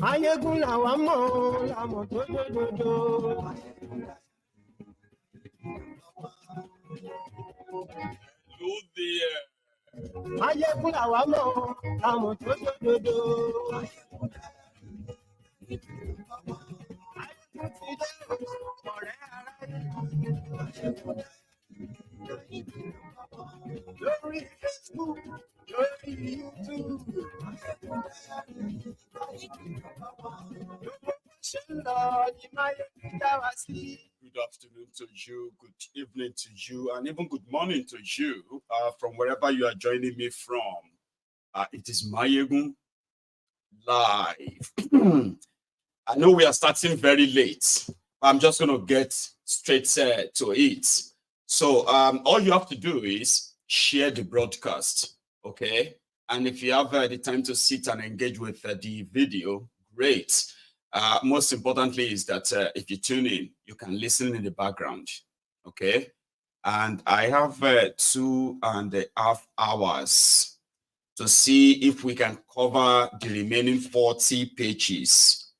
Maiyegun làwa mọ̀ làmọ̀ tó dòdòdò. Hello there. Maiyegun làwa mọ̀ làmọ̀ tó dòdòdò. Maiyegun ti dé ọ̀rẹ́ aráyé. Lórí Facebook, lórí YouTube. Good afternoon to you, good evening to you, and even good morning to you from wherever you are joining me from. It is Maiyegun live. I know we are starting very late, but I'm just going to get straight to it. So all you have to do is share the broadcast, okay? And if you have the time to sit and engage with the video, great. Most importantly is that if you tune in, you can listen in the background, okay? And I have 2.5 hours to see if we can cover the remaining 40 pages.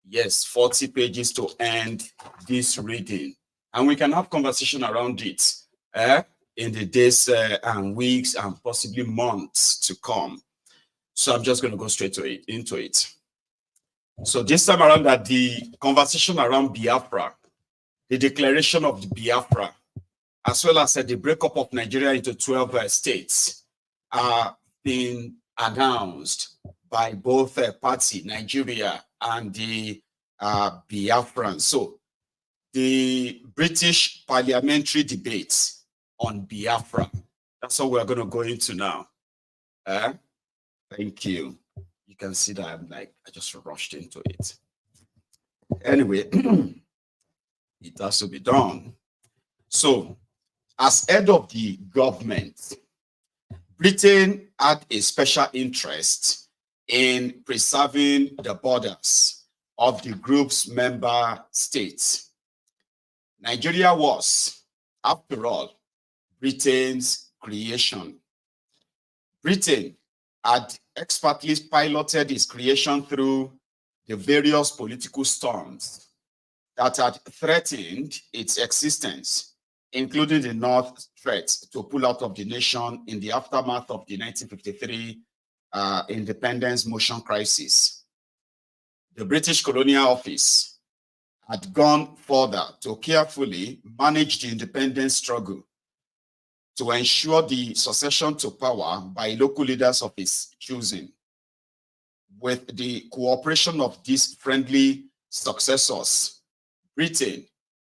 Yes, 40 pages to end this reading. And we can have conversation around it in the days and weeks and possibly months to come. So I'm just going to go straight into it. So this time around, that the conversation around Biafra, the declaration of the Biafra, as well as the breakup of Nigeria into 12 states, are being announced by both party, Nigeria and the Biafran. So the British parliamentary debates on Biafra, that's what we're going to go into now. Thank you. You can see that I just rushed into it. Anyway, it has to be done. So, as head of the government, Britain had a special interest in preserving the borders of the group's member states. Nigeria was, after all, Britain's creation. Britain had expertly piloted its creation through the various political storms that had threatened its existence, including the North threat to pull out of the nation in the aftermath of the 1953 independence motion crisis. The British Colonial Office had gone further to carefully manage the independence struggle to ensure the succession to power by local leaders of its choosing. With the cooperation of these friendly successors, Britain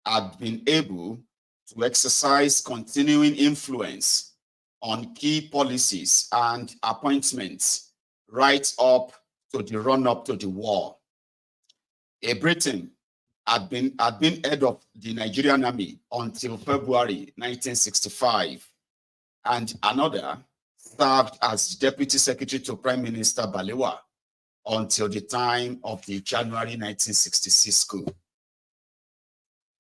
had been able to exercise continuing influence on key policies and appointments right up to the run-up to the war. Britain had been head of the Nigerian army until February 1965, and another served as Deputy Secretary to Prime Minister Balewa until the time of the January 1966 coup.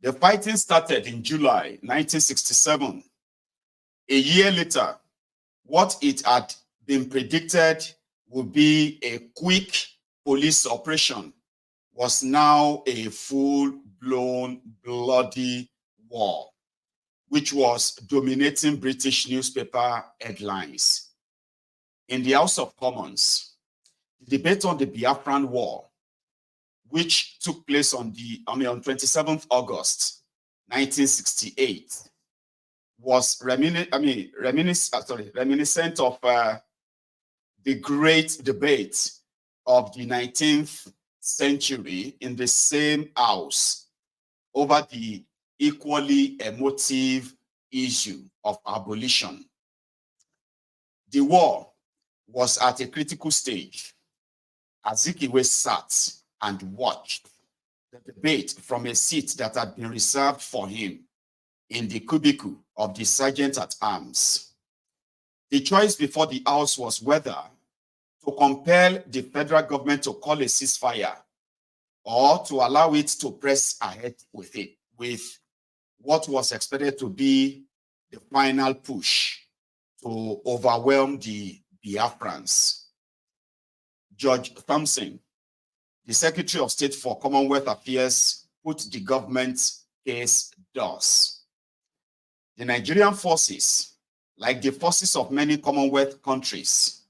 The fighting started in July 1967. A year later, what it had been predicted would be a quick police operation was now a full-blown bloody war, which was dominating British newspaper headlines. In the House of Commons, the debate on the Biafran War, which took place on 27th August 1968, was reminiscent of the great debate of the 19th century in the same house over the equally emotive issue of abolition. The war was at a critical stage. Azikiwe sat and watched the debate from a seat that had been reserved for him in the cubicle of the sergeant at arms. The choice before the House was whether to compel the federal government to call a ceasefire or to allow it to press ahead with what was expected to be the final push to overwhelm the Biafrans. Judge Thompson, the Secretary of State for Commonwealth Affairs put the government case thus. The Nigerian forces, like the forces of many Commonwealth countries,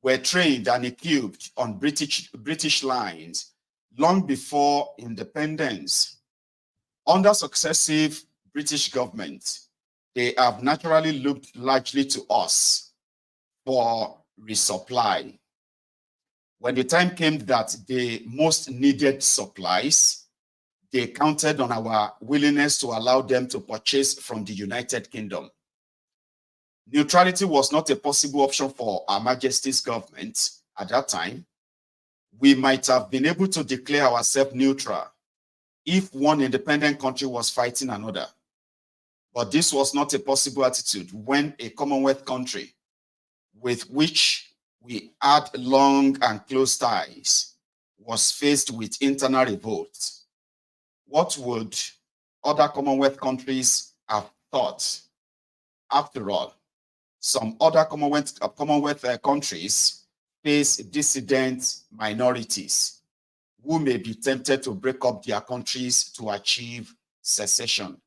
were trained and equipped on British lines long before independence. Under successive British government, they have naturally looked largely to us for resupply. When the time came that they most needed supplies, they counted on our willingness to allow them to purchase from the United Kingdom. Neutrality was not a possible option for Her Majesty's government at that time. We might have been able to declare ourselves neutral if one independent country was fighting another. But this was not a possible attitude when a Commonwealth country with which we had long and close ties was faced with internal revolt. What would other Commonwealth countries have thought? After all, some other Commonwealth countries face dissident minorities who may be tempted to break up their countries to achieve secession.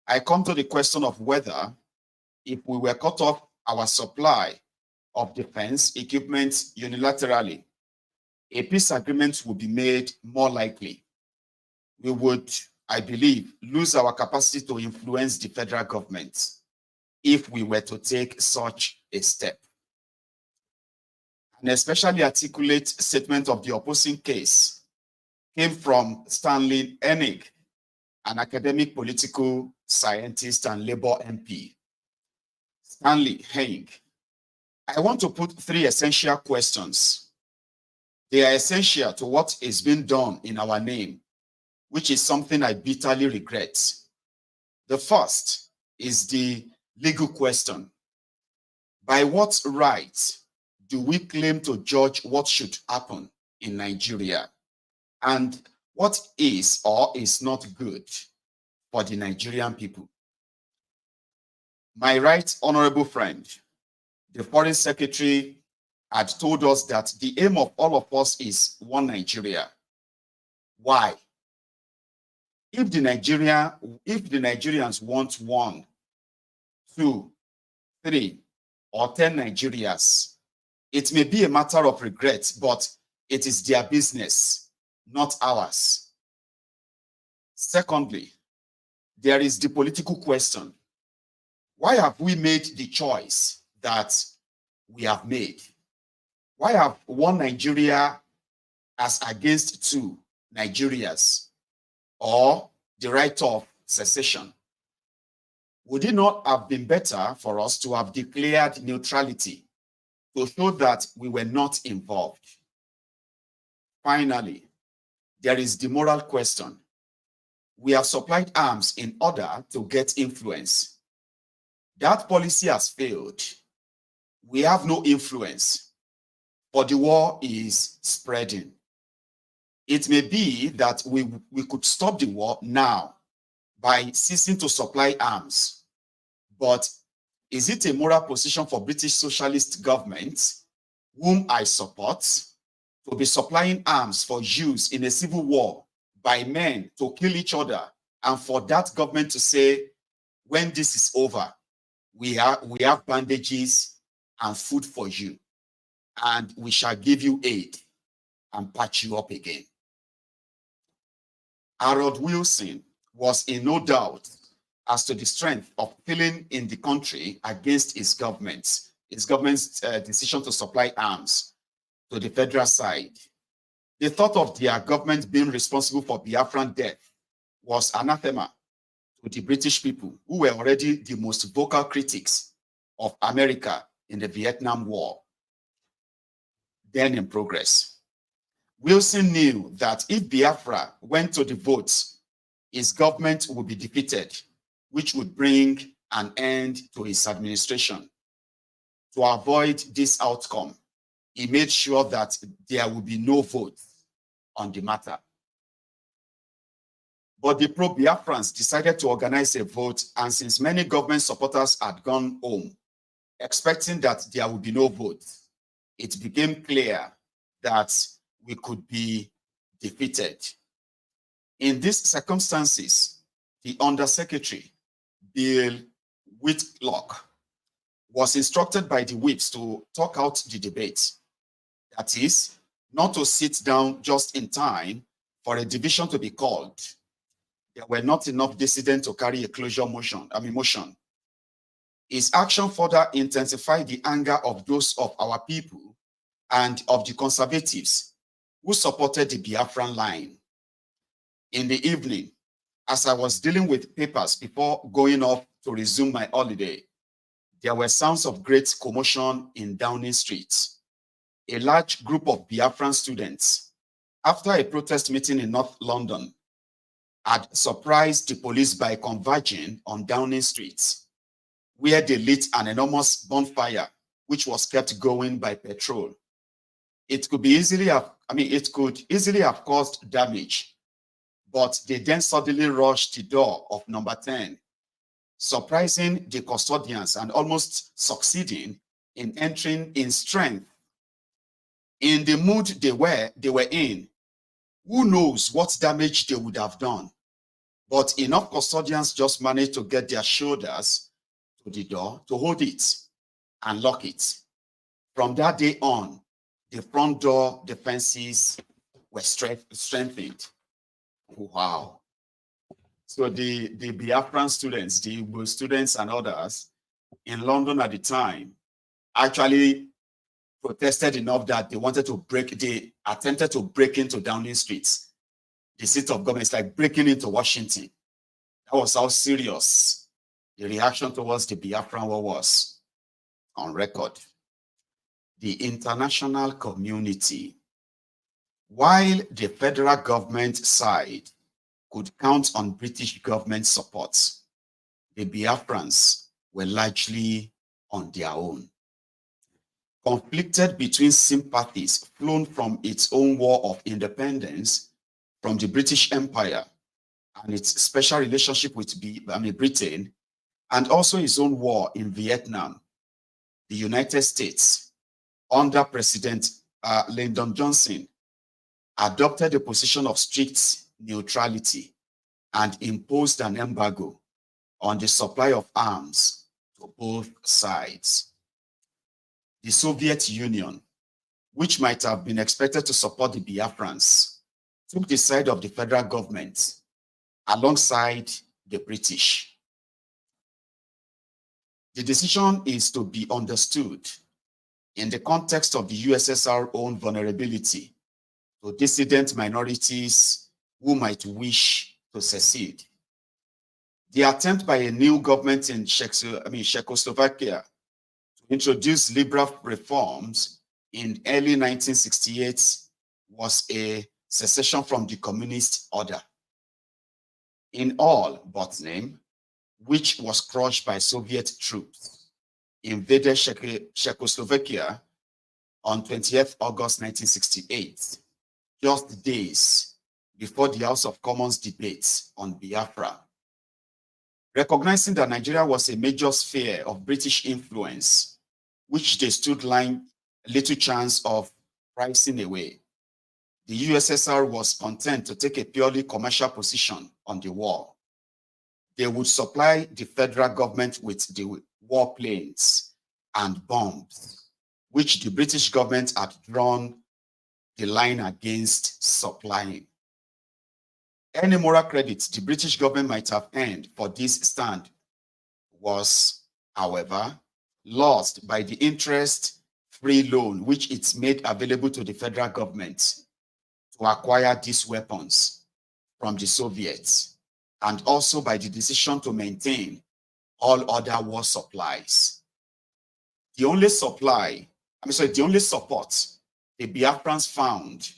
I come to the question of whether, if we were cut off our supply of defense equipment unilaterally, a peace agreement would be made more likely. We would, I believe, lose our capacity to influence the federal government if we were to take such a step. An especially articulate statement of the opposing case came from Stanley Enig, an academic political scientist and Labour MP. Stanley Enig, I want to put three essential questions. They are essential to what is being done in our name, which is something I bitterly regret. The first is the legal question. By what right do we claim to judge what should happen in Nigeria and what is or is not good for the Nigerian people? My right honorable friend, the Foreign Secretary, had told us that the aim of all of us is one Nigeria. Why? If the Nigerians want 1, 2, 3, or 10 Nigerias, it may be a matter of regret, but it is their business, not ours. Secondly, there is the political question. Why have we made the choice that we have made? Why have one Nigeria as against 2 Nigerias, or the right of secession? Would it not have been better for us to have declared neutrality to show that we were not involved? Finally, there is the moral question. We have supplied arms in order to get influence. That policy has failed. We have no influence, but the war is spreading. It may be that we could stop the war now by ceasing to supply arms. But is it a moral position for British socialist governments, whom I support, to be supplying arms for use in a civil war by men to kill each other, and for that government to say, when this is over, we have bandages and food for you, and we shall give you aid and patch you up again? Harold Wilson was in no doubt as to the strength of feeling in the country against his government's decision to supply arms to the federal side. The thought of their government being responsible for Biafran death was anathema to the British people, who were already the most vocal critics of America in the Vietnam War, then in progress. Wilson knew that if Biafra went to the votes, his government would be defeated, which would bring an end to his administration. To avoid this outcome, he made sure that there would be no vote on the matter. But the pro-Biafrans decided to organize a vote, and since many government supporters had gone home, expecting that there would be no vote, it became clear that we could be defeated. In these circumstances, the Undersecretary, Bill Whitlock, was instructed by the whips to talk out the debate. That is, not to sit down just in time for a division to be called. There were not enough dissidents to carry a closure motion. His action further intensified the anger of those of our people and of the conservatives who supported the Biafran line. In the evening, as I was dealing with papers before going off to resume my holiday, there were sounds of great commotion in Downing Street. A large group of Biafran students, after a protest meeting in North London, had surprised the police by converging on Downing Street, where they lit an enormous bonfire, which was kept going by petrol. It could easily have caused damage, but they then suddenly rushed the door of number 10, surprising the custodians and almost succeeding in entering in strength. In the mood they were in, who knows what damage they would have done? But enough custodians just managed to get their shoulders to the door to hold it and lock it. From that day on, the front door defenses were strengthened. Wow. So the Biafran students, the Igbo students and others in London at the time actually protested enough that they attempted to break into Downing Street, the seat of government. It's like breaking into Washington. That was how serious the reaction towards the Biafran war was on record. The international community, while the federal government side could count on British government support, the Biafrans were largely on their own. Conflicted between sympathies flown from its own war of independence from the British Empire and its special relationship with Britain, and also his own war in Vietnam, the United States, under President Lyndon Johnson, adopted a position of strict neutrality and imposed an embargo on the supply of arms to both sides. The Soviet Union, which might have been expected to support the Biafrans, took the side of the federal government alongside the British. The decision is to be understood in the context of the USSR's own vulnerability to dissident minorities who might wish to secede. The attempt by a new government in Czechoslovakia to introduce liberal reforms in early 1968 was a secession from the communist order. In all but name, which was crushed by Soviet troops, invaded Czechoslovakia on 20th August 1968, just days before the House of Commons debate on Biafra. Recognizing that Nigeria was a major sphere of British influence, which they stood lying little chance of pricing away, the USSR was content to take a purely commercial position on the war. They would supply the federal government with the warplanes and bombs, which the British government had drawn the line against supplying. Any moral credit the British government might have earned for this stand was, however, lost by the interest-free loan which it made available to the federal government to acquire these weapons from the Soviets, and also by the decision to maintain all other war supplies. The only support the Biafrans found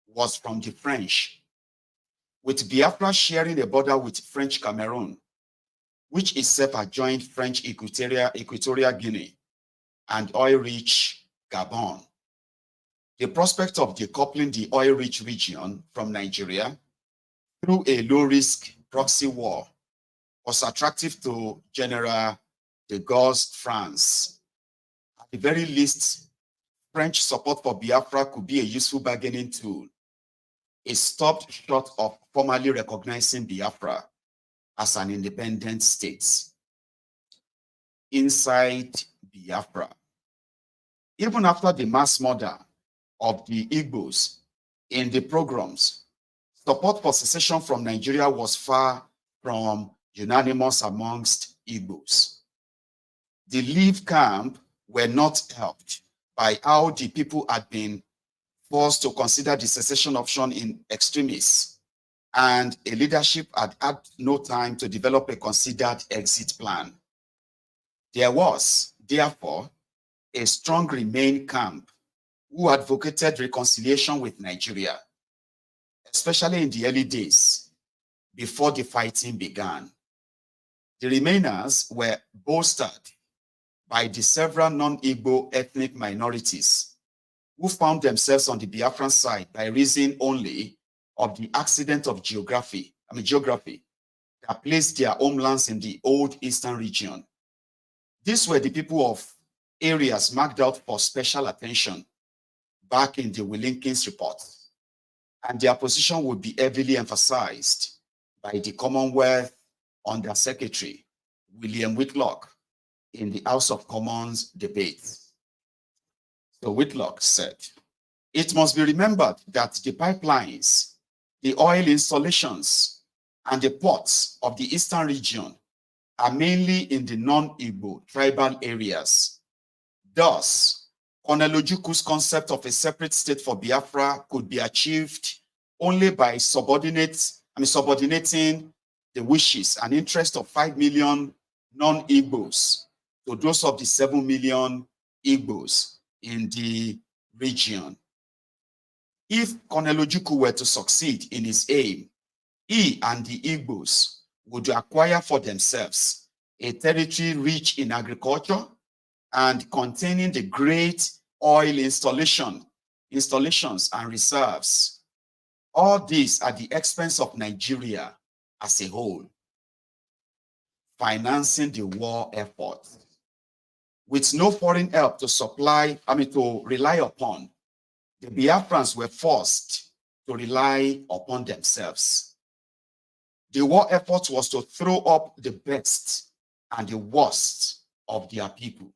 was from the French, with Biafra sharing a border with French Cameroon, which itself adjoined French Equatorial Guinea and oil-rich Gabon. The prospect of decoupling the oil-rich region from Nigeria through a low-risk proxy war was attractive to General de Gaulle's France. At the very least, French support for Biafra could be a useful bargaining tool, it stopped short of formally recognizing Biafra as an independent state. Inside Biafra, even after the mass murder of the Igbos in the pogroms, support for secession from Nigeria was far from unanimous amongst Igbos. The Leave camp were not helped by how the people had been forced to consider the secession option in extremis, and a leadership had had no time to develop a considered exit plan. There was, therefore, a strong Remain camp who advocated reconciliation with Nigeria, especially in the early days before the fighting began. The Remainers were bolstered by the several non-Igbo ethnic minorities who found themselves on the Biafran side by reason only of the accident of geography that placed their homelands in the old eastern region. These were the people of areas marked out for special attention back in the Willinkins report, and their position would be heavily emphasized by the Commonwealth Under Secretary William Whitlock in the House of Commons debate. So Whitlock said, "It must be remembered that the pipelines, the oil installations, and the ports of the eastern region are mainly in the non-Igbo tribal areas. Thus, Colonel Ojukwu's concept of a separate state for Biafra could be achieved only by subordinating the wishes and interests of 5 million non-Igbos to those of the 7 million Igbos in the region. If Colonel Ojukwu were to succeed in his aim, he and the Igbos would acquire for themselves a territory rich in agriculture and containing the great oil installations and reserves. All these at the expense of Nigeria as a whole, financing the war effort. With no foreign help to rely upon, the Biafrans were forced to rely upon themselves. The war effort was to throw up the best and the worst of their people.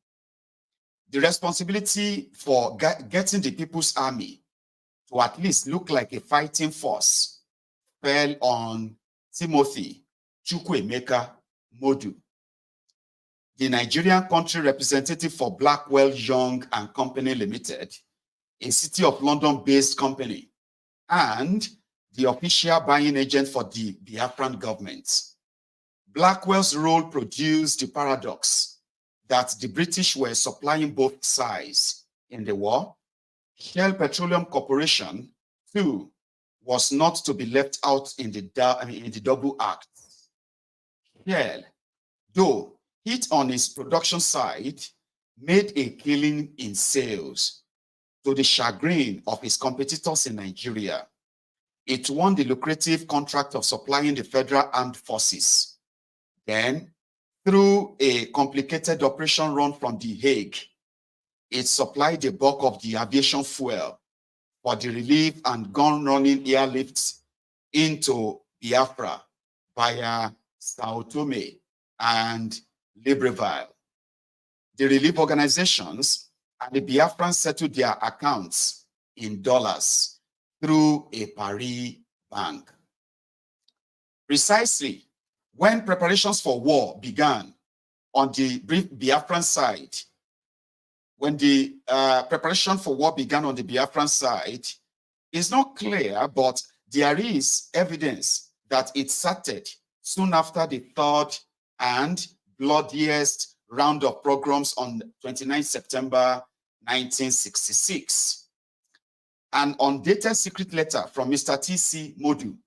The responsibility for getting the People's Army to at least look like a fighting force fell on Timothy Chukwuemeka Modu, the Nigerian country representative for Blackwell Young and Company Limited, a City of London-based company, and the official buying agent for the Biafran government. Blackwell's role produced the paradox that the British were supplying both sides in the war. Shell Petroleum Corporation, too, was not to be left out in the double act. Shell, though hit on its production side, made a killing in sales to the chagrin of its competitors in Nigeria. It won the lucrative contract of supplying the Federal Armed Forces. Then, through a complicated operation run from The Hague, it supplied the bulk of the aviation fuel for the relief and gun-running airlifts into Biafra via Sao Tome and Libreville. The relief organizations and the Biafrans settled their accounts in dollars through a Paris bank. Precisely when preparations for war began on the Biafran side, it's not clear, but there is evidence that it started soon after the third and bloodiest round of pogroms on 29 September 1966. An undated secret letter from Mr. T.C. Modu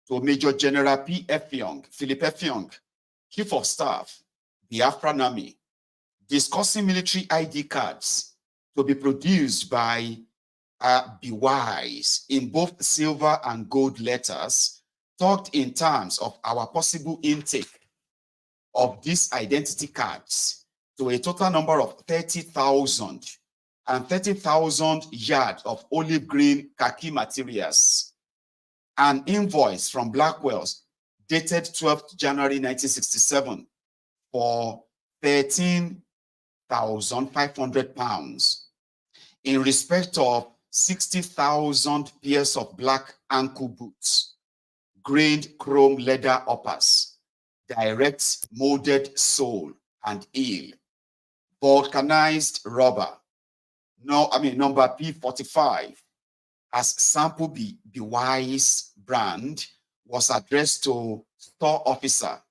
to Major General Philip F. Young, Chief of Staff, Biafran Army, discussing military ID cards to be produced by BYs in both silver and gold letters, talked in terms of our possible intake of these identity cards to a total number of 30,000 and 30,000 yards of olive green khaki materials. An invoice from Blackwell's dated 12th January 1967 for £13,500 in respect of 60,000 pairs of black ankle boots, grained chrome leather uppers, direct molded sole and heel, vulcanized rubber, number P45, as sample be wise brand, was addressed to store officer,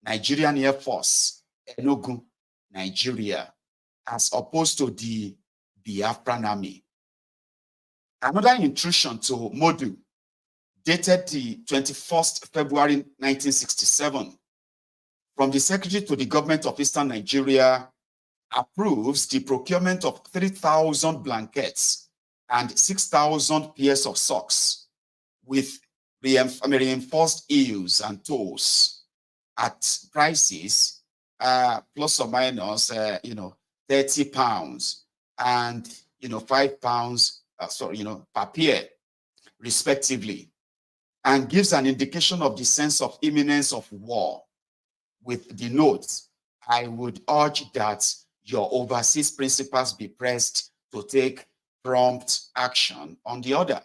Nigerian Air Force, Enugu, Nigeria, as opposed to the Biafran Army. Another intrusion to Modu, dated the 21st February 1967, from the Secretary to the Government of Eastern Nigeria, approves the procurement of 3,000 blankets and 6,000 pairs of socks with reinforced heels and toes at prices plus or minus, 30 pounds and, 5 pounds, per pair, respectively, and gives an indication of the sense of imminence of war. With the notes, I would urge that your overseas principals be pressed to take prompt action on the order,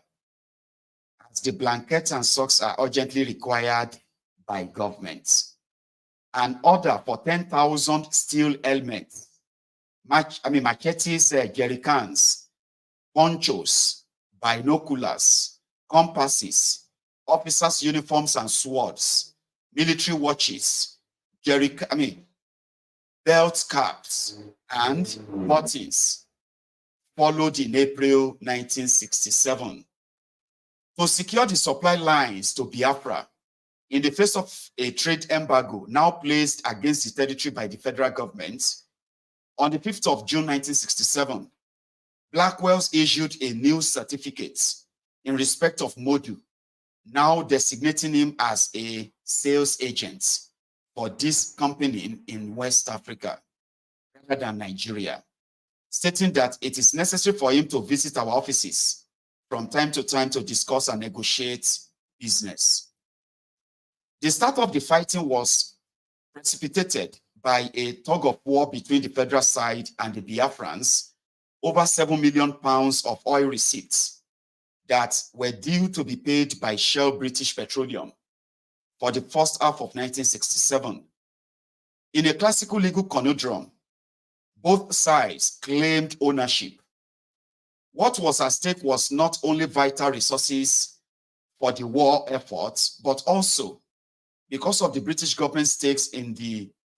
as the blankets and socks are urgently required by government. An order for 10,000 steel helmets, machetes, jerry cans, ponchos, binoculars, compasses, officers' uniforms and swords, military watches, belt caps, and buttons followed in April 1967. To secure the supply lines to Biafra in the face of a trade embargo now placed against the territory by the federal government, on the 5th of June 1967, Blackwell's issued a new certificate in respect of Modu, now designating him as a sales agent for this company in West Africa rather than Nigeria, stating that it is necessary for him to visit our offices from time to time to discuss and negotiate business. The start of the fighting was precipitated by a tug of war between the federal side and the Biafrans over £7 million of oil receipts that were due to be paid by Shell British Petroleum for the first half of 1967. In a classical legal conundrum, both sides claimed ownership. What was at stake was not only vital resources for the war efforts, but also because of the British government stakes in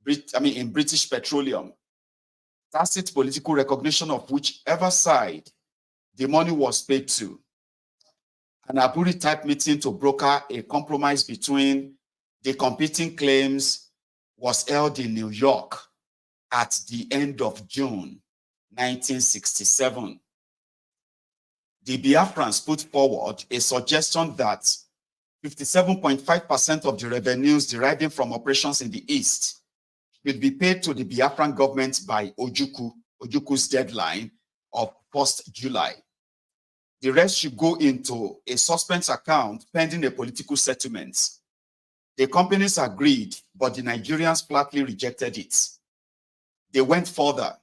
British Petroleum, tacit political recognition of whichever side the money was paid to. An Aburi-type meeting to broker a compromise between the competing claims was held in New York at the end of June 1967. The Biafrans put forward a suggestion that 57.5% of the revenues deriving from operations in the East will be paid to the Biafran government by Ojuku's deadline of 1st July. The rest should go into a suspense account pending a political settlement. The companies agreed, but the Nigerians flatly rejected it. They went further.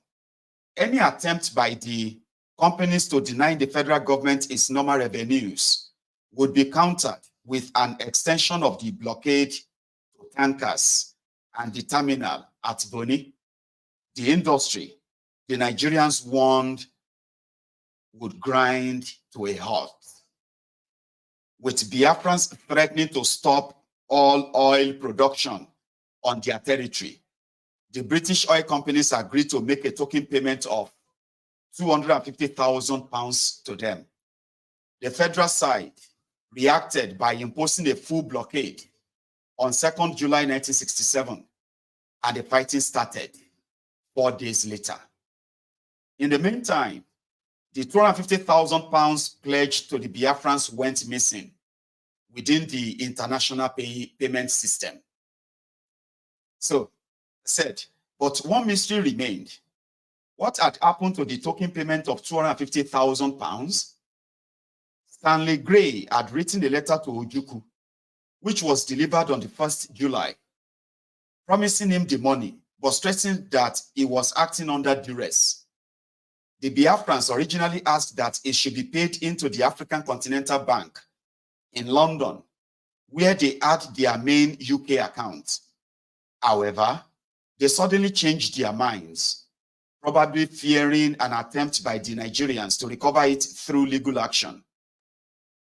Any attempt by the companies to deny the federal government its normal revenues would be countered with an extension of the blockade to tankers and the terminal at Boni. The industry, the Nigerians warned, would grind to a halt, with Biafrans threatening to stop all oil production on their territory. The British oil companies agreed to make a token payment of £250,000 to them. The federal side reacted by imposing a full blockade on 2nd July 1967, and the fighting started 4 days later. In the meantime, the £250,000 pledged to the Biafrans went missing within the international payment system. So, but one mystery remained. What had happened to the token payment of £250,000? Stanley Gray had written a letter to Ojukwu, which was delivered on the 1st July, promising him the money, but stressing that he was acting under duress. The Biafrans originally asked that it should be paid into the African Continental Bank in London, where they had their main UK account. However, they suddenly changed their minds, probably fearing an attempt by the Nigerians to recover it through legal action,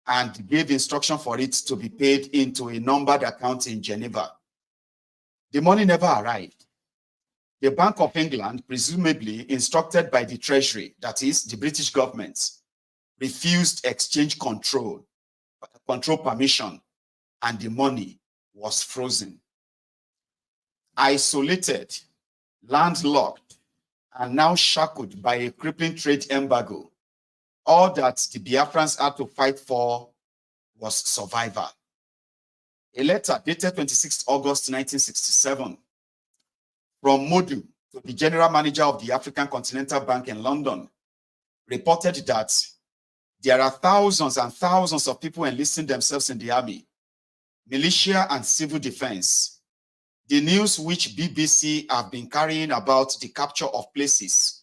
and gave instruction for it to be paid into a numbered account in Geneva. The money never arrived. The Bank of England, presumably instructed by the Treasury, that is, the British government, refused exchange control permission, and the money was frozen. Isolated, landlocked, and now shackled by a crippling trade embargo, all that the Biafrans had to fight for was survival. A letter dated 26 August 1967 from Modu to the general manager of the African Continental Bank in London reported that there are thousands and thousands of people enlisting themselves in the army, militia, and civil defense. The news which BBC have been carrying about the capture of places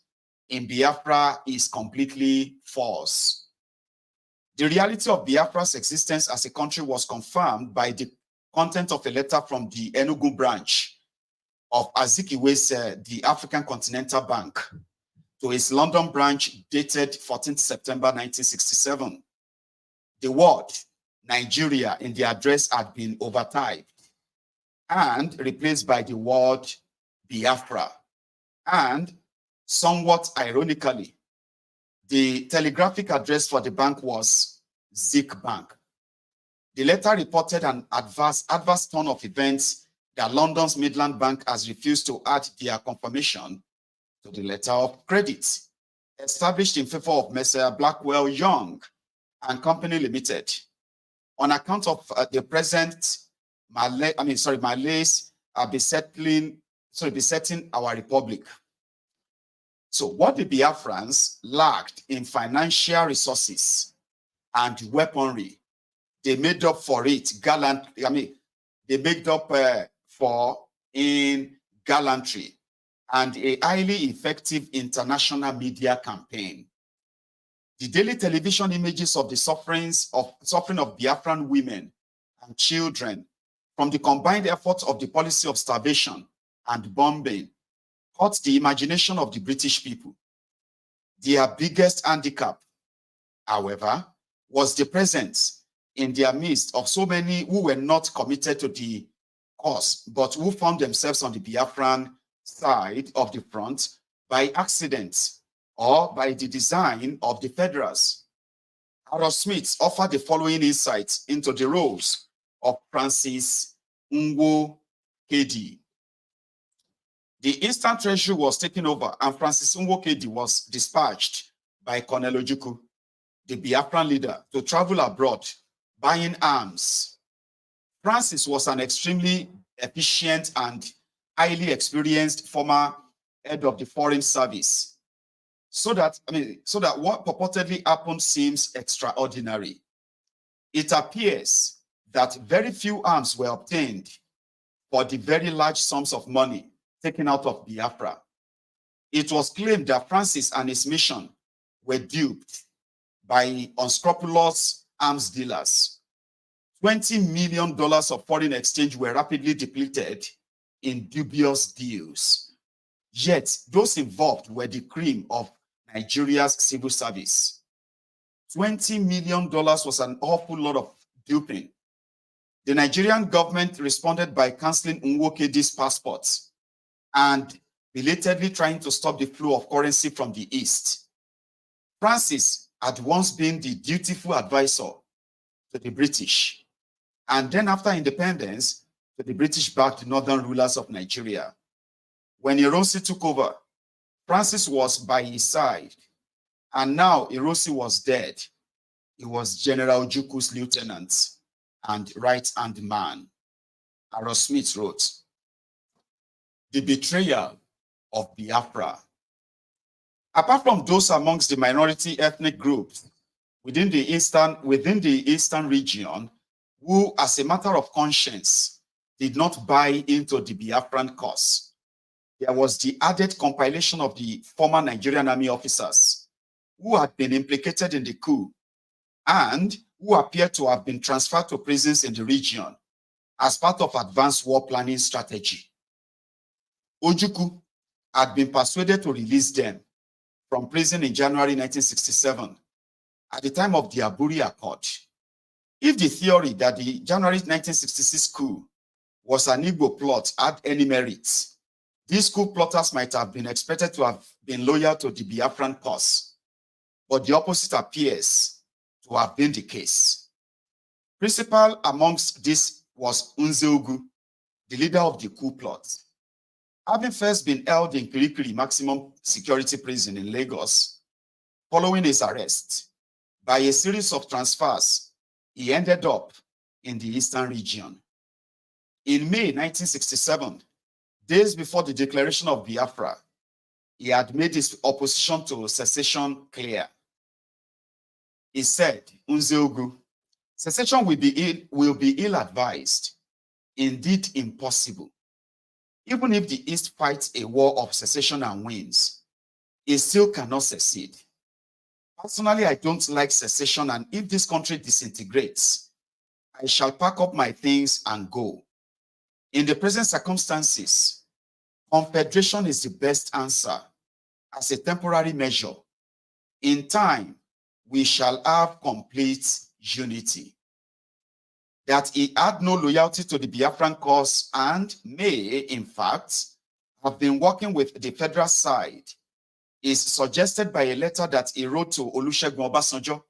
in Biafra is completely false. The reality of Biafra's existence as a country was confirmed by the content of a letter from the Enugu branch of Azikiwe's the African Continental Bank to his London branch dated 14th September 1967. The word Nigeria in the address had been overtyped and replaced by the word Biafra. And somewhat ironically, the telegraphic address for the bank was Zik Bank. The letter reported an adverse turn of events that London's Midland Bank has refused to add their confirmation to the letter of credit established in favor of Messrs. Blackwell Young and Company Limited on account of the present Malays are besetting our republic. So what the Biafrans lacked in financial resources and weaponry, they made up for it they made up for in gallantry and a highly effective international media campaign. The daily television images of the suffering of Biafran women and children from the combined efforts of the policy of starvation and bombing caught the imagination of the British people. Their biggest handicap, however, was the presence in their midst of so many who were not committed to the cause, but who found themselves on the Biafran side of the front by accident or by the design of the Federals. Harold Smith offered the following insights into the roles of Francis Nwo Kedi. The instant treasury was taken over and Francis Nwo Kedi was dispatched by Colonel Ojukwu, the Biafran leader, to travel abroad buying arms. Francis was an extremely efficient and highly experienced former head of the Foreign Service. So that what purportedly happened seems extraordinary. It appears that very few arms were obtained for the very large sums of money taken out of Biafra. It was claimed that Francis and his mission were duped by unscrupulous arms dealers. $20 million of foreign exchange were rapidly depleted in dubious deals. Yet, those involved were the cream of Nigeria's civil service. $20 million was an awful lot of duping. The Nigerian government responded by canceling Nwo Kedi's passports and belatedly trying to stop the flow of currency from the East. Francis had once been the dutiful advisor to the British, and then after independence, to the British-backed northern rulers of Nigeria. When Ironsi took over, Francis was by his side, and now Ironsi was dead. He was General Ojukwu's lieutenant and right-hand man. Harold Smith wrote, "The betrayal of Biafra Apart from those amongst the minority ethnic groups within the eastern region, who, as a matter of conscience, did not buy into the Biafran cause, there was the added compilation of the former Nigerian army officers who had been implicated in the coup and who appear to have been transferred to prisons in the region as part of advanced war planning strategy. Ojukwu had been persuaded to release them from prison in January 1967 at the time of the Aburi Accord. If the theory that the January 1966 coup was an Igbo plot had any merit, these coup plotters might have been expected to have been loyal to the Biafran cause, but the opposite appears to have been the case. Principal amongst this was Nze Ogun, the leader of the coup plot. Having first been held in Kirikiri Maximum Security Prison in Lagos, following his arrest, by a series of transfers, he ended up in the eastern region. In May 1967, days before the declaration of Biafra, he had made his opposition to secession clear. He said, Nze Ogun, secession will be ill-advised, indeed impossible. Even if the East fights a war of secession and wins, it still cannot succeed. Personally, I don't like secession, and if this country disintegrates, I shall pack up my things and go. In the present circumstances, confederation is the best answer as a temporary measure. In time, we shall have complete unity. That he had no loyalty to the Biafran cause and may, in fact, have been working with the federal side is suggested by a letter that he wrote to Olusegun Obasanjo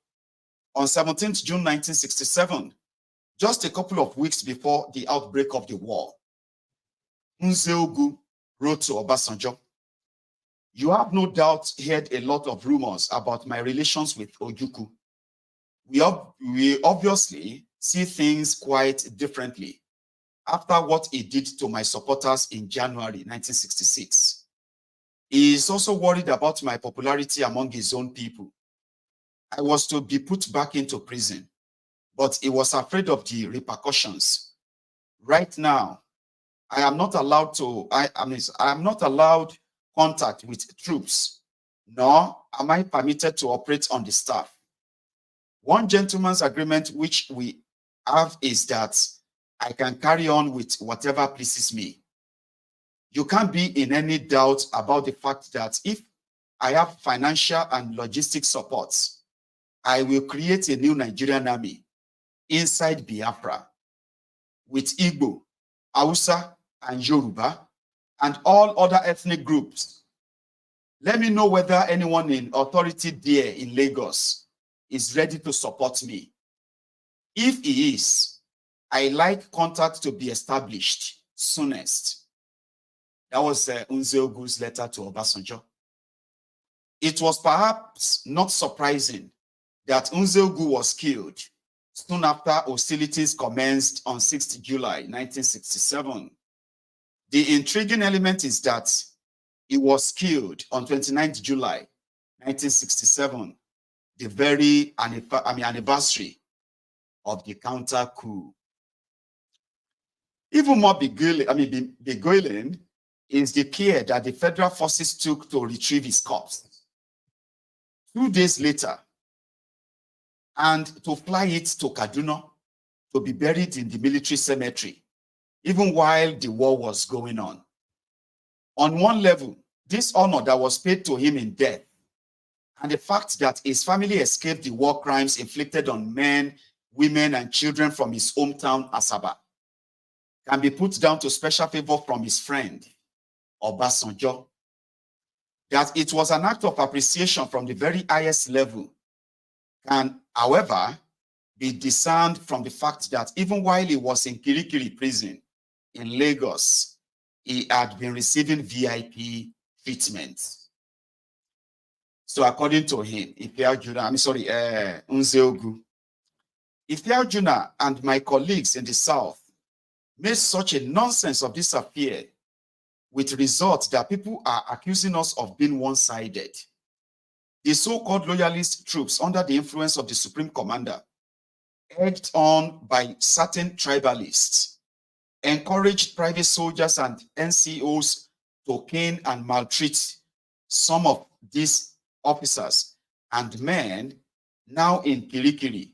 on 17th June 1967, just a couple of weeks before the outbreak of the war. Nze Ogun wrote to Obasanjo, "You have no doubt heard a lot of rumors about my relations with Ojukwu. We obviously see things quite differently after what he did to my supporters in January 1966. He is also worried about my popularity among his own people. I was to be put back into prison, but he was afraid of the repercussions. Right now, I am not allowed contact with troops, nor am I permitted to operate on the staff. One gentleman's agreement which we have is that I can carry on with whatever pleases me. You can't be in any doubt about the fact that if I have financial and logistic support, I will create a new Nigerian army inside Biafra with Igbo, Hausa, and Yoruba, and all other ethnic groups. Let me know whether anyone in authority there in Lagos is ready to support me. If he is, I like contact to be established soonest." That was Nze Ogun's letter to Obasanjo. It was perhaps not surprising that Nze Ogun was killed soon after hostilities commenced on 6th July 1967. The intriguing element is that he was killed on 29th July 1967, the very anniversary of the counter coup. Even more beguiling is the care that the federal forces took to retrieve his corpse 2 days later and to fly it to Kaduna to be buried in the military cemetery, even while the war was going on. On one level, this honor that was paid to him in death and the fact that his family escaped the war crimes inflicted on men, women, and children from his hometown, Asaba, can be put down to special favor from his friend, Obasanjo. That it was an act of appreciation from the very highest level can, however, be discerned from the fact that even while he was in Kirikiri prison in Lagos, he had been receiving VIP treatment. So according to him, Nze Ogun, Ifeajuna and my colleagues in the South made such a nonsense of this affair with results that people are accusing us of being one-sided. the so-called loyalist troops under the influence of the Supreme Commander, egged on by certain tribalists, encouraged private soldiers and NCOs to cane and maltreat some of these officers and men now in Kirikiri,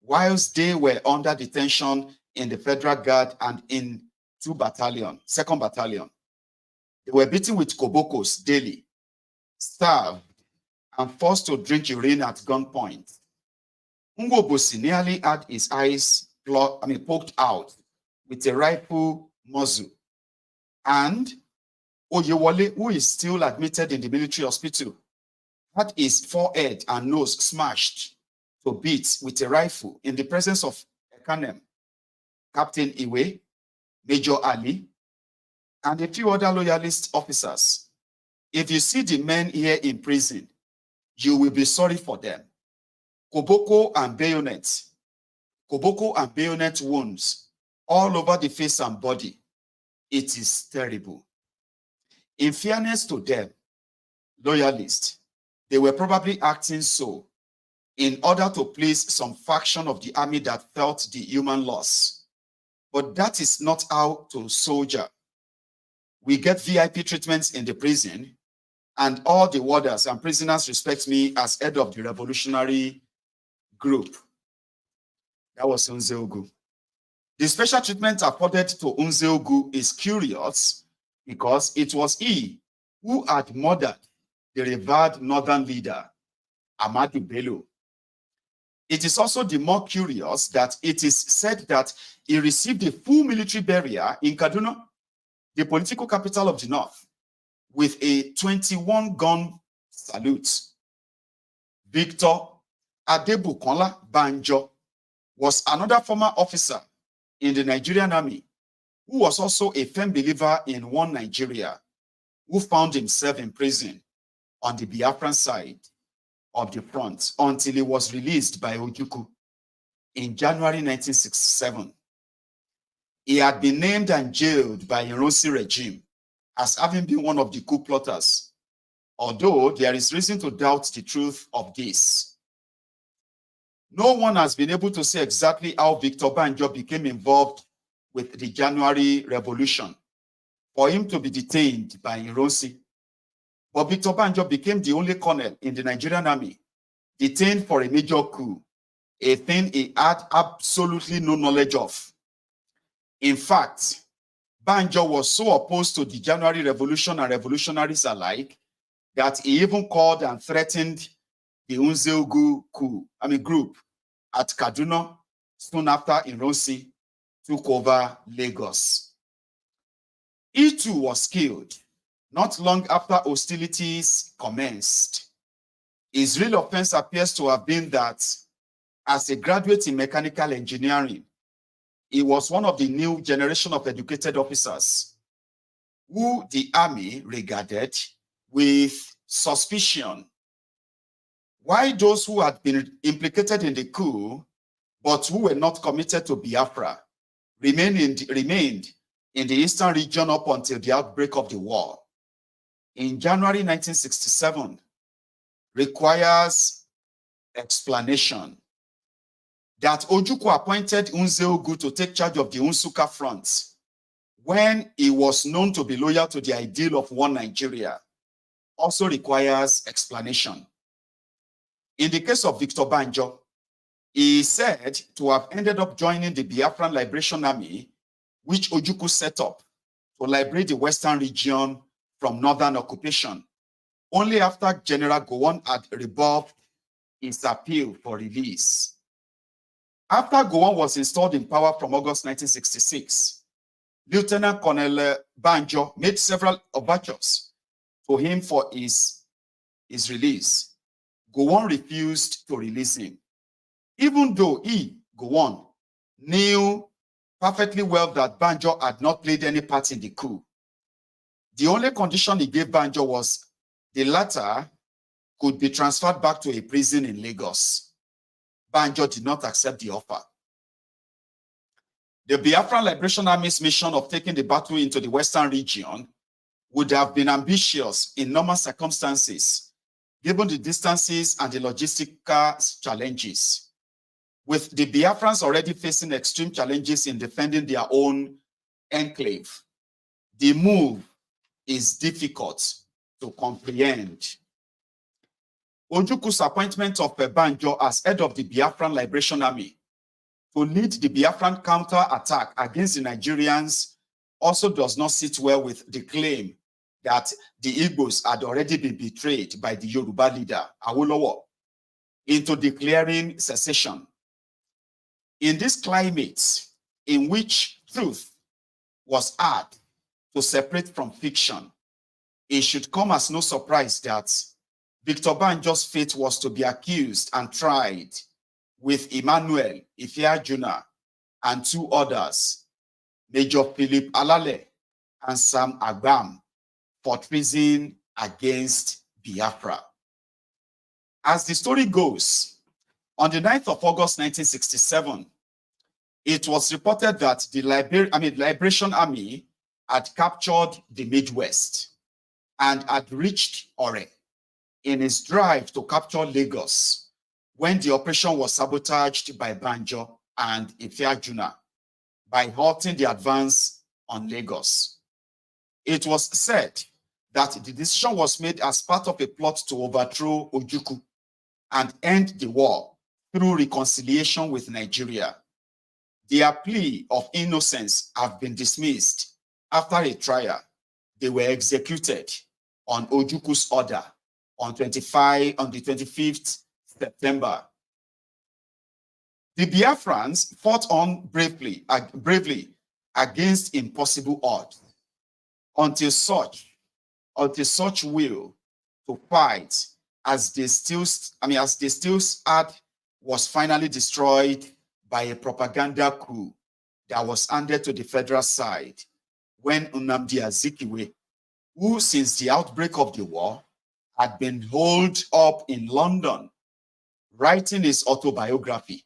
whilst they were under detention in the Federal Guard and in 2nd Battalion. They were beaten with kobokos daily, starved, and forced to drink urine at gunpoint. Ngobosi nearly had his eyes poked out with a rifle muzzle. And Oyewole, who is still admitted in the military hospital, had his forehead and nose smashed to bits with a rifle in the presence of Ekanem, Captain Iwe, Major Ali, and a few other loyalist officers. If you see the men here in prison, you will be sorry for them. Koboko and bayonet wounds all over the face and body. It is terrible. In fairness to them, loyalists, they were probably acting so in order to please some faction of the army that felt the human loss. But that is not how to soldier. We get VIP treatments in the prison, and all the warders and prisoners respect me as head of the revolutionary group. That was Unzeogu. The special treatment accorded to Unzeogu is curious because it was he who had murdered the revered northern leader, Ahmadu Bello. It is also the more curious that it is said that he received a full military burial in Kaduna, the political capital of the north, with a 21-gun salute. Victor Adebukola Banjo was another former officer in the Nigerian army who was also a firm believer in one Nigeria, who found himself in prison on the Biafran side of the front until he was released by Ojukwu in January 1967. He had been named and jailed by Ironsi regime as having been one of the coup plotters, although there is reason to doubt the truth of this. No one has been able to say exactly how Victor Banjo became involved with the January Revolution for him to be detained by Ironsi. But Victor Banjo became the only colonel in the Nigerian army detained for a major coup, a thing he had absolutely no knowledge of. In fact, Banjo was so opposed to the January Revolution and revolutionaries alike that he even called and threatened the Unzeogu group at Kaduna soon after Ironsi took over Lagos. He too was killed not long after hostilities commenced. His real offense appears to have been that as a graduate in mechanical engineering, he was one of the new generation of educated officers who the army regarded with suspicion. While those who had been implicated in the coup, but who were not committed to Biafra, remained in the eastern region up until the outbreak of the war. In January 1967, requires explanation that Ojukwu appointed Unzeogu to take charge of the Nsukka front when he was known to be loyal to the ideal of one Nigeria also requires explanation. In the case of Victor Banjo, he is said to have ended up joining the Biafran Liberation Army, which Ojukwu set up to liberate the western region from northern occupation, only after General Gowon had rebuffed his appeal for release. After Gowon was installed in power from August 1966, Lieutenant Colonel Banjo made several overtures to him for his release. Gowon refused to release him, even though he, Gowon, knew perfectly well that Banjo had not played any part in the coup. The only condition he gave Banjo was the latter could be transferred back to a prison in Lagos. Banjo did not accept the offer. The Biafran Liberation Army's mission of taking the battle into the western region would have been ambitious in normal circumstances given the distances and the logistical challenges. With the Biafrans already facing extreme challenges in defending their own enclave, the move is difficult to comprehend. Ojuku's appointment of Banjo as head of the Biafran Liberation Army to lead the Biafran counter-attack against the Nigerians also does not sit well with the claim that the Igbos had already been betrayed by the Yoruba leader, Awolowo, into declaring secession. In this climate in which truth was hard to separate from fiction, it should come as no surprise that Victor Banjo's fate was to be accused and tried with Emmanuel Ifeajuna and two others, Major Philip Alale and Sam Agbam, for treason against Biafra. As the story goes, on the 9th of August 1967, it was reported that the Liberation Army had captured the Midwest and had reached Ore in its drive to capture Lagos when the operation was sabotaged by Banjo and Ifeajuna by halting the advance on Lagos. It was said that the decision was made as part of a plot to overthrow Ojukwu and end the war through reconciliation with Nigeria. Their plea of innocence have been dismissed. After a trial, they were executed on Ojukwu's order on the 25th September. The Biafrans fought on bravely against impossible odds until such will to fight as they still had was finally destroyed by a propaganda coup that was handed to the federal side when Nnamdi Azikiwe, who since the outbreak of the war had been holed up in London, writing his autobiography,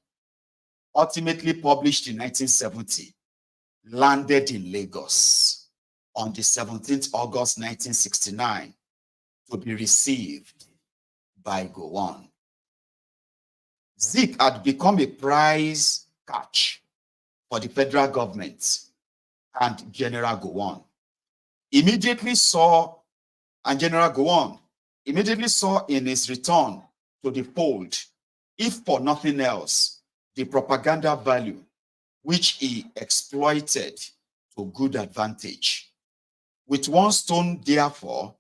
ultimately published in 1970, landed in Lagos on the 17th August 1969 to be received by Gowon. Zik had become a prize catch for the federal government, and General Gowon immediately saw in his return to the fold, if for nothing else, the propaganda value which he exploited to good advantage. With one stone, therefore,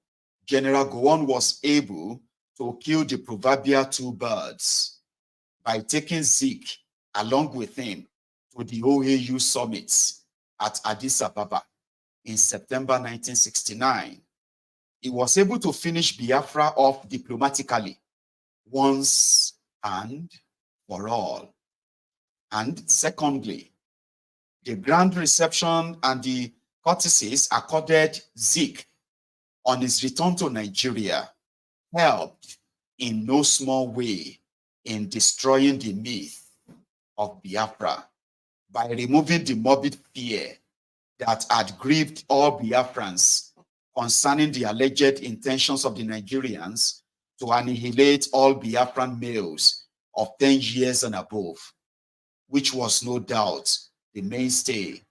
General Gowon was able to kill the proverbial two birds by taking Zik along with him to the OAU summit at Addis Ababa in September 1969. He was able to finish Biafra off diplomatically once and for all. And secondly, the grand reception and the courtesies accorded Zik on his return to Nigeria helped in no small way in destroying the myth of Biafra by removing the morbid fear that had grieved all Biafrans concerning the alleged intentions of the Nigerians to annihilate all Biafran males of 10 years and above, which was no doubt the mainstay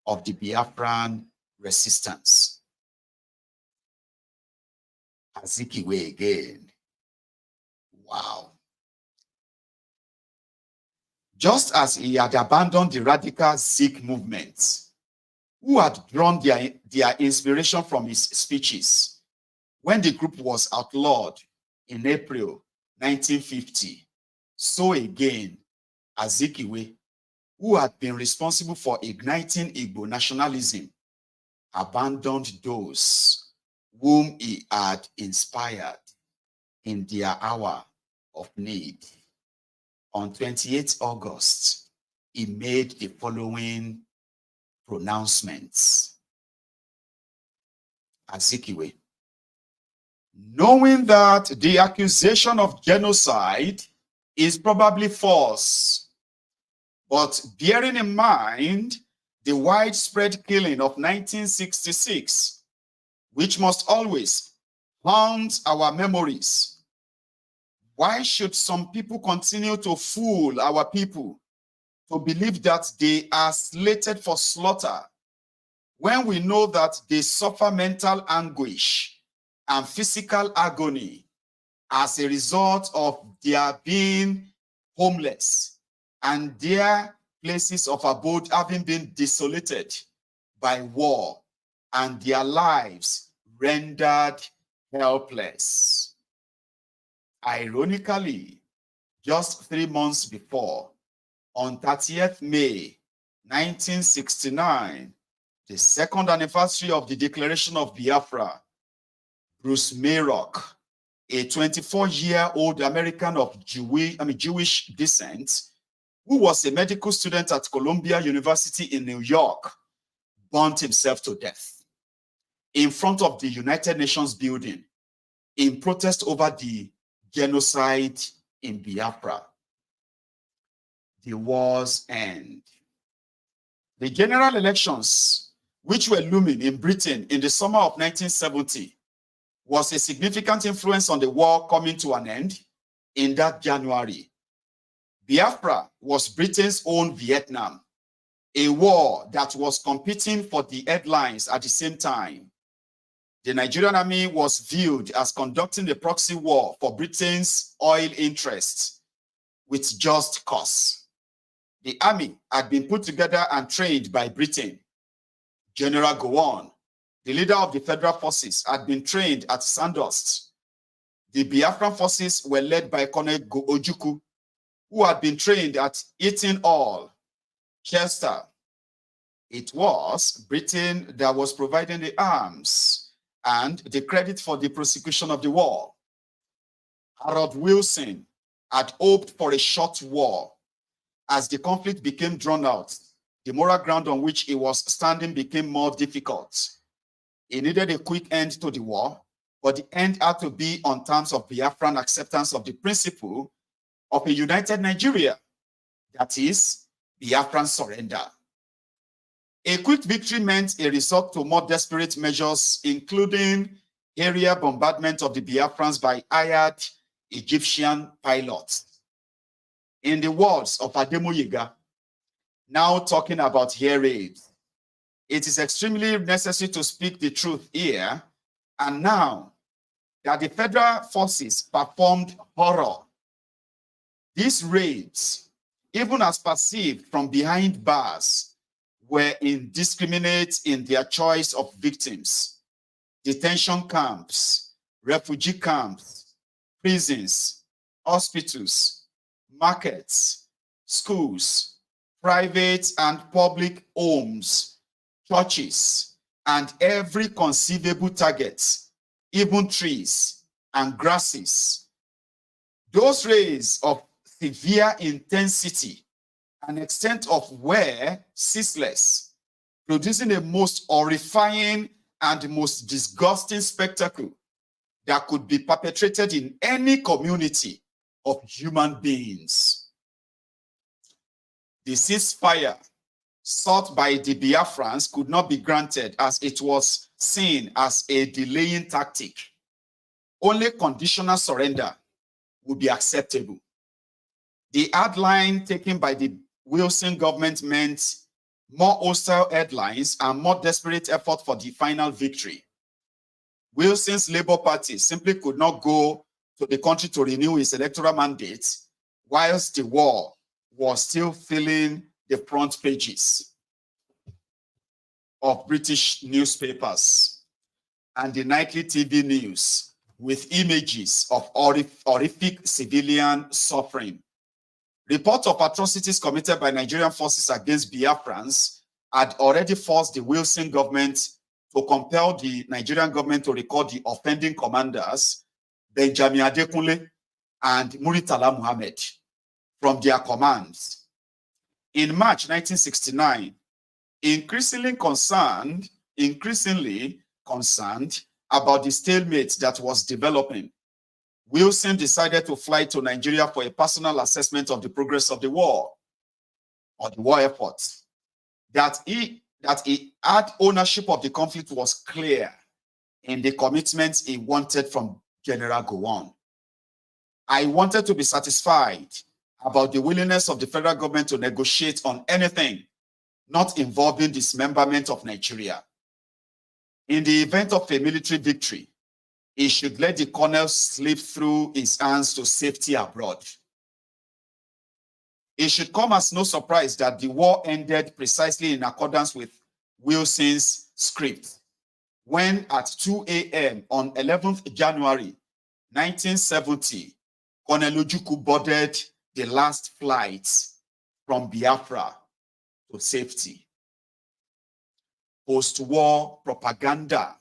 of the Biafran resistance. Azikiwe again. Wow. Just as he had abandoned the radical Zik movement, who had drawn their inspiration from his speeches when the group was outlawed in April 1950, so again Azikiwe, who had been responsible for igniting Igbo nationalism, abandoned those whom he had inspired in their hour of need. On 28 August, he made the following pronouncements. Azikiwe, knowing that the accusation of genocide is probably false, but bearing in mind the widespread killing of 1966, which must always haunt our memories Why should some people continue to fool our people to believe that they are slated for slaughter when we know that they suffer mental anguish and physical agony as a result of their being homeless and their places of abode having been desolated by war and their lives rendered helpless? Ironically, just 3 months before, on 30th May 1969, the second anniversary of the declaration of Biafra, Bruce Mayrock, a 24-year-old American of Jewish descent, who was a medical student at Columbia University in New York, burned himself to death in front of the United Nations building in protest over the genocide in Biafra. The war's end. The general elections, which were looming in Britain in the summer of 1970, was a significant influence on the war coming to an end in that January. Biafra was Britain's own Vietnam, a war that was competing for the headlines at the same time. The Nigerian army was viewed as conducting a proxy war for Britain's oil interests with just cause. The army had been put together and trained by Britain. General Gowon, the leader of the federal forces, had been trained at Sandhurst. The Biafran forces were led by Colonel Ojukwu, who had been trained at Eaton Hall, Chester. It was Britain that was providing the arms and the credit for the prosecution of the war. Harold Wilson had hoped for a short war. As the conflict became drawn out, the moral ground on which he was standing became more difficult. He needed a quick end to the war, but the end had to be on terms of Biafran acceptance of the principle of a united Nigeria, that is, Biafran surrender. A quick victory meant a resort to more desperate measures, including area bombardment of the Biafrans by hired Egyptian pilots. In the words of Ademoyiga, now talking about air raids, it is extremely necessary to speak the truth here and now that the federal forces performed horror. These raids, even as perceived from behind bars, were indiscriminate in their choice of victims. Detention camps, refugee camps, prisons, hospitals, markets, schools, private and public homes, churches, and every conceivable target, even trees and grasses. Those raids of severe intensity and extent of wear ceaseless, producing a most horrifying and most disgusting spectacle that could be perpetrated in any community of human beings. The ceasefire sought by the Biafrans could not be granted as it was seen as a delaying tactic. Only conditional surrender would be acceptable. The hard line taken by the Wilson government meant more hostile headlines and more desperate effort for the final victory. Wilson's Labour Party simply could not go to the country to renew its electoral mandate whilst the war was still filling the front pages of British newspapers and the nightly TV news with images of horrific civilian suffering. Reports of atrocities committed by Nigerian forces against Biafrans had already forced the Wilson government to compel the Nigerian government to record the offending commanders, Benjamin Adekunle and Muritala Muhammad, from their commands. In March 1969, increasingly concerned about the stalemate that was developing, Wilson decided to fly to Nigeria for a personal assessment of the progress of the war, or the war efforts. That he had ownership of the conflict was clear in the commitments he wanted from General Gowon. I wanted to be satisfied about the willingness of the federal government to negotiate on anything not involving dismemberment of Nigeria. In the event of a military victory, he should let the colonel slip through his hands to safety abroad. It should come as no surprise that the war ended precisely in accordance with Wilson's script, when at 2 a.m. on 11th January 1970, Colonel Ojukwu boarded the last flight from Biafra to safety. Post-war propaganda.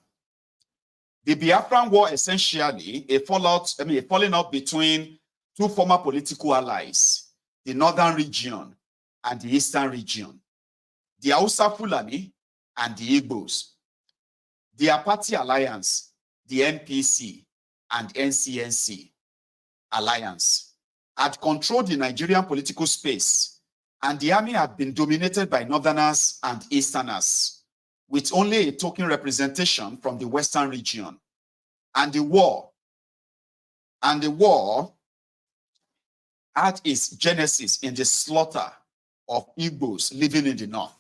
The Biafran War essentially a falling out between two former political allies, the northern region and the eastern region, the Hausa Fulani and the Igbos. Their party alliance, the NPC and NCNC alliance, had controlled the Nigerian political space, and the army had been dominated by northerners and easterners, with only a token representation from the western region. And the war had its genesis in the slaughter of Igbos living in the north.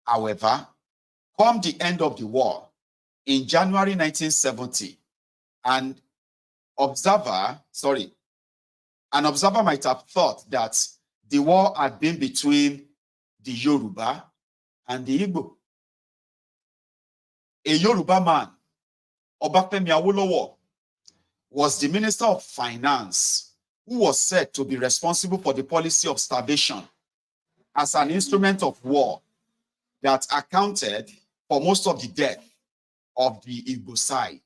However, come the end of the war, in January 1970, an observer might have thought that the war had been between the Yoruba and the Igbo. A Yoruba man, Obafemi Awolowo, was the Minister of Finance, who was said to be responsible for the policy of starvation as an instrument of war that accounted for most of the death of the Igbo side.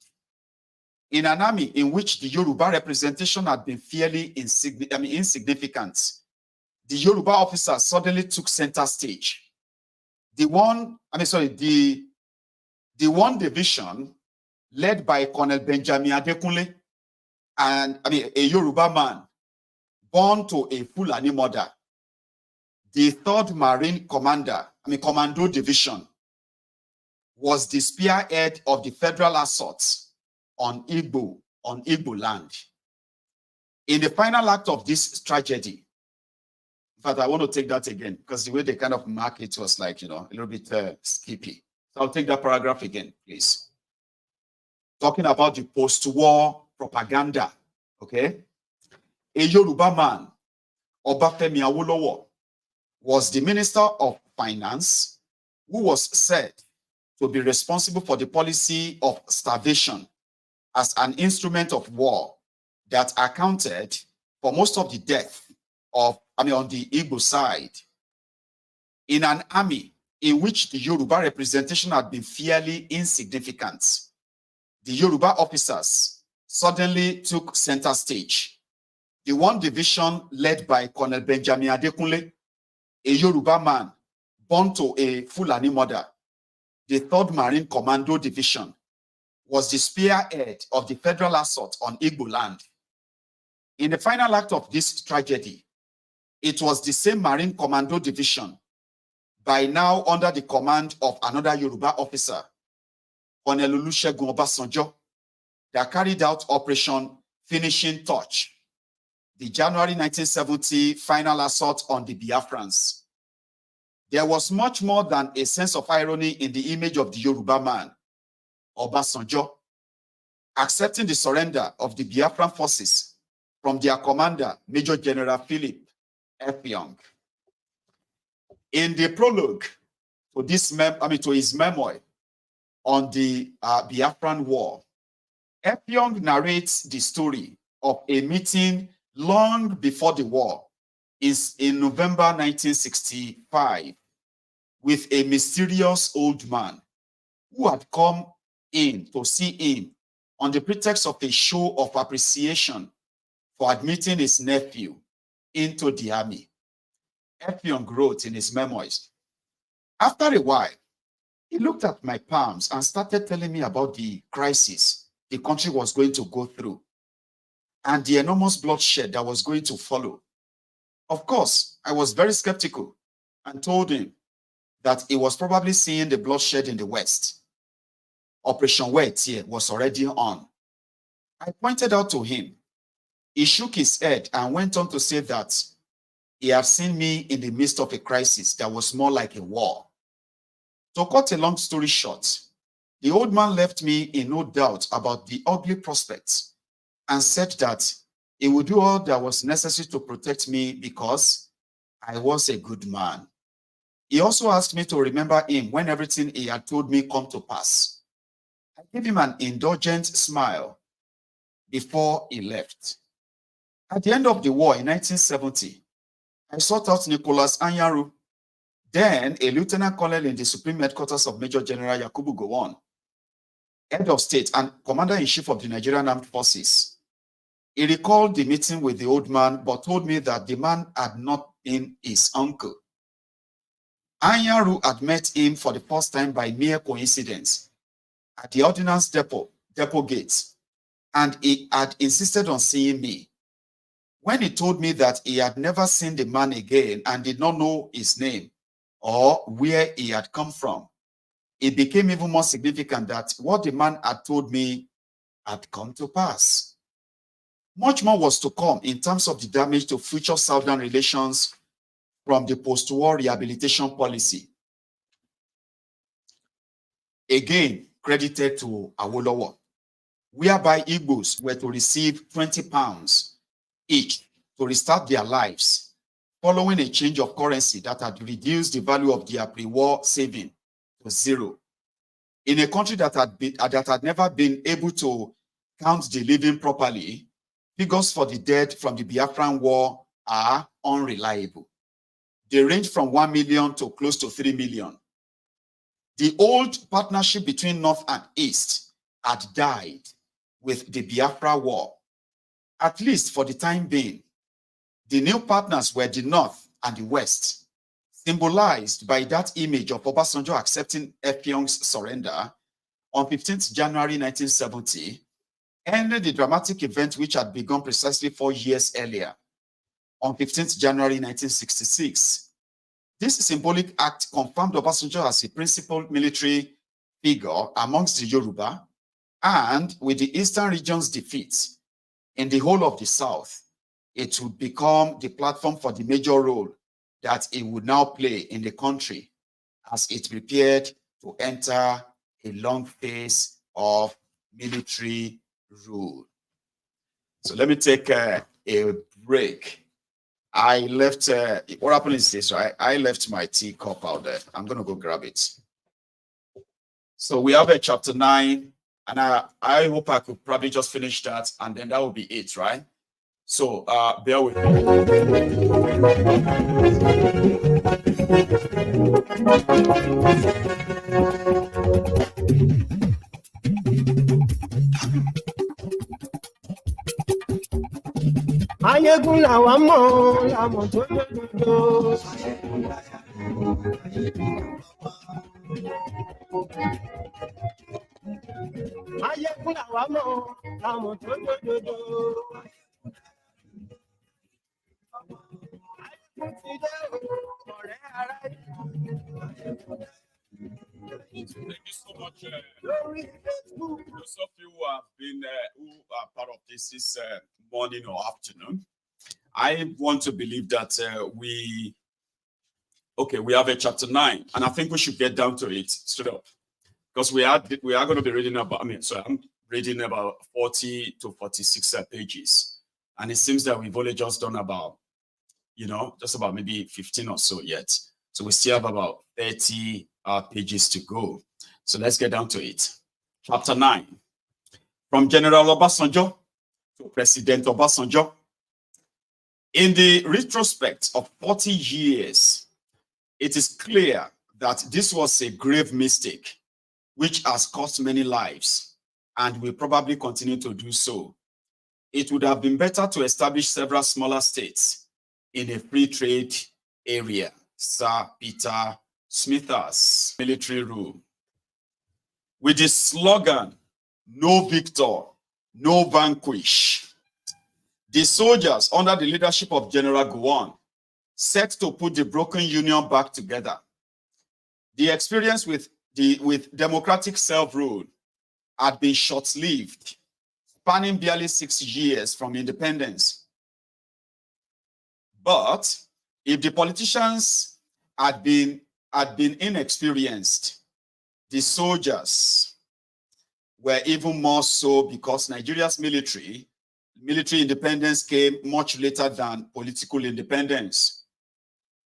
In an army in which the Yoruba representation had been fairly insignificant, the Yoruba officers suddenly took center stage. The one division led by Colonel Benjamin Adekunle, and a Yoruba man born to a Fulani mother, the 3rd Marine Commando Division, was the spearhead of the federal assaults on Igbo land. In the final act of this tragedy, in fact, I want to take that again because the way they kind of mark it was like, a little bit skippy. So I'll take that paragraph again, please. Talking about the post-war propaganda, okay? A Yoruba man, Obafemi Awolowo, was the Minister of Finance, who was said to be responsible for the policy of starvation as an instrument of war that accounted for most of the death on the Igbo side. In an army in which the Yoruba representation had been fairly insignificant, the Yoruba officers suddenly took center stage. The one division led by Colonel Benjamin Adekunle, a Yoruba man born to a Fulani mother, the 3rd Marine Commando Division, was the spearhead of the federal assault on Igbo land. In the final act of this tragedy, it was the same Marine Commando Division, by now under the command of another Yoruba officer, Colonel Olusegun Obasanjo, that carried out Operation Finishing Touch, the January 1970 final assault on the Biafrans. There was much more than a sense of irony in the image of the Yoruba man, Obasanjo, accepting the surrender of the Biafran forces from their commander, Major General Philip F. Young. In the prologue to his memoir on the Biafran War, F. Young narrates the story of a meeting long before the war in November 1965 with a mysterious old man who had come in to see him on the pretext of a show of appreciation for admitting his nephew into the army. F. Young wrote in his memoirs, after a while, he looked at my palms and started telling me about the crisis the country was going to go through and the enormous bloodshed that was going to follow. Of course, I was very skeptical and told him that he was probably seeing the bloodshed in the West. Operation Wetie was already on. I pointed out to him He shook his head and went on to say that he had seen me in the midst of a crisis that was more like a war. To cut a long story short, the old man left me in no doubt about the ugly prospects and said that he would do all that was necessary to protect me because I was a good man. He also asked me to remember him when everything he had told me come to pass. I gave him an indulgent smile before he left. At the end of the war in 1970, I sought out Nicholas Anyaru, then a lieutenant colonel in the Supreme Headquarters of Major General Yakubu Gowon, head of state and commander-in-chief of the Nigerian Armed Forces. He recalled the meeting with the old man, but told me that the man had not been his uncle. Anyaru had met him for the first time by mere coincidence at the ordnance depot gate, and he had insisted on seeing me. When he told me that he had never seen the man again and did not know his name or where he had come from, it became even more significant that what the man had told me had come to pass. Much more was to come in terms of the damage to future Southern relations from the post-war rehabilitation policy. Again, credited to Awolowo, whereby Igbos were to receive £20 each to restart their lives following a change of currency that had reduced the value of their pre-war saving to zero. In a country that had never been able to count the living properly, figures for the dead from the Biafran War are unreliable. They range from 1 million to close to 3 million. The old partnership between North and East had died with the Biafra War, at least for the time being. The new partners were the North and the West, symbolized by that image of Obasanjo accepting Effiong's surrender on 15th January 1970, ended the dramatic event which had begun precisely 4 years earlier, on 15th January 1966. This symbolic act confirmed Obasanjo as a principal military figure amongst the Yoruba, and with the Eastern region's defeat in the whole of the South, it would become the platform for the major role that it would now play in the country as it prepared to enter a long phase of military rule. So let me take a break. I left, what happened is this, right? I left my teacup out there. I'm going to go grab it. So we have a chapter 9, and I hope I could probably just finish that, and then that will be it, right? So bear with me. Maiyegun làwa mọ̀ làmọ̀ tó lódodo. Maiyegun làwa mọ̀ làmọ̀ tó lódodo. Maiyegun ti dé o, ọ̀rẹ́ ara yìí. Thank you so much. Those of you who have been, who are part of this morning or afternoon, I want to believe that we have a chapter 9, and I think we should get down to it straight up, because we are going to be reading about. I'm reading about 40 to 46 pages, and it seems that we've only just done about, just about maybe 15 or so yet. So we still have about 30 pages to go. So let's get down to it. Chapter 9. From General Obasanjo to President Obasanjo. In the retrospect of 40 years, it is clear that this was a grave mistake which has cost many lives and will probably continue to do so. It would have been better to establish several smaller states in a free trade area. Sir Peter Smithers military rule. With the slogan, "No victor, no vanquish," the soldiers under the leadership of General Gowon set to put the broken union back together. The experience with democratic self-rule had been short-lived. spanning barely 6 years from independence. But if the politicians had been inexperienced, the soldiers were even more so, because Nigeria's military independence came much later than political independence.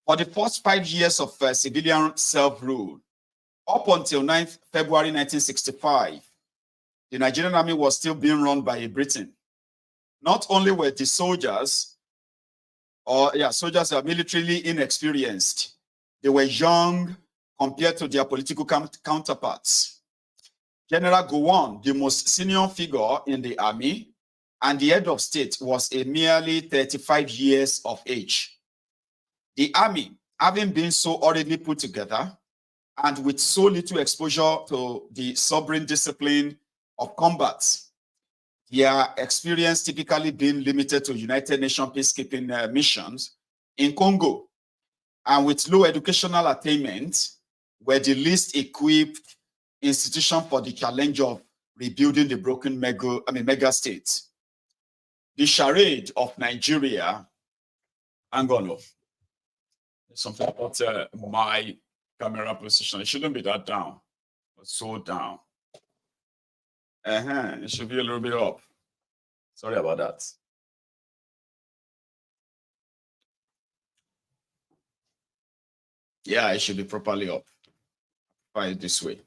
For the first 5 years of civilian self-rule, up until 9th February 1965, the Nigerian army was still being run by Britain. Not only were the soldiers are militarily inexperienced, they were young compared to their political counterparts. General Gowon, the most senior figure in the army and the head of state, was a merely 35 years of age. The army, having been so hurriedly put together and with so little exposure to the sovereign discipline of combat, their experience typically being limited to United Nations peacekeeping missions in Congo, and with low educational attainment, were the least equipped institution for the challenge of rebuilding the broken mega states. The charade of Nigeria, hang on, there's something about my camera position. It shouldn't be that down, but so down. It should be a little bit up. Sorry about that. Yeah, it should be properly up. Try it this way.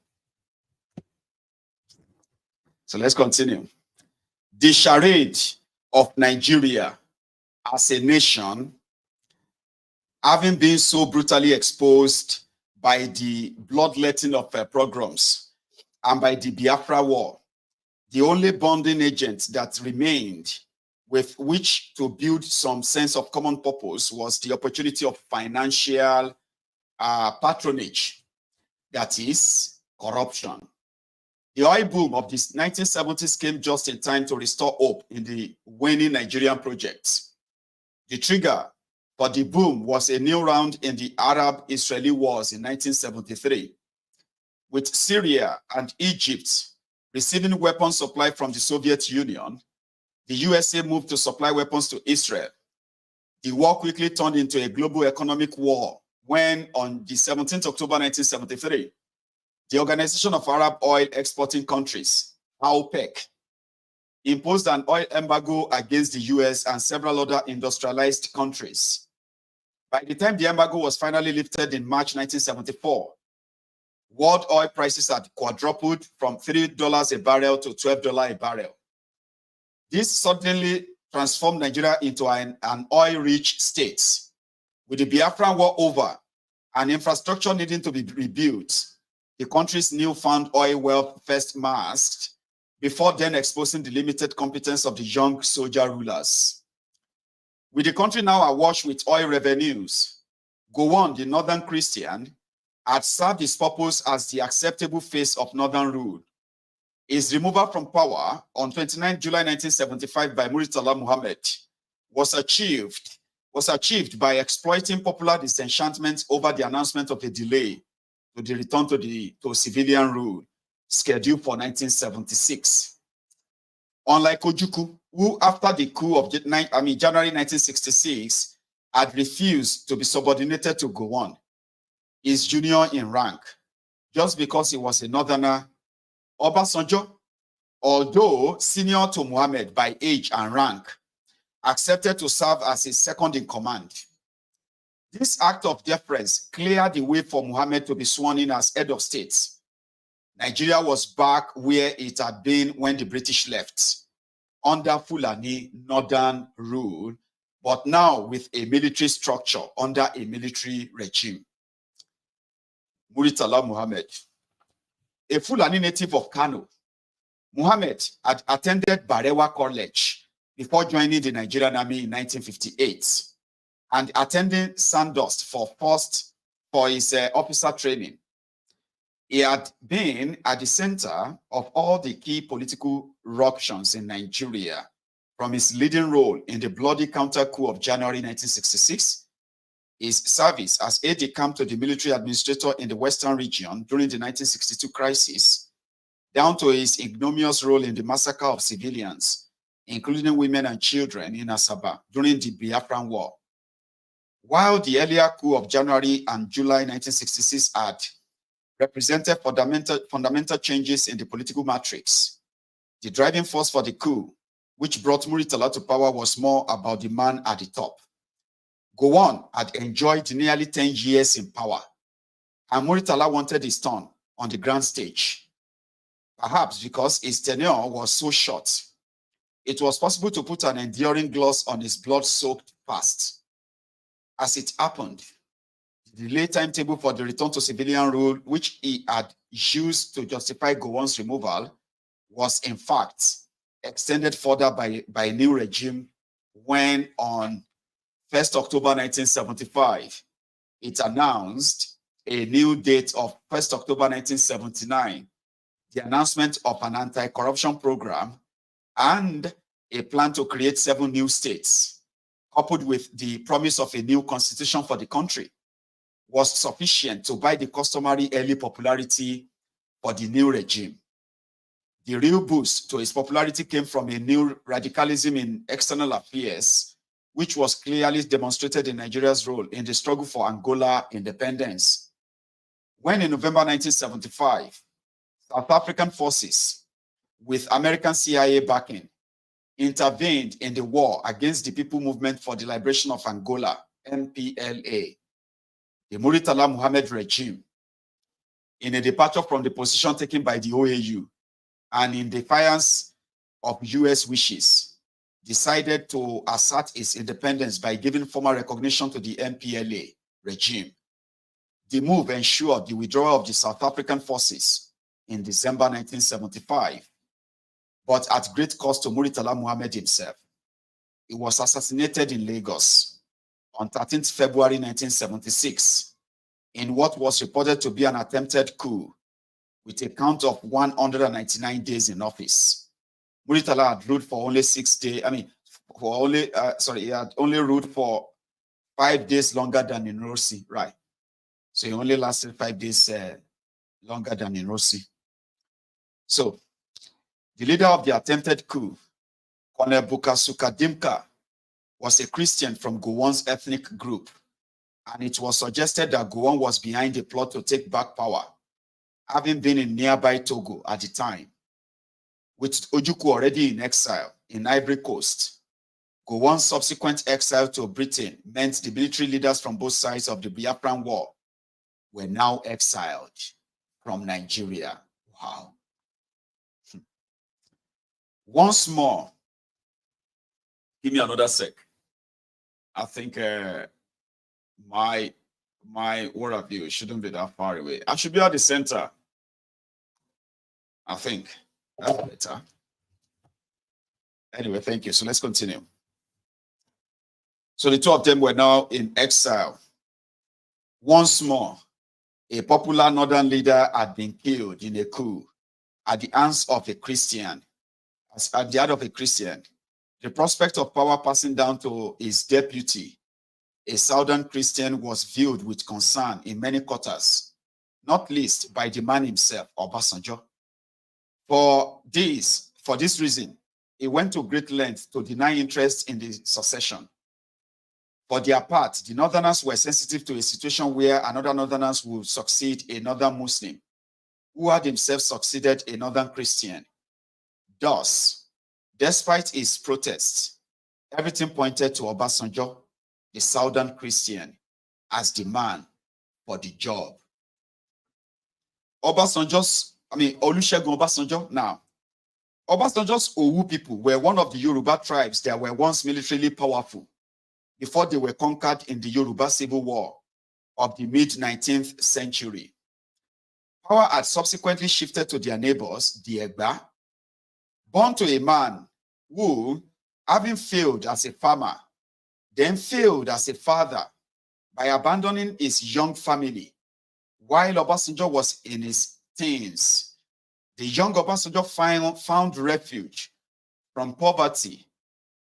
So let's continue. The charade of Nigeria as a nation, having been so brutally exposed by the bloodletting of pogroms and by the Biafra War, the only bonding agent that remained with which to build some sense of common purpose was the opportunity of financial patronage, that is, corruption. The oil boom of the 1970s came just in time to restore hope in the waning Nigerian projects. The trigger for the boom was a new round in the Arab-Israeli wars in 1973, with Syria and Egypt receiving weapons supply from the Soviet Union. The USA moved to supply weapons to Israel. The war quickly turned into a global economic war when, on the 17th October 1973, the Organization of Arab Oil Exporting Countries, OPEC, imposed an oil embargo against the US and several other industrialized countries. By the time the embargo was finally lifted in March 1974, world oil prices had quadrupled from $3 a barrel to $12 a barrel. This suddenly transformed Nigeria into an oil-rich state. With the Biafran War over and infrastructure needing to be rebuilt, the country's newfound oil wealth first masked, before then exposing the limited competence of the young soldier rulers. With the country now awash with oil revenues, Gowon, the northern Christian, had served his purpose as the acceptable face of northern rule. His removal from power on 29 July 1975 by Murtala Muhammad was achieved by exploiting popular disenchantment over the announcement of a delay to the return to civilian rule scheduled for 1976. Unlike Ojukwu, who after the coup of January 1966 had refused to be subordinated to Gowon, his junior in rank, just because he was a northerner, Obasanjo, although senior to Muhammad by age and rank, accepted to serve as his second in command. This act of deference cleared the way for Muhammad to be sworn in as head of state. Nigeria was back where it had been when the British left, under Fulani northern rule, but now with a military structure under a military regime. Murtala Muhammad, a Fulani native of Kano, Muhammad had attended Barewa College before joining the Nigerian Army in 1958 and attending Sandust for his officer training. He had been at the center of all the key political ruptions in Nigeria, from his leading role in the bloody counter-coup of January 1966, his service as aide-de-camp to the military administrator in the Western region during the 1962 crisis, down to his ignominious role in the massacre of civilians, including women and children in Asaba during the Biafran War. While the earlier coup of January and July 1966 had represented fundamental changes in the political matrix, the driving force for the coup, which brought Muritala to power, was more about the man at the top. Gowon had enjoyed nearly 10 years in power, and Muritala wanted his turn on the grand stage. Perhaps because his tenure was so short, it was possible to put an enduring gloss on his blood-soaked past. As it happened, the delay timetable for the return to civilian rule, which he had used to justify Gowon's removal, was in fact extended further by a new regime when on 1st October 1975, it announced a new date of 1st October 1979, the announcement of an anti-corruption program and a plan to create 7 new states, coupled with the promise of a new constitution for the country, was sufficient to buy the customary early popularity for the new regime. The real boost to his popularity came from a new radicalism in external affairs, which was clearly demonstrated in Nigeria's role in the struggle for Angola independence. When in November 1975, South African forces, with American CIA backing, intervened in the war against the People Movement for the Liberation of Angola, MPLA, the Muritala Muhammad regime, in a departure from the position taken by the OAU and in defiance of US wishes, decided to assert its independence by giving formal recognition to the MPLA regime. The move ensured the withdrawal of the South African forces in December 1975, but at great cost to Muritala Muhammad himself. He was assassinated in Lagos on 13th February 1976 in what was reported to be an attempted coup with a count of 199 days in office. Muritala had ruled for only 6 days. He had only ruled for 5 days longer than in Rossi, right? So he only lasted 5 days longer than in Rossi. So the leader of the attempted coup, Colonel Bukasuka Dimka, was a Christian from Gowon's ethnic group, and it was suggested that Gowon was behind the plot to take back power, having been in nearby Togo at the time. With Ojukwu already in exile in Ivory Coast, Gowon's subsequent exile to Britain meant the military leaders from both sides of the Biafran War were now exiled from Nigeria. Wow. Once more, give me another sec. I think my world of view shouldn't be that far away. I should be at the center. I think that's better. Anyway, thank you. So let's continue. So the two of them were now in exile. Once more, a popular northern leader had been killed in a coup at the hands of a Christian. At the hand of a Christian, the prospect of power passing down to his deputy, a southern Christian, was viewed with concern in many quarters, not least by the man himself, Obasanjo. For this reason, he went to great lengths to deny interest in the succession. For their part, the Northerners were sensitive to a situation where another Northerners would succeed a Northern Muslim, who had himself succeeded a Northern Christian. Thus, despite his protests, everything pointed to Obasanjo, the Southern Christian, as the man for the job. Olusegun Obasanjo now. Obasanjo's Owu people were one of the Yoruba tribes that were once militarily powerful before they were conquered in the Yoruba Civil War of the mid-19th century. Power had subsequently shifted to their neighbors, the Egba. Born to a man who, having failed as a farmer, then failed as a father by abandoning his young family while Obasanjo was in his teens, the young Obasanjo found refuge from poverty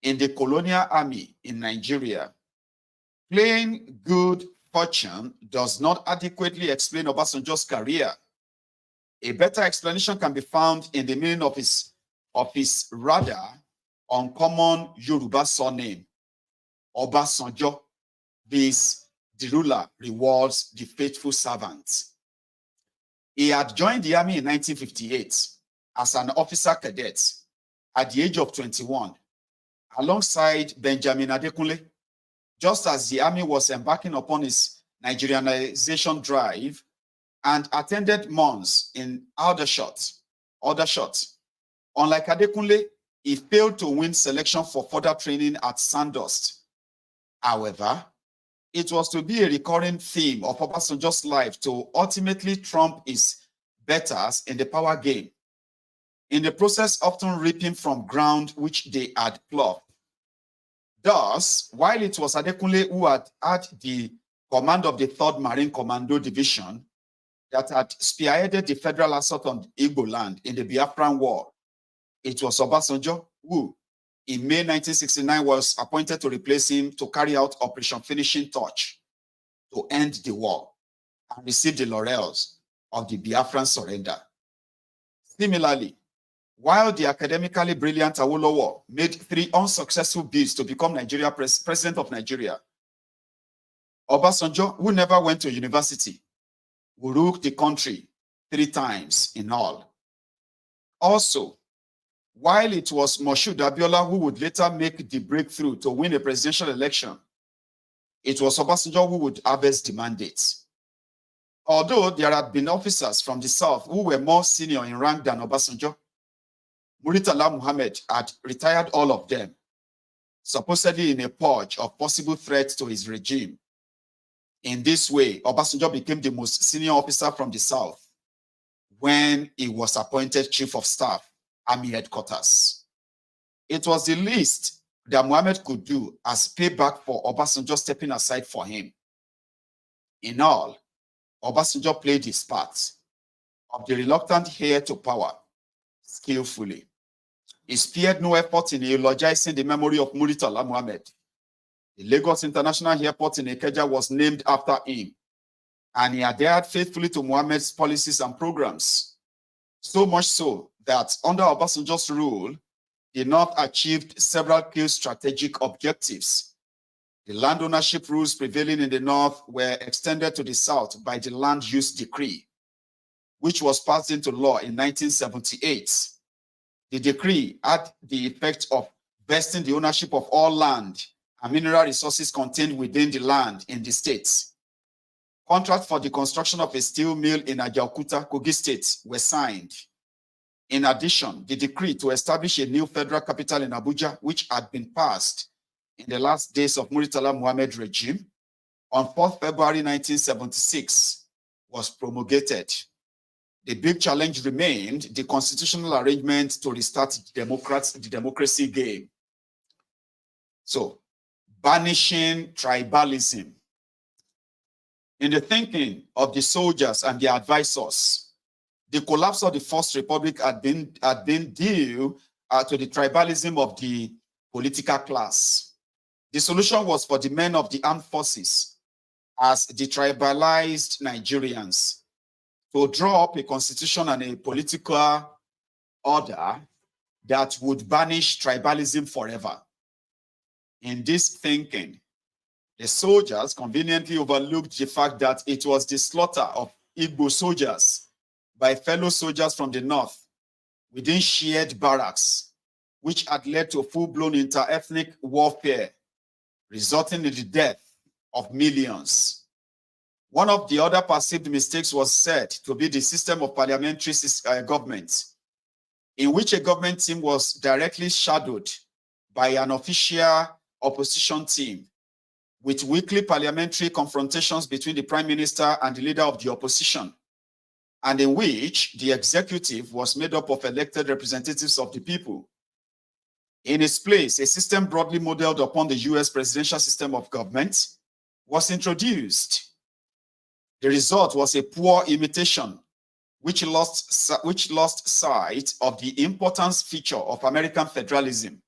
in the colonial army in Nigeria. Plain good fortune does not adequately explain Obasanjo's career. A better explanation can be found in the meaning of his rather uncommon Yoruba surname, Obasanjo. This, the ruler rewards the faithful servants. He had joined the army in 1958 as an officer cadet at the age of 21, alongside Benjamin Adekunle, just as the army was embarking upon its Nigerianization drive, and attended months in Aldershot. Unlike Adekunle, he failed to win selection for further training at Sandhurst. However, it was to be a recurring theme of Obasanjo's life to ultimately trump his betters in the power game, in the process often reaping from ground which they had ploughed. Thus, while it was Adekunle who had the command of the 3rd Marine Commando Division that had spearheaded the federal assault on Igbo land in the Biafran War, it was Obasanjo who, in May 1969, was appointed to replace him to carry out Operation Finishing Touch to end the war and receive the laurels of the Biafran surrender. Similarly, while the academically brilliant Awolowo made 3 unsuccessful bids to become president of Nigeria, Obasanjo, who never went to university, who ruled the country 3 times in all. Also, while it was Moshood Abiola who would later make the breakthrough to win a presidential election, it was Obasanjo who would harvest the mandate. Although there had been officers from the South who were more senior in rank than Obasanjo, Muritala Muhammad had retired all of them, supposedly in a purge of possible threats to his regime. In this way, Obasanjo became the most senior officer from the South when he was appointed Chief of Staff, Army Headquarters. It was the least that Muhammad could do as payback for Obasanjo stepping aside for him. In all, Obasanjo played his part of the reluctant heir to power skillfully. He spared no effort in eulogizing the memory of Muritala Muhammad. The Lagos International Airport in Ikeja was named after him, and he adhered faithfully to Muhammad's policies and programs. So much so that under Obasanjo's rule, the North achieved several key strategic objectives. The land ownership rules prevailing in the North were extended to the South by the Land Use Decree, which was passed into law in 1978. The decree had the effect of vesting the ownership of all land and mineral resources contained within the land in the states. Contracts for the construction of a steel mill in Ajaokuta, Kogi State, were signed. In addition, the decree to establish a new federal capital in Abuja, which had been passed in the last days of Muritala Muhammad's regime, on 4th February 1976, was promulgated. The big challenge remained the constitutional arrangement to restart the democracy game. So, banishing tribalism. In the thinking of the soldiers and their advisors, the collapse of the First Republic had been due to the tribalism of the political class. The solution was for the men of the armed forces, as the tribalized Nigerians, to draw up a constitution and a political order that would banish tribalism forever. In this thinking, the soldiers conveniently overlooked the fact that it was the slaughter of Igbo soldiers by fellow soldiers from the North within shared barracks, which had led to full-blown inter-ethnic warfare, resulting in the death of millions. One of the other perceived mistakes was said to be the system of parliamentary government, in which a government team was directly shadowed by an official opposition team, with weekly parliamentary confrontations between the prime minister and the leader of the opposition, and in which the executive was made up of elected representatives of the people. In its place, a system broadly modeled upon the US presidential system of government was introduced. The result was a poor imitation, which lost sight of the importance feature of American federalism.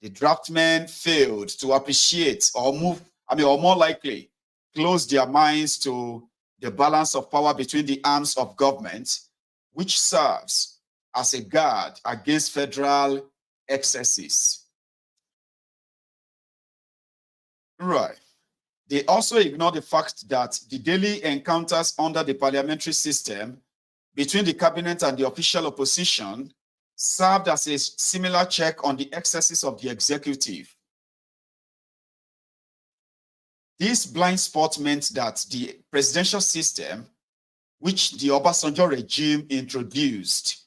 The draftmen failed to appreciate or more likely, close their minds to the balance of power between the arms of government which serves as a guard against federal excesses. Right. They also ignore the fact that the daily encounters under the parliamentary system between the cabinet and the official opposition served as a similar check on the excesses of the executive. This blind spot meant that the presidential system, which the Obasanjo regime introduced,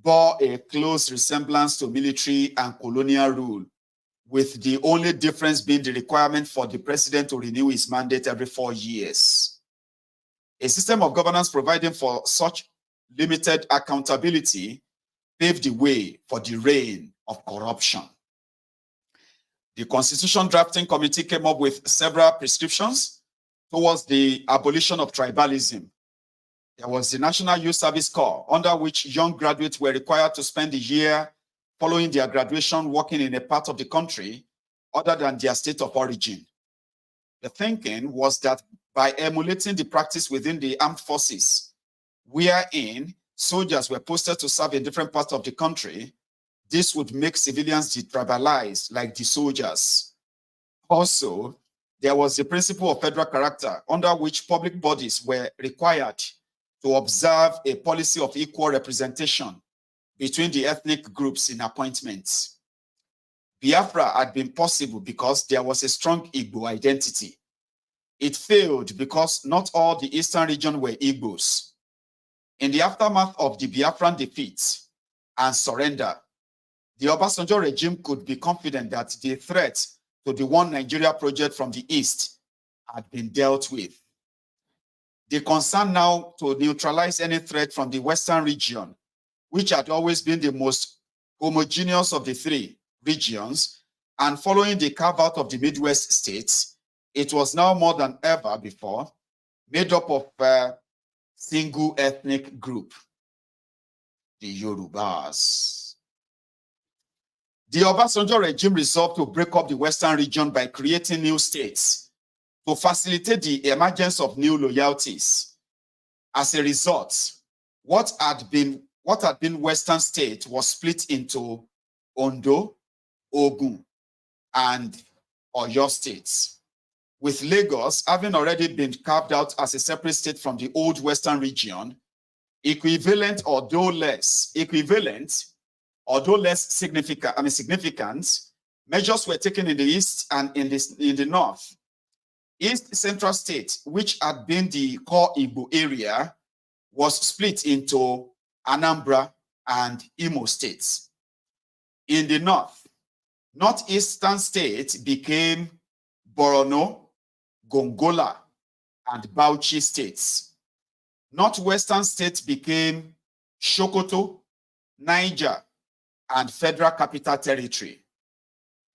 bore a close resemblance to military and colonial rule, with the only difference being the requirement for the president to renew his mandate every 4 years. A system of governance providing for such limited accountability paved the way for the reign of corruption. The Constitution Drafting Committee came up with several prescriptions towards the abolition of tribalism. There was the National Youth Service Corps, under which young graduates were required to spend a year following their graduation working in a part of the country other than their state of origin. The thinking was that by emulating the practice within the armed forces, wherein soldiers were posted to serve in different parts of the country, this would make civilians detribalized like the soldiers. Also, there was the principle of federal character, under which public bodies were required to observe a policy of equal representation between the ethnic groups in appointments. Biafra had been possible because there was a strong Igbo identity. It failed because not all the eastern region were Igbos. In the aftermath of the Biafran defeat and surrender, the Obasanjo regime could be confident that the threat to the One Nigeria project from the east had been dealt with. The concern now to neutralize any threat from the western region, which had always been the most homogeneous of the three regions, and following the carve-out of the Midwest states, it was now more than ever before made up of a single ethnic group, the Yorubas. The Obasanjo regime resolved to break up the western region by creating new states to facilitate the emergence of new loyalties. As a result, what had been Western state was split into Ondo, Ogun, and Oyo states, with Lagos having already been carved out as a separate state from the old Western region. Significant measures were taken in the east and in the north. East Central State, which had been the core Igbo area, was split into Anambra and Imo states. In the north, Northeastern State became Borno, Gongola, and Bauchi states. Northwestern State became Sokoto, Niger, and Federal Capital Territory.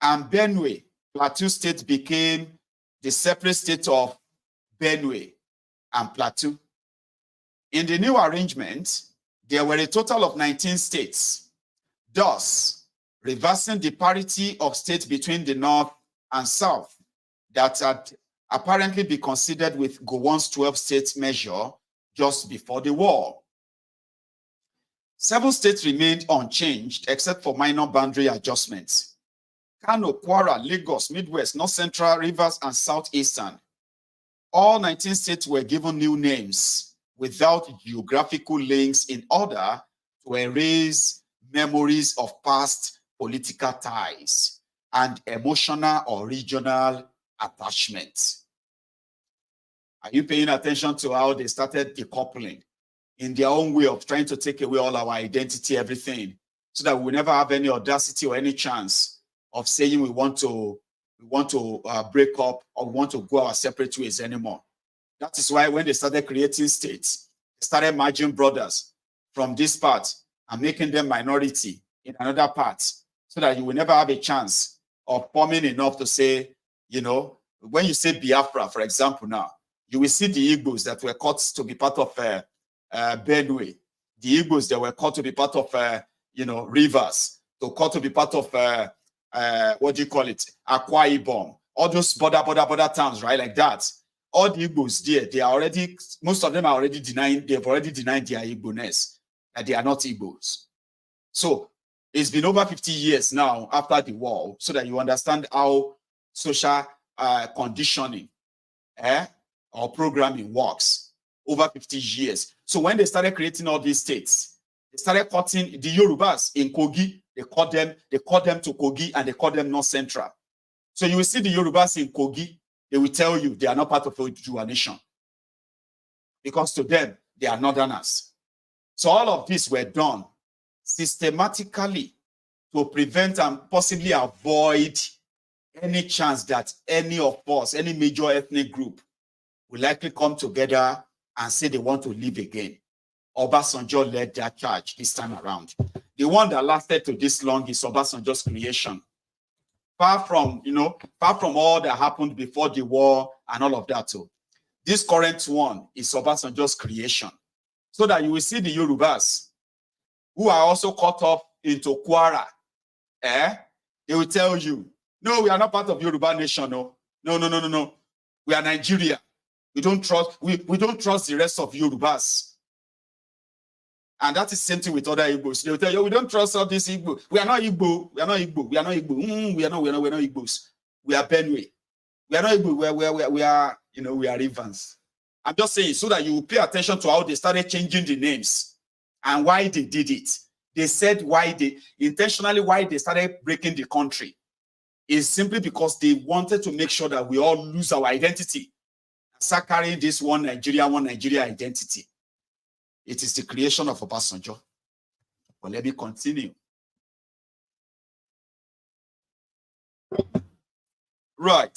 And Benue, Plateau State, became the separate state of Benue and Plateau. In the new arrangement, there were a total of 19 states, thus reversing the parity of states between the North and South that had apparently been considered with Gowon's 12-state measure just before the war. 7 states remained unchanged except for minor boundary adjustments: Kano, Kwara, Lagos, Midwest, North Central, Rivers, and Southeastern. All 19 states were given new names without geographical links in order to erase memories of past political ties and emotional or regional attachment. Are you paying attention to how they started decoupling in their own way of trying to take away all our identity, everything, so that we will never have any audacity or any chance of saying we want to break up or we want to go our separate ways anymore? That is why when they started creating states, they started merging brothers from this part and making them minority in another part, so that you will never have a chance of forming enough to say, you know, when you say Biafra, for example, now, you will see the Igbos that were caught to be part of Benue, the Igbos that were caught to be part of, Rivers, caught to be part of, what do you call it, Akwa Ibom, all those border towns, right, like that. All the Igbos there, they are already, most of them are already denying, they've already denied their Igbo-ness. that they are not Igbos. So it's been over 50 years now after the war, so that you understand how social conditioning or programming works. Over 50 years. So when they started creating all these states, they started cutting the Yorubas in Kogi. They call them to Kogi, and they call them North Central. So you will see the Yorubas in Kogi, they will tell you they are not part of the Oduduwa nation, because to them, they are Northerners. So all of this were done systematically to prevent and possibly avoid any chance that any of us, any major ethnic group, will likely come together and say they want to live again. Obasanjo led that charge this time around. The one that lasted to this long is Obasanjo's creation. Far from all that happened before the war and all of that too. This current one is Obasanjo's creation. So that you will see the Yorubas who are also caught up into Kwara. They will tell you, no, we are not part of Yoruba nation. No. We are Nigeria. We don't trust the rest of Yorubas. And that is the same thing with other Igbos. They will tell you, we don't trust all these Igbo. We are not Igbo. We are not Igbo. We are not Igbo. We are not Igbos. We are Benue. We are not Igbo. We are Rivans. I'm just saying so that you will pay attention to how they started changing the names and why they did it. They said why they started breaking the country is simply because they wanted to make sure that we all lose our identity. Start carrying this one Nigeria identity. It is the creation of Obasanjo. But let me continue. Right.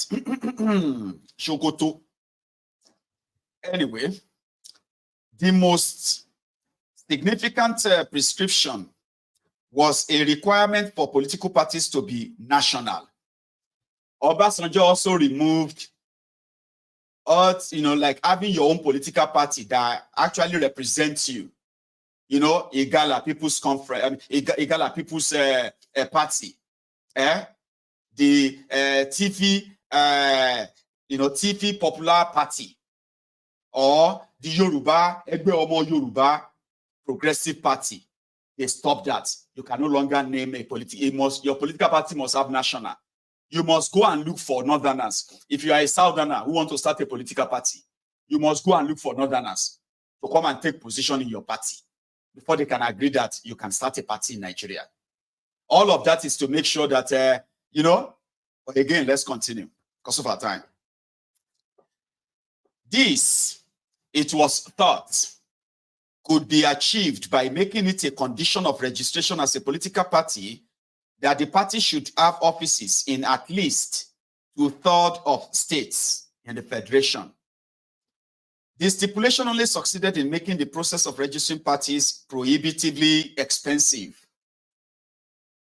Shokoto. Anyway, the most significant prescription was a requirement for political parties to be national. Obasanjo also removed like having your own political party that actually represents you. Igala People's Conference, Igala People's Party. The TV Popular Party, or the Yoruba, Egbe Omo Yoruba Progressive Party. They stopped that. You can no longer name your political party must have national. You must go and look for Northerners. If you are a Southerner who want to start a political party, you must go and look for Northerners to come and take position in your party before they can agree that you can start a party in Nigeria. All of that is to make sure that, but again, let's continue because of our time. This, it was thought, could be achieved by making it a condition of registration as a political party that the party should have offices in at least 2/3 of states in the federation. The stipulation only succeeded in making the process of registering parties prohibitively expensive.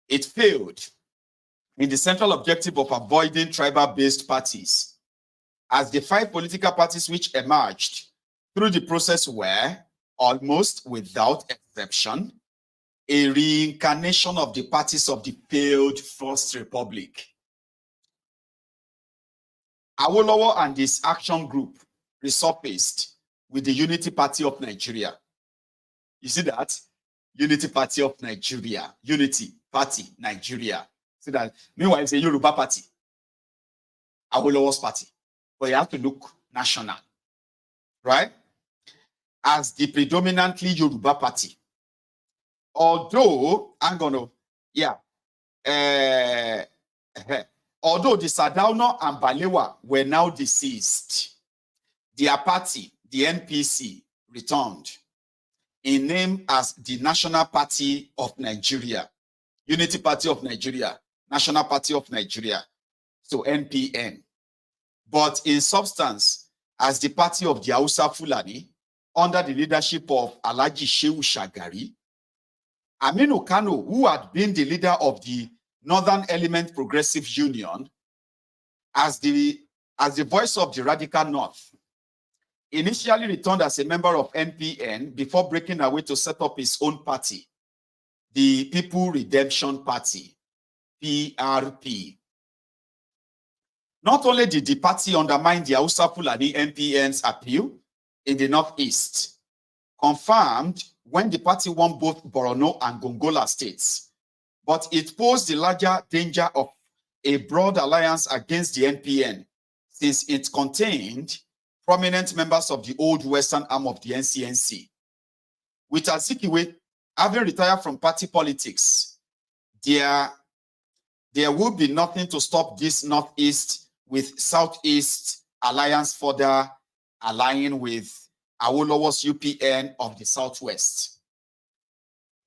It failed in the central objective of avoiding tribal-based parties, as the 5 political parties which emerged through the process were, almost without exception, a reincarnation of the parties of the failed First Republic. Awolowo and his action group resurfaced with the Unity Party of Nigeria. You see that? Unity Party of Nigeria. Unity Party Nigeria. See that? Meanwhile, it's a Yoruba party. Awolowo's party. But you have to look national. Right? As the predominantly Yoruba party. Although, although the Sardauna and Balewa were now deceased, their party, the NPC, returned in name as the National Party of Nigeria, Unity Party of Nigeria, National Party of Nigeria, so NPN. But in substance, as the party of the Hausa Fulani, under the leadership of Alhaji Shehu Shagari, Aminu Kano, who had been the leader of the Northern Element Progressive Union, as the voice of the Radical North, initially returned as a member of NPN before breaking away to set up his own party, the People Redemption Party, PRP. Not only did the party undermine the Hausa Fulani NPN's appeal in the Northeast, confirmed when the party won both Borno and Gongola states, but it posed the larger danger of a broad alliance against the NPN, since it contained prominent members of the old western arm of the NCNC. With Azikiwe having retired from party politics, there will be nothing to stop this Northeast with Southeast alliance further aligning with Awolowo's UPN of the Southwest.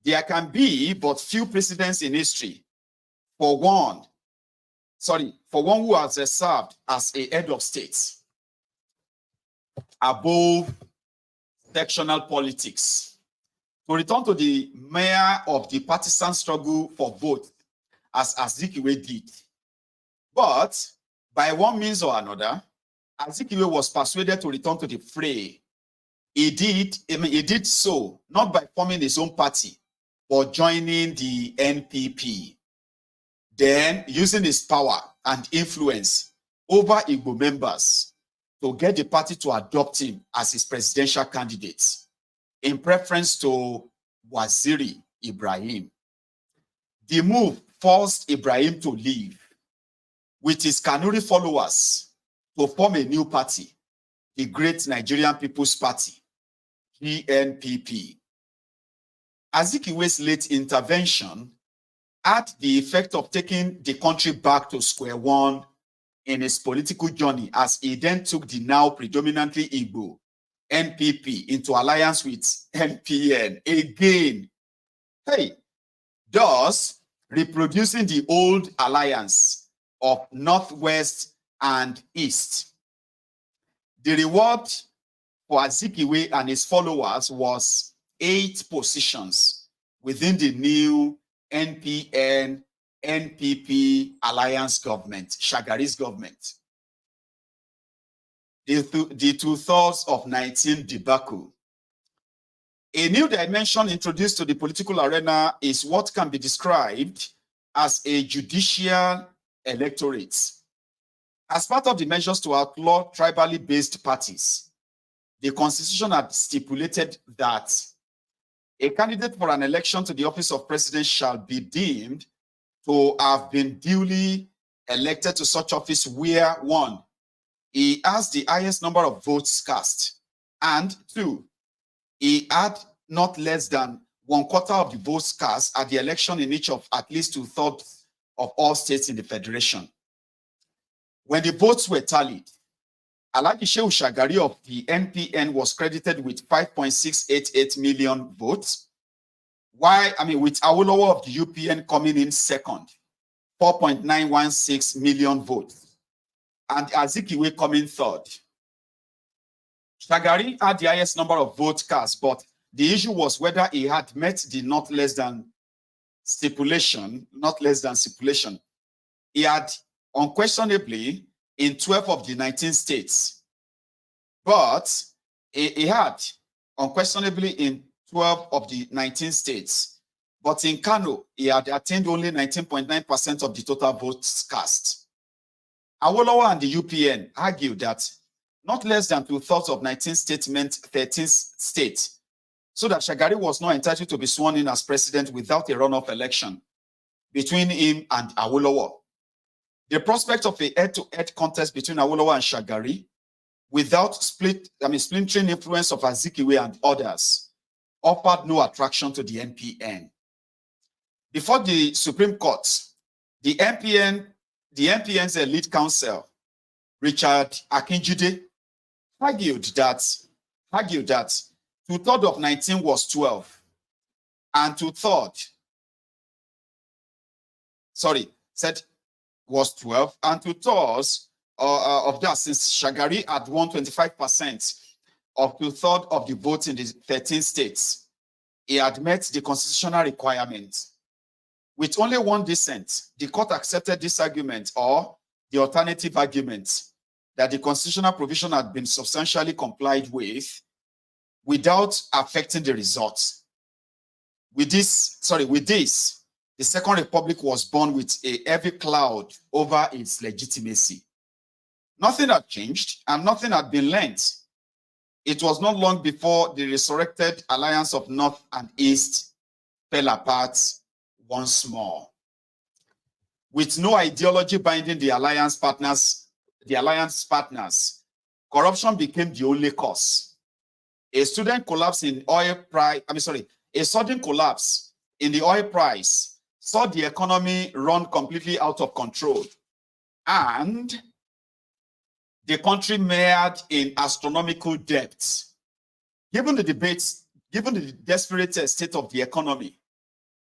There can be but few precedents in history for one who has served as a head of state above sectional politics. To return to the mayor of the partisan struggle for vote, as Azikiwe did. But by one means or another, Azikiwe was persuaded to return to the fray. He did so not by forming his own party, but joining the NPP. Then using his power and influence over Igbo members to get the party to adopt him as his presidential candidate, in preference to Waziri Ibrahim. The move forced Ibrahim to leave, with his Kanuri followers, to form a new party, the Great Nigerian People's Party, GNPP. Azikiwe's late intervention had the effect of taking the country back to square one in his political journey, as he then took the now predominantly Igbo NPP into alliance with NPN again. Thus reproducing the old alliance of Northwest and East. The reward for Azikiwe and his followers was 8 positions within the new NPN-NPP alliance government, Shagari's government. The 2019 debacle. A new dimension introduced to the political arena is what can be described as a judicial electorate. As part of the measures to outlaw tribally based parties, the Constitution had stipulated that a candidate for an election to the office of president shall be deemed to have been duly elected to such office where 1, he has the highest number of votes cast, and 2, he had not less than 1/4 of the votes cast at the election in each of at least 2/3 of all states in the federation. When the votes were tallied, Alhaji Shehu Shagari of the NPN was credited with 5.688 million votes, with Awolowo of the UPN coming in second, 4.916 million votes, and Azikiwe coming third. Shagari had the highest number of votes cast, but the issue was whether he had met the not less than stipulation. He had unquestionably in 12 of the 19 states, but he had unquestionably in 12 of the 19 states, but in Kano, he had attained only 19.9% of the total votes cast. Awolowo and the UPN argued that not less than 2/3 of 19 states meant 13 states, so that Shagari was not entitled to be sworn in as president without a runoff election between him and Awolowo. The prospect of a head-to-head contest between Awolowo and Shagari, without splintering influence of Azikiwe and others, offered no attraction to the NPN. Before the Supreme Court, the NPN's elite counsel, Richard Akinjide, argued that 2/3 of 19 was 12, and 2/3 was 12, and 2/3 of that, since Shagari had won 25% of 2/3 of the votes in the 13 states, he had met the constitutional requirement. With only one dissent, the court accepted this argument, or the alternative argument, that the constitutional provision had been substantially complied with without affecting the results. With this, the Second Republic was born with a heavy cloud over its legitimacy. Nothing had changed and nothing had been learned. It was not long before the resurrected alliance of North and East fell apart once more. With no ideology binding the alliance partners, corruption became the only cause. A sudden collapse in the oil price saw the economy run completely out of control, and the country mired in astronomical debts. Given the desperate state of the economy,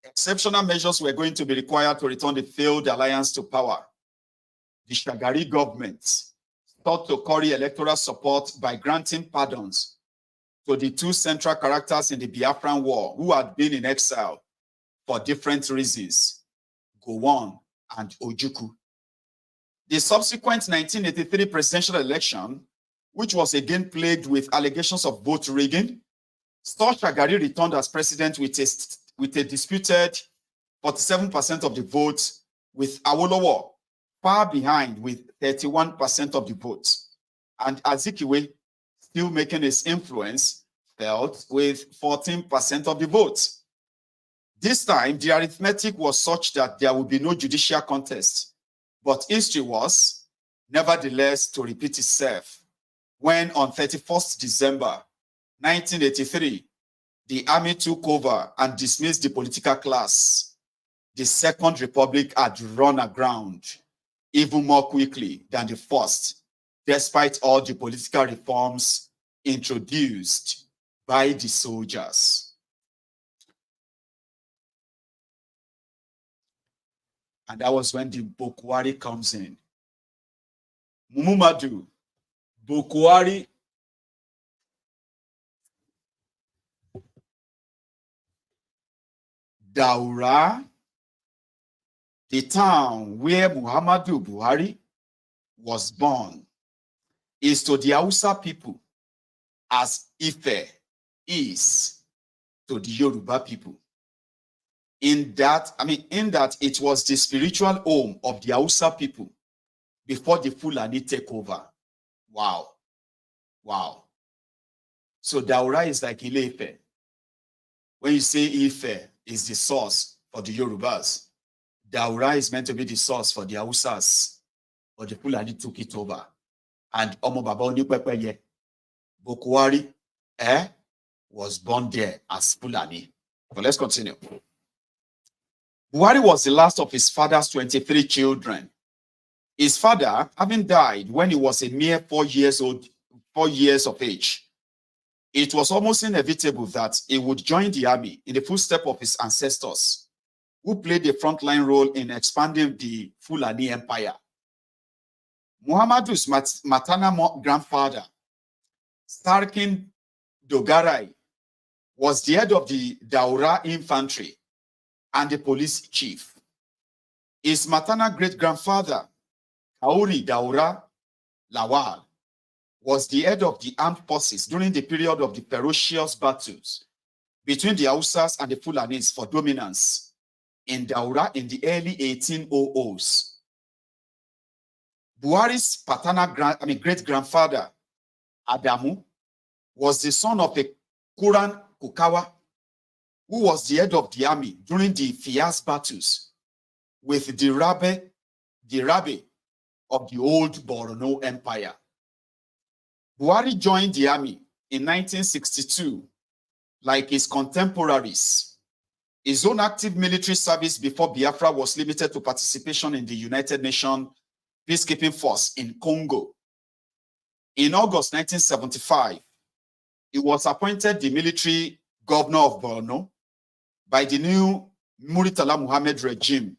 exceptional measures were going to be required to return the failed alliance to power. The Shagari government sought to curry electoral support by granting pardons to the two central characters in the Biafran War who had been in exile for different reasons, Gowon and Ojukwu. The subsequent 1983 presidential election, which was again plagued with allegations of vote rigging, saw Shagari returned as president with a disputed 47% of the votes, with Awolowo far behind with 31% of the votes, and Azikiwe still making his influence felt with 14% of the votes. This time, the arithmetic was such that there would be no judicial contest, but history was, nevertheless, to repeat itself when on 31st December 1983, the army took over and dismissed the political class. The Second Republic had run aground even more quickly than the first, despite all the political reforms introduced by the soldiers. And that was when the Bokwari comes in. Mumumadu, Bokwari, Daura, the town where Muhammadu Buhari was born, is to the Hausa people as Ife is to the Yoruba people. In that it was the spiritual home of the Hausa people before the Fulani take over. Wow. Wow. So Daura is like Ile-Ife. When you say Ife is the source for the Yorubas, Daura is meant to be the source for the Hausas, but the Fulani took it over. And Omo Baba Onipepeye, Bokwari, was born there as Fulani. But let's continue. Buhari was the last of his father's 23 children. His father, having died when he was a mere 4 years of age, it was almost inevitable that he would join the army in the footsteps of his ancestors, who played a frontline role in expanding the Fulani Empire. Muhammadu's maternal grandfather, Sarkin Dogarai, was the head of the Daura infantry and the police chief. His maternal great-grandfather, Kauri Daura Lawal, was the head of the armed forces during the period of the ferocious battles between the Hausas and the Fulanis for dominance in Daura in the early 1800s. Buhari's great-grandfather, Adamu, was the son of a Kuran Kukawa, who was the head of the army during the fierce battles with the Rabbe of the old Borno Empire. Buhari joined the army in 1962, like his contemporaries. His own active military service before Biafra was limited to participation in the United Nations peacekeeping force in Congo. In August 1975, he was appointed the military governor of Borno by the new Muritala Muhammad regime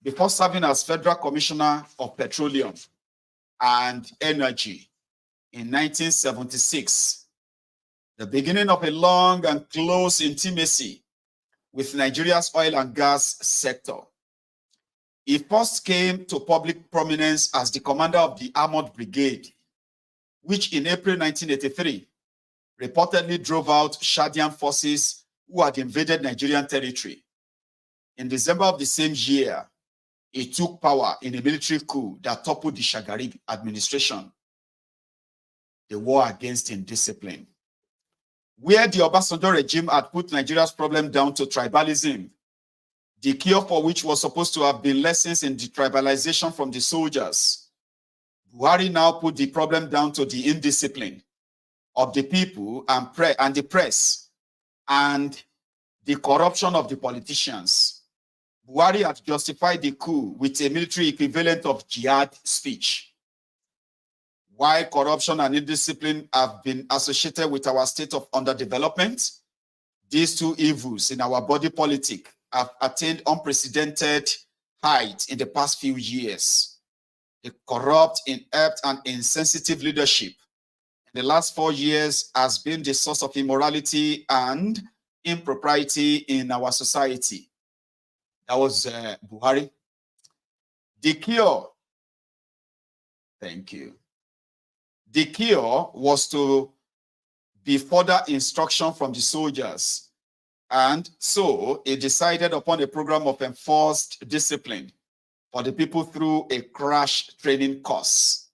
before serving as Federal Commissioner of Petroleum and Energy in 1976, the beginning of a long and close intimacy with Nigeria's oil and gas sector. He first came to public prominence as the commander of the Armored Brigade, which in April 1983 reportedly drove out Shadian forces who had invaded Nigerian territory. In December of the same year, he took power in a military coup that toppled the Shagari administration. the war against indiscipline. Where the Obasanjo regime had put Nigeria's problem down to tribalism, the cure for which was supposed to have been lessons in detribalization from the soldiers, Buhari now put the problem down to the indiscipline of the people and the press and the corruption of the politicians. Buhari had justified the coup with a military equivalent of jihad speech. While corruption and indiscipline have been associated with our state of underdevelopment, these two evils in our body politic have attained unprecedented height in the past few years. The corrupt, inept, and insensitive leadership in the last 4 years has been the source of immorality and impropriety in our society. That was Buhari. The cure, thank you. The cure was to be further instruction from the soldiers. And so it decided upon a program of enforced discipline for the people through a crash training course.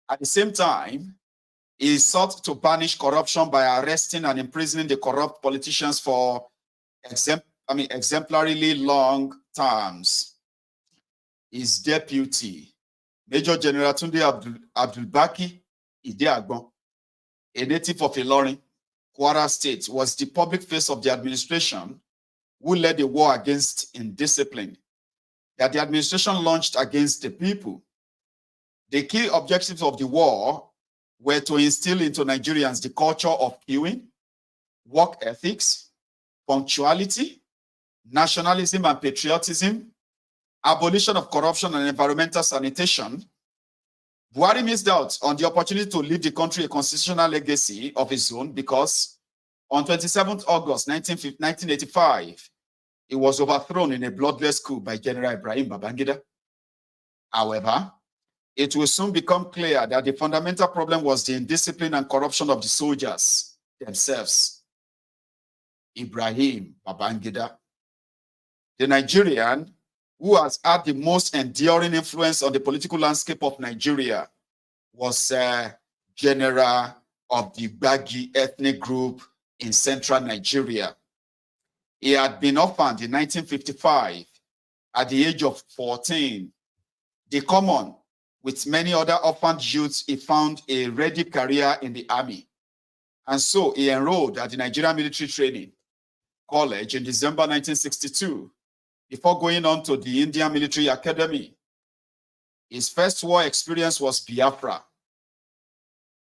At the same time, he sought to banish corruption by arresting and imprisoning the corrupt politicians for exemplarily long terms. His deputy, Major General Tunde Abdulbaki Ideagbon, a native of Ilorin, Kwara State, was the public face of the administration who led the war against indiscipline that the administration launched against the people. The key objectives of the war were to instill into Nigerians the culture of queuing, work ethics, punctuality, nationalism and patriotism, abolition of corruption and environmental sanitation. Buhari missed out on the opportunity to leave the country a constitutional legacy of his own because on 27th August 1985, he was overthrown in a bloodless coup by General Ibrahim Babangida. However, it will soon become clear that the fundamental problem was the indiscipline and corruption of the soldiers themselves. Ibrahim Babangida, the Nigerian who has had the most enduring influence on the political landscape of Nigeria, was general of the Gbagi ethnic group in central Nigeria. He had been orphaned in 1955 at the age of 14. The common with many other orphaned youths, he found a ready career in the army. And so he enrolled at the Nigerian Military Training College in December 1962, before going on to the Indian Military Academy. His first war experience was Biafra.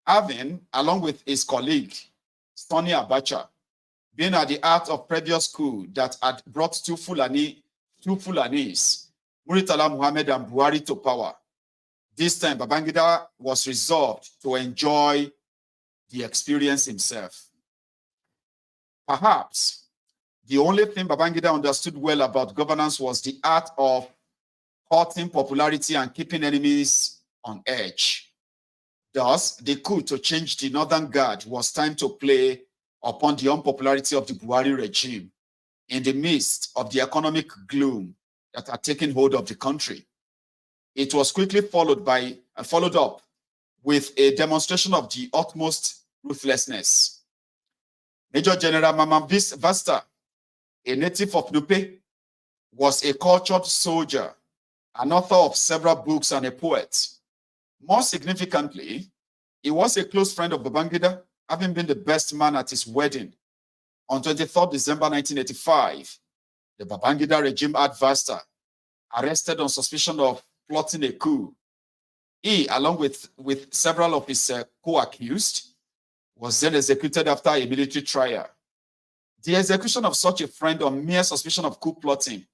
Having, along with his colleague, Sonny Abacha, been at the heart of previous coup that had brought two Fulanis, Muritala Muhammad and Buhari, to power. This time, Babangida was resolved to enjoy the experience himself. Perhaps the only thing Babangida understood well about governance was the art of courting popularity and keeping enemies on edge. Thus, the coup to change the Northern Guard was time to play upon the unpopularity of the Buhari regime in the midst of the economic gloom that had taken hold of the country. It was quickly followed up with a demonstration of the utmost ruthlessness. Major General Mama Vasta, a native of Nupe, was a cultured soldier, an author of several books and a poet. More significantly, he was a close friend of Babangida, having been the best man at his wedding. On 23rd December 1985, the Babangida regime had Vasta arrested on suspicion of plotting a coup. He, along with several of his co-accused, was then executed after a military trial. The execution of such a friend on mere suspicion of coup plotting,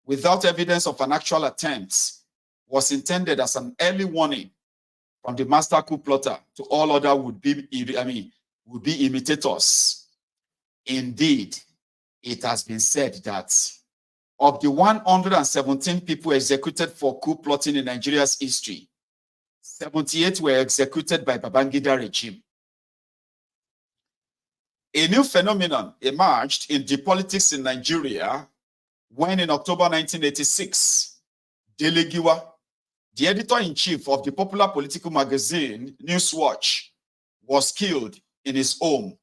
without evidence of an actual attempt, was intended as an early warning from the master coup plotter to all other would-be imitators. Indeed, it has been said that of the 117 people executed for coup plotting in Nigeria's history, 78 were executed by Babangida regime. A new phenomenon emerged in the politics in Nigeria when in October 1986, Dele Ogun, the editor-in-chief of the popular political magazine Newswatch, was killed in his home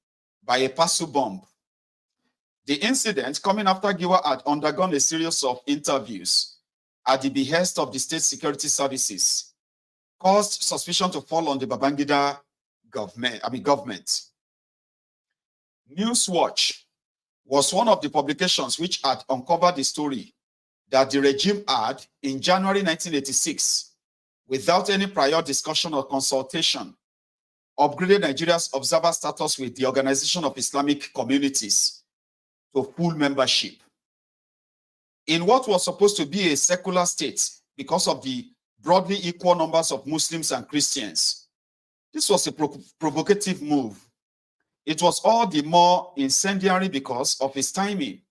by a parcel bomb. The incident, coming after Giwa had undergone a series of interviews at the behest of the state security services, caused suspicion to fall on the Babangida government. Newswatch was one of the publications which had uncovered the story that the regime had in January 1986, without any prior discussion or consultation, upgraded Nigeria's observer status with the Organization of Islamic Communities to full membership. In what was supposed to be a secular state because of the broadly equal numbers of Muslims and Christians, this was a provocative move. It was all the more incendiary because of its timing,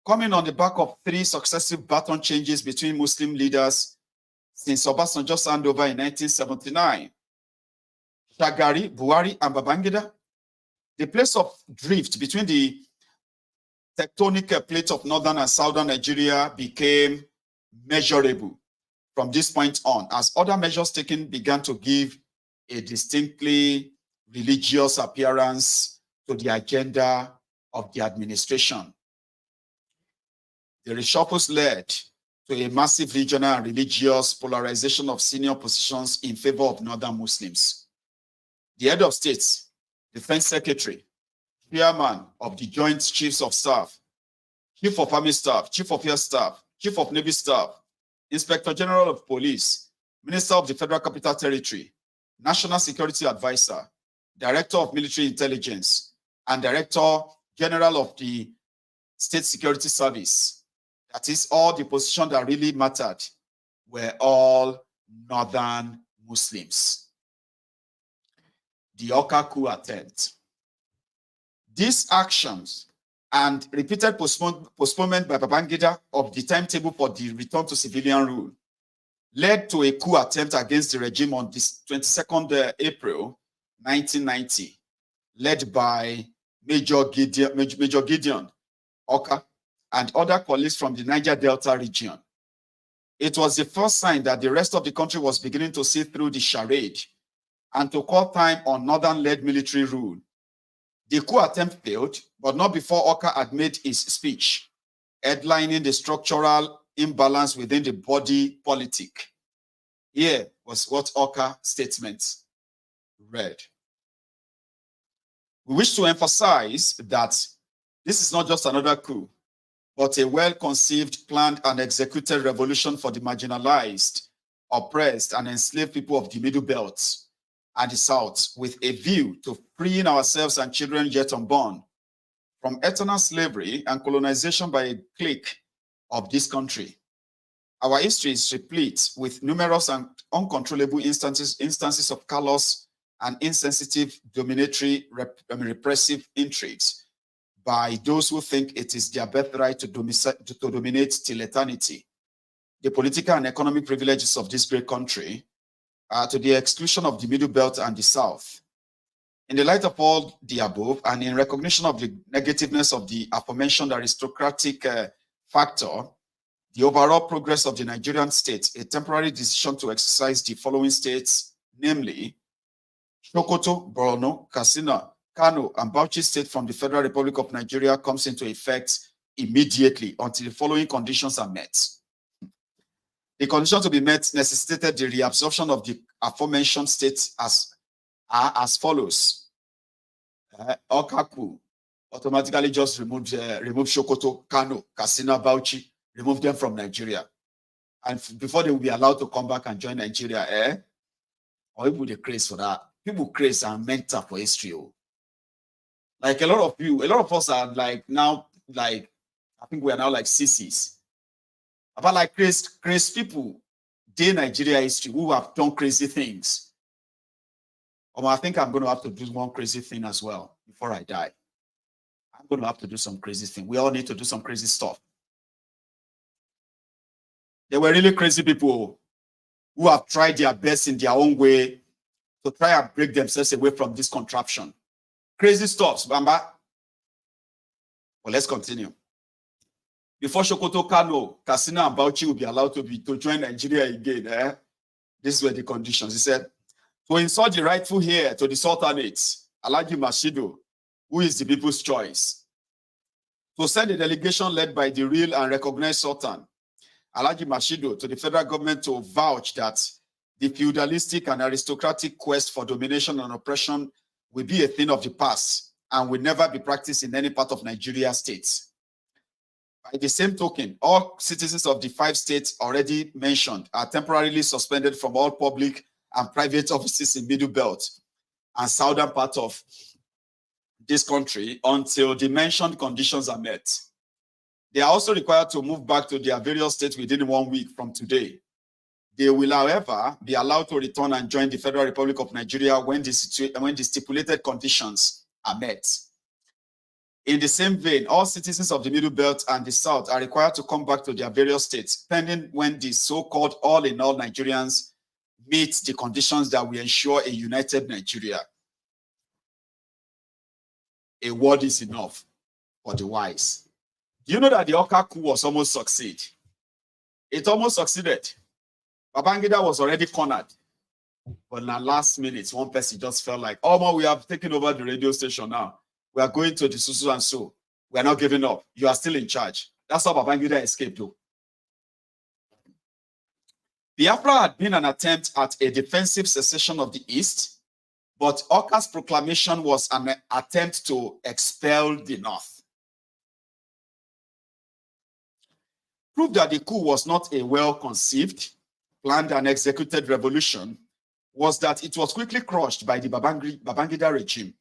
coming on the back of 3 successive baton changes between Muslim leaders since Obasanjo's handover in 1979. Shagari, Buhari, and Babangida, the place of drift between the tectonic plate of northern and southern Nigeria became measurable from this point on, as other measures taken began to give a distinctly religious appearance to the agenda of the administration. The reshuffles led to a massive regional and religious polarization of senior positions in favor of northern Muslims. The head of state, defense secretary, chairman of the Joint Chiefs of Staff, Chief of Army Staff, Chief of Air Staff, Chief of Navy Staff, Inspector General of Police, Minister of the Federal Capital Territory, National Security Advisor, Director of Military Intelligence, and Director General of the State Security Service. That is, all the positions that really mattered were all northern Muslims. The Awka coup attempt. These actions and repeated postponement by Babangida of the timetable for the return to civilian rule led to a coup attempt against the regime on this 22nd April 1990, led by Major Gideon Awka and other colleagues from the Niger Delta region. It was the first sign that the rest of the country was beginning to see through the charade and to call time on northern-led military rule. The coup attempt failed, but not before Awka had made his speech, headlining the structural imbalance within the body politic. Here was what Awka's statement read. We wish to emphasize that this is not just another coup, but a well-conceived, planned, and executed revolution for the marginalized, oppressed, and enslaved people of the Middle Belt and the South, with a view to freeing ourselves and children yet unborn from eternal slavery and colonization by a clique of this country. Our history is replete with numerous and uncontrollable instances of callous and insensitive dominatory repressive intrigues by those who think it is their birthright to dominate till eternity the political and economic privileges of this great country, to the exclusion of the Middle Belt and the South. In the light of all the above, and in recognition of the negativeness of the aforementioned aristocratic factor, the overall progress of the Nigerian state, a temporary decision to exercise the following states, namely Sokoto, Borno, Katsina, Kano, and Bauchi state from the Federal Republic of Nigeria comes into effect immediately until the following conditions are met. The condition to be met necessitated the reabsorption of the aforementioned states as follows. Awka coup automatically just remove Sokoto, Kano, Katsina, Bauchi, remove them from Nigeria. And before they will be allowed to come back and join Nigeria, or people they craze for that. People craze and mental for history. Like a lot of us are like now, like, I think we are now like sissies. About like crazy people, they Nigeria history who have done crazy things. I think I'm going to have to do one crazy thing as well before I die. I'm going to have to do some crazy thing. We all need to do some crazy stuff. They were really crazy people who have tried their best in their own way to try and break themselves away from this contraption. Crazy stuff, Bamba. Well, let's continue. Before Sokoto, Kano, Katsina, and Bauchi will be allowed to join Nigeria again, these were the conditions. He said, to insult the rightful heir to the Sultanate, Alhaji Mashidu, who is the people's choice, to send a delegation led by the real and recognized Sultan, Alhaji Mashidu, to the federal government to vouch that the feudalistic and aristocratic quest for domination and oppression will be a thing of the past and will never be practiced in any part of Nigeria states. By the same token, all citizens of the 5 states already mentioned are temporarily suspended from all public and private offices in Middle Belt and southern part of this country until the mentioned conditions are met. They are also required to move back to their various states within 1 week from today. They will, however, be allowed to return and join the Federal Republic of Nigeria when the stipulated conditions are met. In the same vein, all citizens of the Middle Belt and the South are required to come back to their various states, pending when the so-called all-in-all Nigerians meet the conditions that will ensure a united Nigeria. A word is enough for the wise. Do you know that the Oka coup was almost succeed? It almost succeeded. Babangida was already cornered. But in the last minute, one person just felt like, oh, man, we have taken over the radio station now. We are going to the so and so. We are not giving up. You are still in charge. That's how Babangida escaped, though. Biafra had been an attempt at a defensive secession of the East, but Oka's proclamation was an attempt to expel the North. Proof that the coup was not a well-conceived, planned and executed revolution was that it was quickly crushed by the Babangida regime.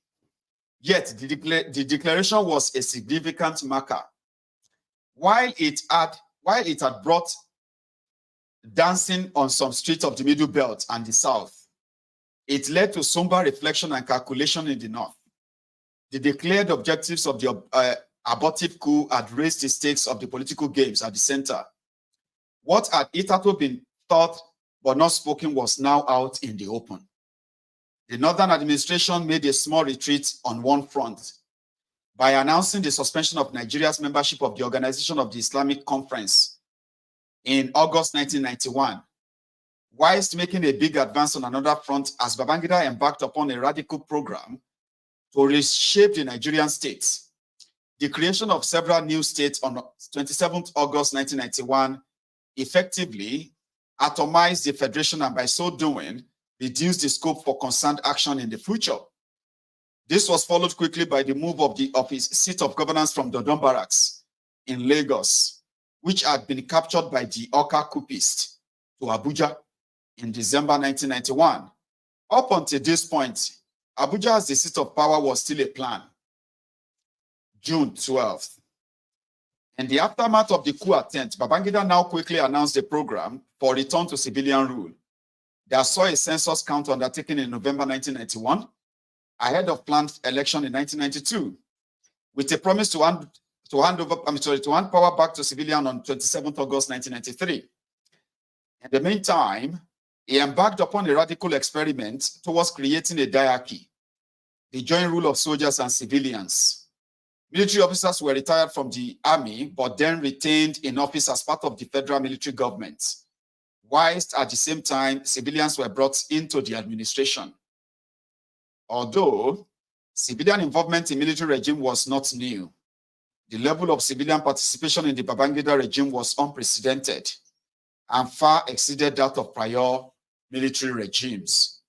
Yet the declaration was a significant marker. While it had brought dancing on some streets of the Middle Belt and the South, it led to somber reflection and calculation in the North. The declared objectives of the abortive coup had raised the stakes of the political games at the center. What had hitherto been thought but not spoken was now out in the open. The Northern administration made a small retreat on one front by announcing the suspension of Nigeria's membership of the Organization of the Islamic Conference in August 1991, whilst making a big advance on another front as Babangida embarked upon a radical program to reshape the Nigerian states. The creation of several new states on 27th August 1991 effectively atomized the federation and by so doing, reduced the scope for concerned action in the future. This was followed quickly by the move of his seat of governance from Dodon Barracks in Lagos, which had been captured by the Oka coupists, to Abuja in December 1991. Up until this point, Abuja as the seat of power was still a plan. June 12th. In the aftermath of the coup attempt, Babangida now quickly announced a program for return to civilian rule that saw a census count undertaken in November 1991, ahead of planned election in 1992, with a promise to hand power back to civilian on 27th August 1993. In the meantime, he embarked upon a radical experiment towards creating a diarchy, the joint rule of soldiers and civilians. Military officers were retired from the army, but then retained in office as part of the federal military government, whilst at the same time, civilians were brought into the administration. Although civilian involvement in military regime was not new, the level of civilian participation in the Babangida regime was unprecedented and far exceeded that of prior military regimes.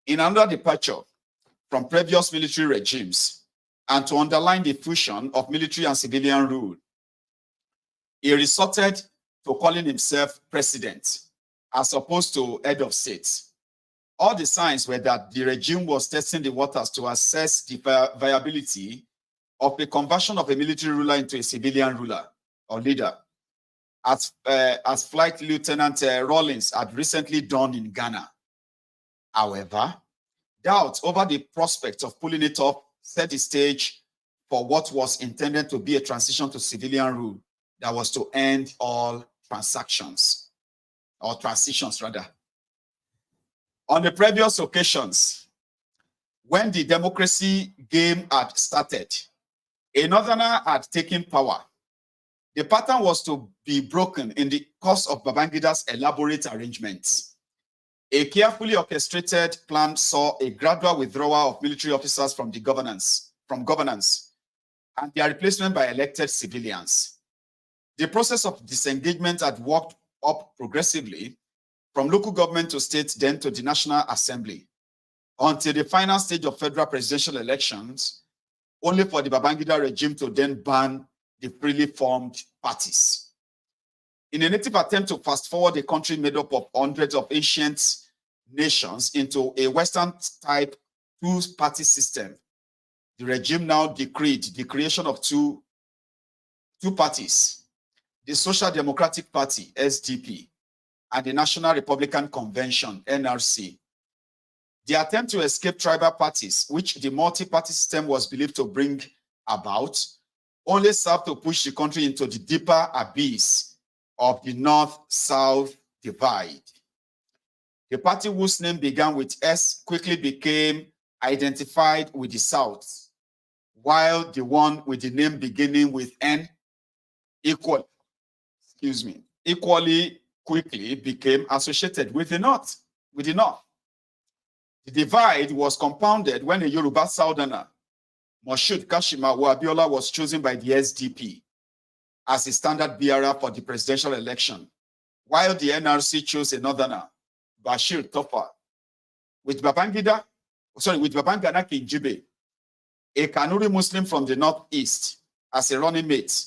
In another departure from previous military regimes, and to underline the fusion of military and civilian rule, he resorted to calling himself president as opposed to head of state. All the signs were that the regime was testing the waters to assess the viability of the conversion of a military ruler into a civilian ruler or leader, as Flight Lieutenant Rawlings had recently done in Ghana. However, doubt over the prospect of pulling it off set the stage for what was intended to be a transition to civilian rule that was to end all transactions, or transitions rather. On the previous occasions, when the democracy game had started, a northerner had taken power. The pattern was to be broken in the course of Babangida's elaborate arrangements. A carefully orchestrated plan saw a gradual withdrawal of military officers from governance, and their replacement by elected civilians. The process of disengagement had worked up progressively from local government to state, then to the National Assembly, until the final stage of federal presidential elections, only for the Babangida regime to then ban the freely formed parties. In a native attempt to fast forward a country made up of hundreds of ancient nations into a Western-type two-party system, the regime now decreed the creation of two parties, the Social Democratic Party, SDP, and the National Republican Convention, NRC. The attempt to escape tribal parties, which the multi-party system was believed to bring about, only served to push the country into the deeper abyss of the North-South divide. The party whose name began with S quickly became identified with the South, while the one with the name beginning with N equally quickly became associated with the North. The divide was compounded when a Yoruba southerner, Moshood Kashimawo Abiola, was chosen by the SDP as a standard bearer for the presidential election, while the NRC chose a northerner, Bashir Tofa, with Babangida Kingibe, a Kanuri Muslim from the northeast, as a running mate,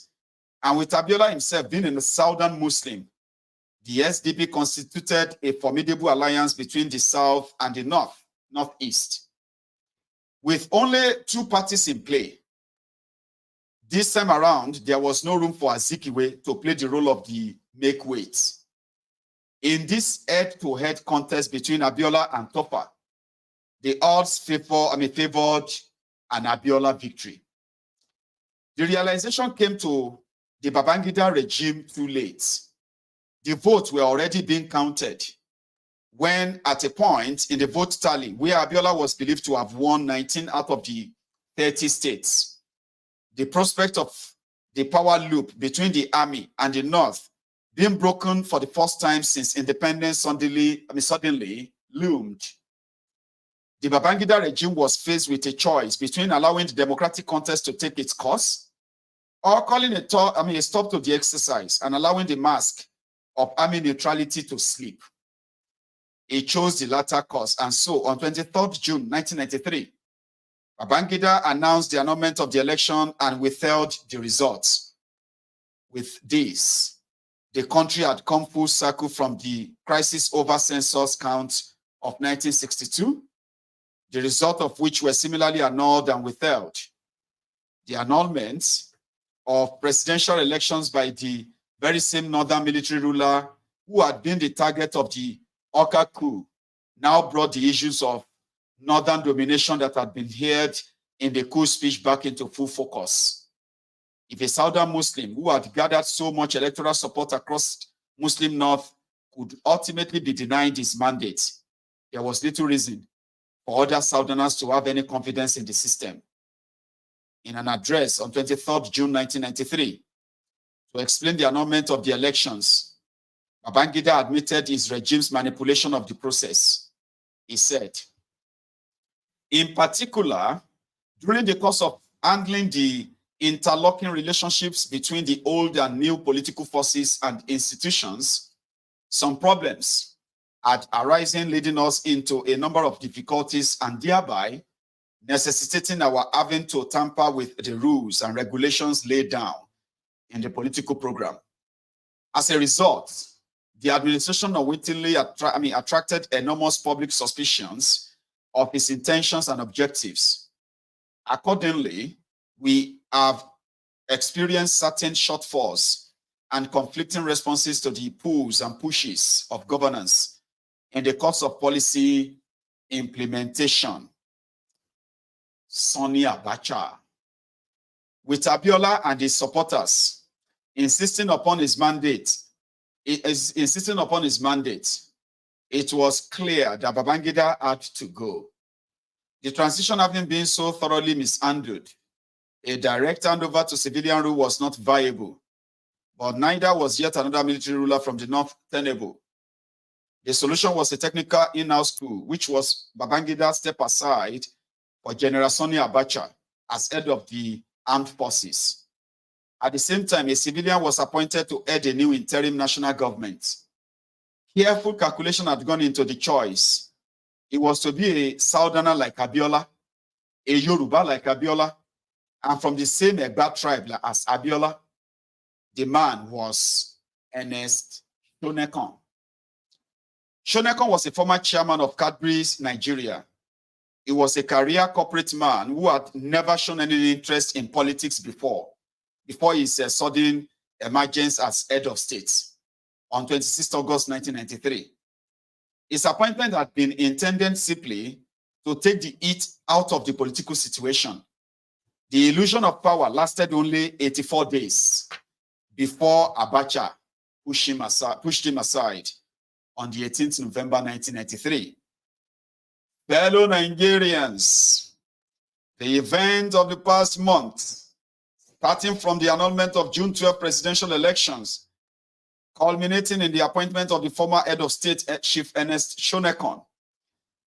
and with Abiola himself being a southern Muslim. The SDP constituted a formidable alliance between the south and the northeast. With only two parties in play, this time around, there was no room for Azikiwe to play the role of the make-weight. In this head-to-head contest between Abiola and Tofa, the odds favored an Abiola victory. The realization came to the Babangida regime too late. The votes were already being counted when, at a point in the vote tally, where Abiola was believed to have won 19 out of the 30 states, the prospect of the power loop between the army and the North being broken for the first time since independence suddenly loomed. The Babangida regime was faced with a choice between allowing the democratic contest to take its course or calling a stop to the exercise and allowing the mask of army neutrality to sleep. It chose the latter course, and so on 23rd June 1993, Babangida announced the annulment of the election and withheld the results. With this, the country had come full circle from the crisis over census count of 1962, the result of which were similarly annulled and withheld. The annulment of presidential elections by the very same northern military ruler who had been the target of the Oka coup now brought the issues of northern domination that had been heard in the coup speech back into full focus. If a southern Muslim who had gathered so much electoral support across Muslim North could ultimately be denied his mandate, there was little reason for other southerners to have any confidence in the system. In an address on 23rd June 1993, to explain the annulment of the elections, Babangida admitted his regime's manipulation of the process. He said, in particular, during the course of handling the interlocking relationships between the old and new political forces and institutions, some problems had arisen, leading us into a number of difficulties and thereby necessitating our having to tamper with the rules and regulations laid down in the political program. As a result, the administration unwittingly attracted enormous public suspicions of its intentions and objectives. Accordingly, we have experienced certain shortfalls and conflicting responses to the pulls and pushes of governance in the course of policy implementation. Sonny Abacha, with Abiola and his supporters insisting upon his mandate, it was clear that Babangida had to go. The transition having been so thoroughly mishandled, a direct handover to civilian rule was not viable, but neither was yet another military ruler from the north tenable. The solution was a technical in-house coup, which was Babangida step aside for General Sani Abacha as head of the armed forces. At the same time, a civilian was appointed to head a new interim national government. Careful calculation had gone into the choice. It was to be a Southerner like Abiola, a Yoruba like Abiola, and from the same Egba tribe as Abiola. The man was Ernest Shonekan. Shonekan was a former chairman of Cadbury's Nigeria. He was a career corporate man who had never shown any interest in politics before his sudden emergence as head of state on 26 August 1993. His appointment had been intended simply to take the heat out of the political situation. The illusion of power lasted only 84 days before Abacha pushed him aside on the 18th November 1993. Fellow Nigerians, the event of the past month, starting from the annulment of June 12 presidential elections, culminating in the appointment of the former head of state, Chief Ernest Shonekan,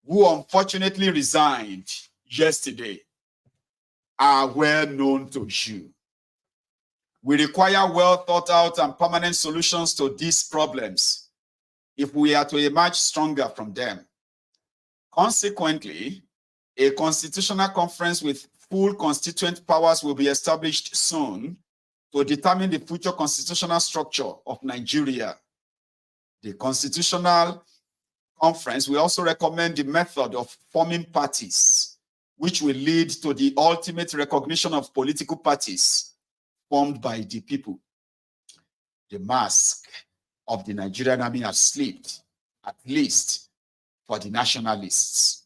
who unfortunately resigned yesterday, are well known to you. We require well thought out and permanent solutions to these problems if we are to emerge stronger from them. Consequently, a constitutional conference with full constituent powers will be established soon to determine the future constitutional structure of Nigeria. The constitutional conference will also recommend the method of forming parties, which will lead to the ultimate recognition of political parties formed by the people. The mask of the Nigerian army has slipped, at least for the nationalists.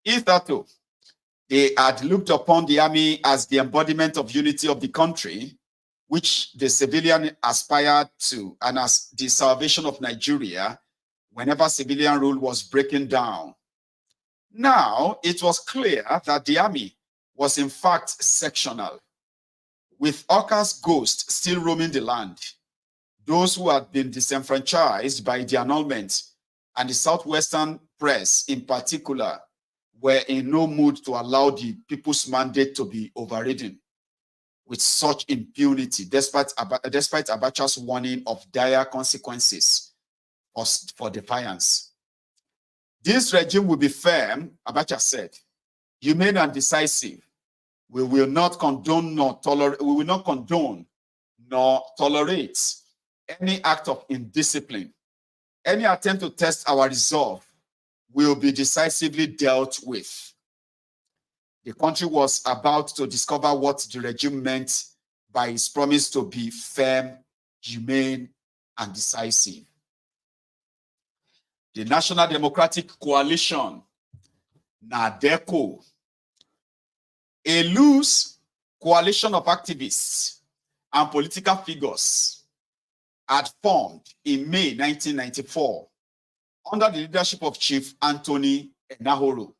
Hitherto, they had looked upon the army as the embodiment of unity of the country, which the civilian aspired to, and as the salvation of Nigeria whenever civilian rule was breaking down. Now, it was clear that the army was in fact sectional, with Oka's ghost still roaming the land. Those who had been disenfranchised by the annulment and the Southwestern press in particular were in no mood to allow the people's mandate to be overridden with such impunity, despite Abacha's warning of dire consequences for defiance. This regime will be firm, Abacha said, humane and decisive. We will not condone nor tolerate any act of indiscipline. Any attempt to test our resolve will be decisively dealt with. The country was about to discover what the regime meant by its promise to be firm, humane, and decisive. The National Democratic Coalition, NADECO, a loose coalition of activists and political figures, had formed in May 1994 under the leadership of Chief Anthony Enahoro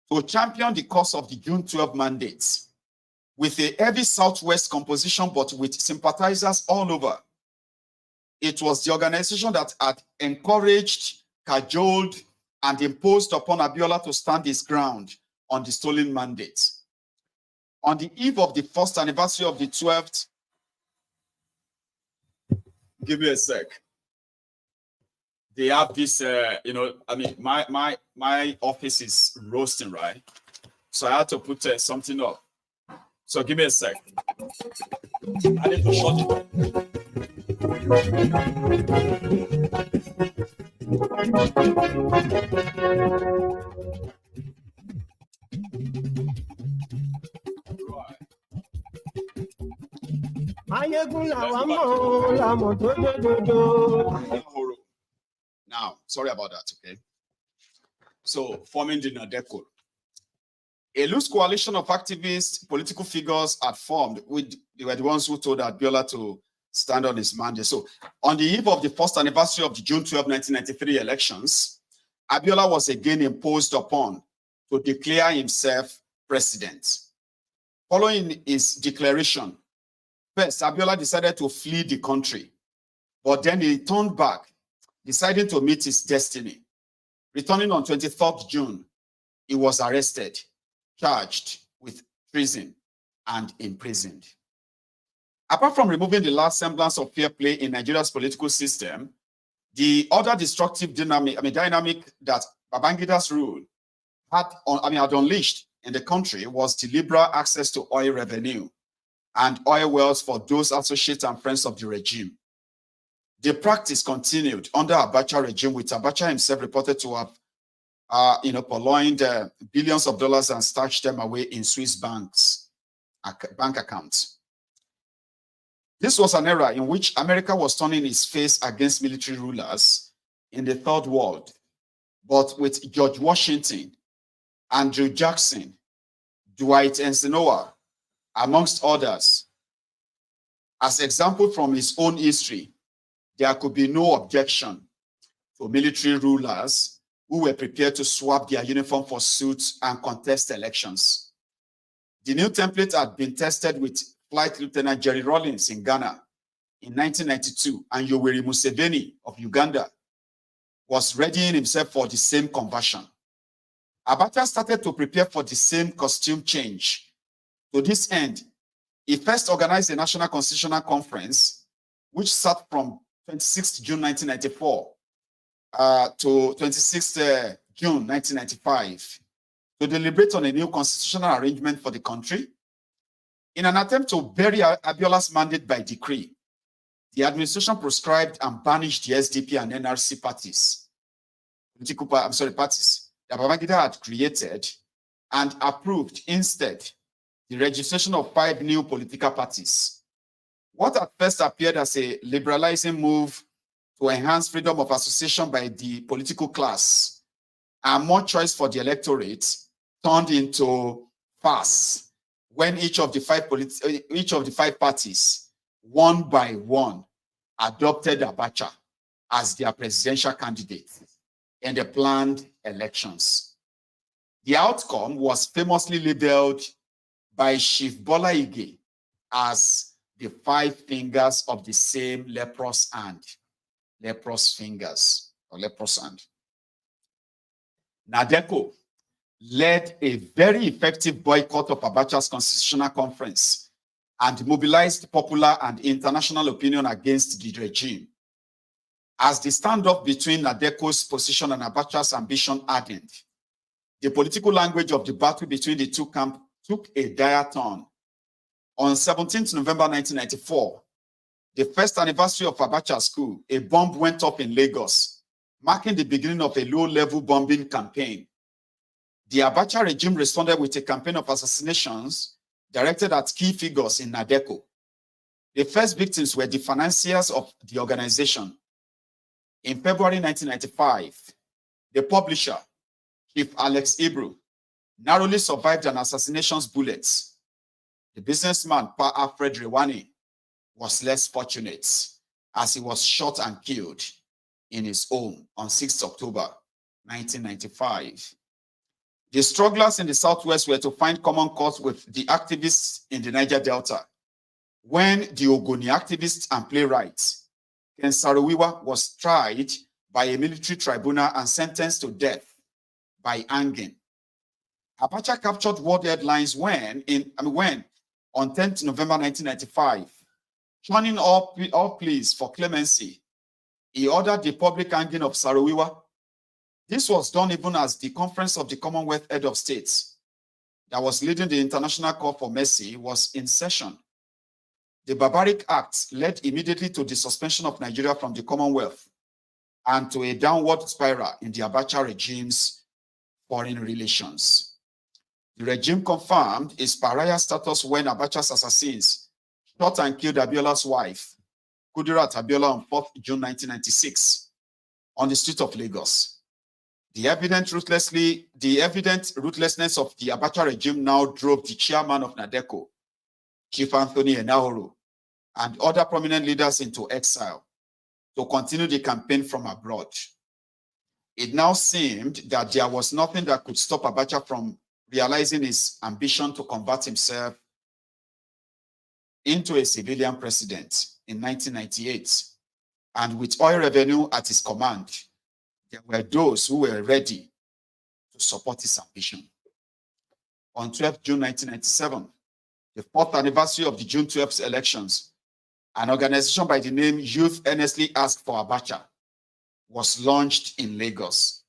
to champion the cause of the June 12 mandates with a heavy Southwest composition but with sympathizers all over. It was the organization that had encouraged, cajoled, and imposed upon Abiola to stand his ground on the stolen mandate. On the eve of the first anniversary of the 12th, give me a sec. They have this, I mean, my office is roasting, right? So I had to put something up. So give me a sec. I need to shut it. Now, sorry about that, okay? So, forming the NADECO. A loose coalition of activists, political figures had formed. They were the ones who told Abiola to stand on his mandate. So, on the eve of the first anniversary of the June 12, 1993 elections, Abiola was again imposed upon to declare himself president. Following his declaration, first, Abiola decided to flee the country, but then he turned back. deciding to meet his destiny. Returning on 23rd June, he was arrested, charged with treason, and imprisoned. Apart from removing the last semblance of fair play in Nigeria's political system, the other destructive dynamic that Babangida's rule had unleashed in the country was the liberal access to oil revenue and oil wells for those associates and friends of the regime. The practice continued under Abacha regime, with Abacha himself reported to have purloined billions of dollars and stashed them away in Swiss bank accounts. This was an era in which America was turning its face against military rulers in the Third World, but with George Washington, Andrew Jackson, Dwight Eisenhower, amongst others, as example from his own history, there could be no objection to military rulers who were prepared to swap their uniform for suits and contest elections. The new template had been tested with Flight Lieutenant Jerry Rawlings in Ghana in 1992, and Yoweri Museveni of Uganda was readying himself for the same conversion. Abacha started to prepare for the same costume change. To this end, he first organized a National Constitutional Conference, which sat from 26 June 1994 to 26 June 1995 to deliberate on a new constitutional arrangement for the country. In an attempt to bury Abiola's mandate by decree, the administration proscribed and banished the SDP and NRC parties that Babangida had created, and approved instead the registration of 5 new political parties. What at first appeared as a liberalizing move to enhance freedom of association by the political class and more choice for the electorate turned into farce when each of the 5 parties, one by one, adopted Abacha as their presidential candidate in the planned elections. The outcome was famously labeled by Chief Bola Ige as the 5 fingers of the same leprous hand. Leprous fingers or leprous hand. NADECO led a very effective boycott of Abacha's constitutional conference and mobilized popular and international opinion against the regime. As the standoff between NADECO's position and Abacha's ambition hardened, the political language of the battle between the two camps took a dire turn. On 17th November 1994, the first anniversary of Abacha's coup, a bomb went up in Lagos, marking the beginning of a low-level bombing campaign. The Abacha regime responded with a campaign of assassinations directed at key figures in NADECO. The first victims were the financiers of the organization. In February 1995, the publisher, Chief Alex Ibru, narrowly survived an assassination bullet. The businessman, Pa Alfred Rewani, was less fortunate as he was shot and killed in his home on 6 October 1995. The strugglers in the Southwest were to find common cause with the activists in the Niger Delta when the Ogoni activist and playwright Ken Saro-Wiwa was tried by a military tribunal and sentenced to death by hanging. Abacha captured world headlines when on 10th November 1995, shunning all pleas for clemency, he ordered the public hanging of Saro-Wiwa. This was done even as the Conference of the Commonwealth Head of States that was leading the International Call for Mercy was in session. The barbaric acts led immediately to the suspension of Nigeria from the Commonwealth and to a downward spiral in the Abacha regime's foreign relations. The regime confirmed its pariah status when Abacha's assassins shot and killed Abiola's wife, Kudirat Abiola, on 4th June 1996 on the street of Lagos. The evident ruthlessness of the Abacha regime now drove the chairman of NADECO, Chief Anthony Enahoro, and other prominent leaders into exile to continue the campaign from abroad. It now seemed that there was nothing that could stop Abacha from realizing his ambition to convert himself into a civilian president in 1998. And with oil revenue at his command, there were those who were ready to support his ambition. On 12th June 1997, the 4th anniversary of the June 12th elections, an organization by the name Youth Earnestly Asked for Abacha was launched in Lagos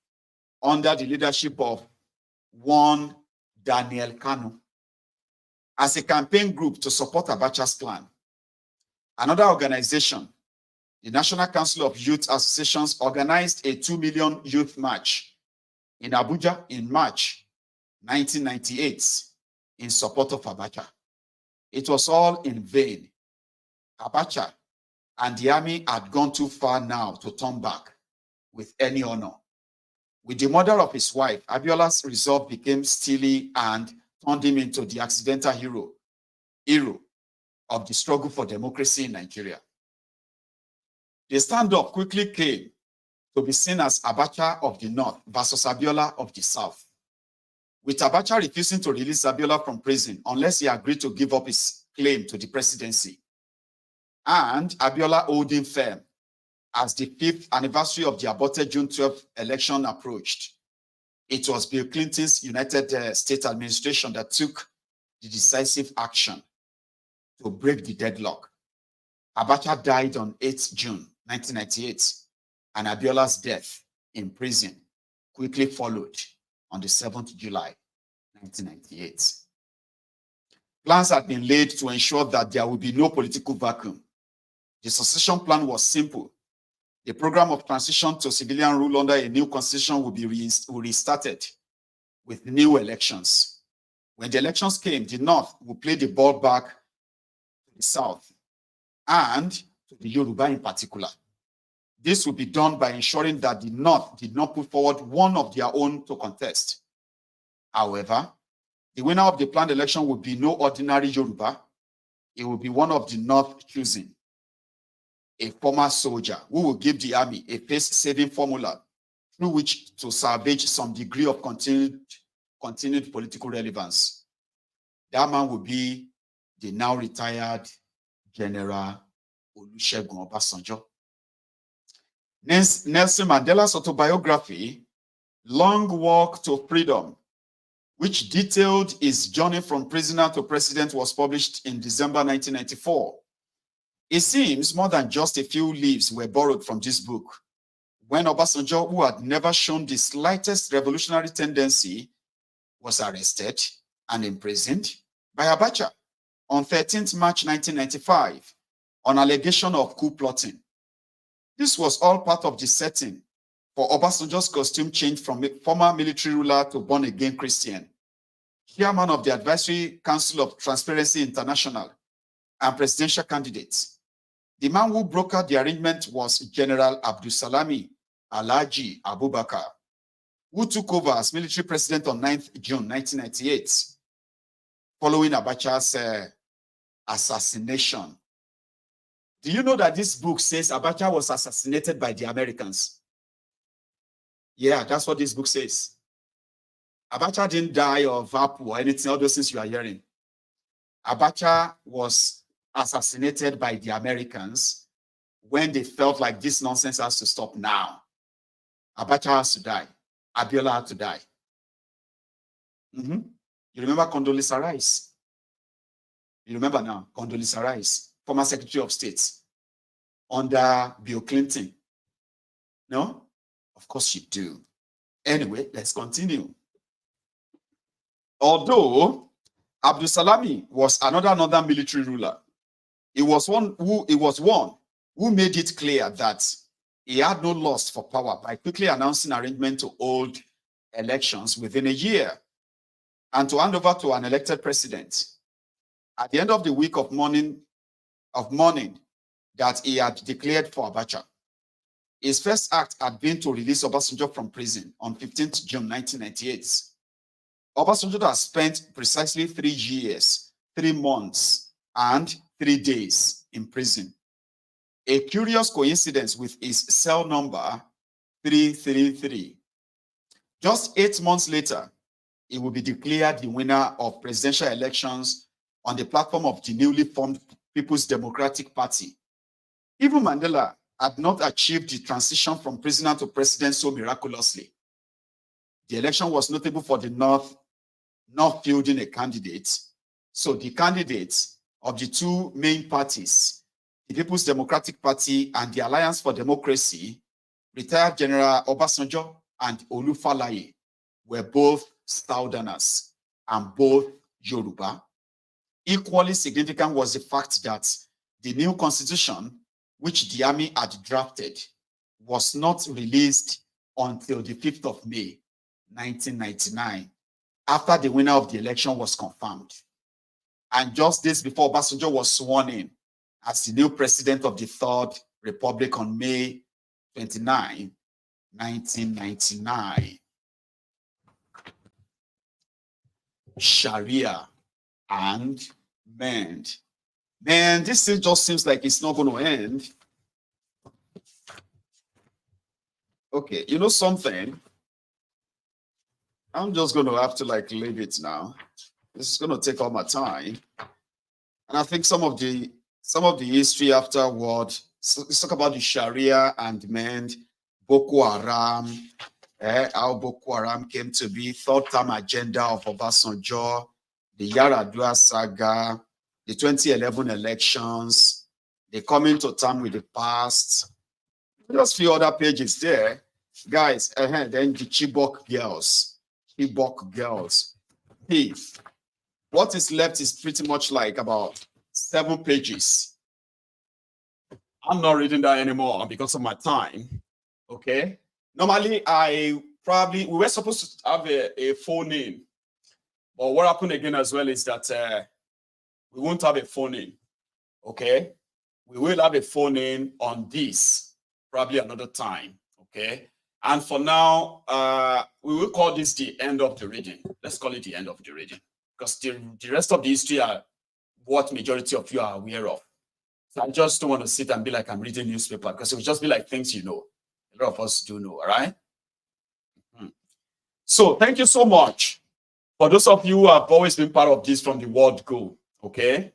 under the leadership of one Daniel Kanu as a campaign group to support Abacha's plan. Another organization, the National Council of Youth Associations, organized a 2 million youth march in Abuja in March 1998 in support of Abacha. It was all in vain. Abacha and the army had gone too far now to turn back with any honor. With the murder of his wife, Abiola's resolve became steely and turned him into the accidental hero of the struggle for democracy in Nigeria. The stand-up quickly came to be seen as Abacha of the North versus Abiola of the South, with Abacha refusing to release Abiola from prison unless he agreed to give up his claim to the presidency, and Abiola holding firm as the 5th anniversary of the aborted June 12th election approached. It was Bill Clinton's United States administration that took the decisive action to break the deadlock. Abacha died on 8th June 1998, and Abiola's death in prison quickly followed on the 7th July 1998. Plans had been laid to ensure that there would be no political vacuum. The succession plan was simple. The program of transition to civilian rule under a new constitution will be restarted with new elections. When the elections came, the North would play the ball back to the South and to the Yoruba in particular. This would be done by ensuring that the North did not put forward one of their own to contest. However, the winner of the planned election would be no ordinary Yoruba. It would be one of the North choosing, a former soldier who will give the army a pace-saving formula through which to salvage some degree of continued political relevance. That man will be the now retired General Olusegun Obasanjo. Nelson Mandela's autobiography, Long Walk to Freedom, which detailed his journey from prisoner to president, was published in December 1994. It seems more than just a few leaves were borrowed from this book when Obasanjo, who had never shown the slightest revolutionary tendency, was arrested and imprisoned by Abacha on 13th March 1995 on allegation of coup plotting. This was all part of the setting for Obasanjo's costume change from a former military ruler to born-again Christian, chairman of the Advisory Council of Transparency International, and presidential candidate. The man who brokered the arrangement was General Abdulsalami Alhaji Abubakar, who took over as military president on 9th June 1998, following Abacha's assassination. Do you know that this book says Abacha was assassinated by the Americans? Yeah, that's what this book says. Abacha didn't die of APU or anything, all those things you are hearing. Abacha was assassinated by the Americans when they felt like this nonsense has to stop now. Abacha has to die. Abiola had to die. You remember Condoleezza Rice? You remember now, Condoleezza Rice, former Secretary of State under Bill Clinton. No? Of course you do. Anyway, let's continue. Although Abdulsalami was another military ruler, he was one who made it clear that he had no lust for power by quickly announcing arrangement to hold elections within a year and to hand over to an elected president. At the end of the week of mourning that he had declared for Abacha, his first act had been to release Obasanjo from prison on 15th June 1998. Obasanjo has spent precisely 3 years, 3 months, and 3 days in prison. A curious coincidence with his cell number 333. Just 8 months later, he will be declared the winner of presidential elections on the platform of the newly formed People's Democratic Party. Even Mandela had not achieved the transition from prisoner to president so miraculously. The election was notable for the North not fielding a candidate. So the candidates of the two main parties, the People's Democratic Party and the Alliance for Democracy, retired General Obasanjo and Olufalaye, were both Southerners and both Yoruba. Equally significant was the fact that the new constitution, which the army had drafted, was not released until the 5th of May, 1999, after the winner of the election was confirmed. And just days before Obasanjo was sworn in as the new president of the Third Republic on May 29, 1999. Sharia and mend. Man, this thing just seems like it's not going to end. Okay, you know something? I'm just going to have to like leave it now. This is going to take all my time. And I think some of the history afterward, let's talk about the Sharia and mend, Boko Haram, how Boko Haram came to be, third-term agenda of Obasanjo, the Yaradua saga, the 2011 elections, the coming to term with the past. Just a few other pages there. Guys, then the Chibok girls. Hey, what is left is pretty much like about 7 pages. I'm not reading that anymore because of my time. Okay. Normally, we were supposed to have a phone in. But what happened again as well is that we won't have a phone in. Okay. We will have a phone in on this probably another time. Okay. And for now, we will call this the end of the reading. Let's call it the end of the reading. Because the rest of the history are what majority of you are aware of. So I just don't want to sit and be like I'm reading newspaper, because it will just be like things you know. A lot of us do know, all right? So thank you so much. For those of you who have always been part of this from the word go, okay?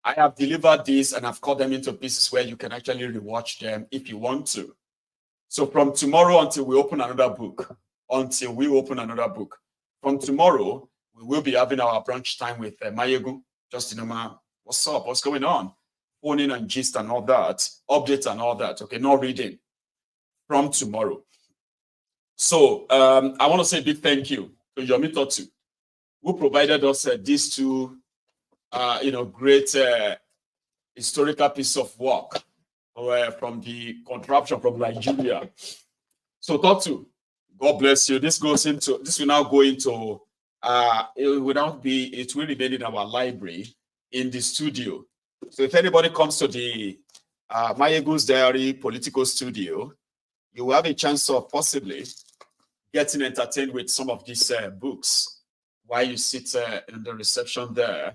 I have delivered this and I've cut them into pieces where you can actually rewatch them if you want to. So from tomorrow until we open another book, from tomorrow, we will be having our brunch time with Maiyegun. Just, what's up? What's going on? Phone in and gist and all that, updates and all that, okay? No reading from tomorrow. So I want to say a big thank you to Yomi Totu, who provided us these two, great historical piece of work from the contraption from Nigeria. So Totu, God bless you. This will now go into, it will remain in our library in the studio. So if anybody comes to the Maiyegun's Diary Political Studio, you will have a chance of possibly getting entertained with some of these books while you sit in the reception there,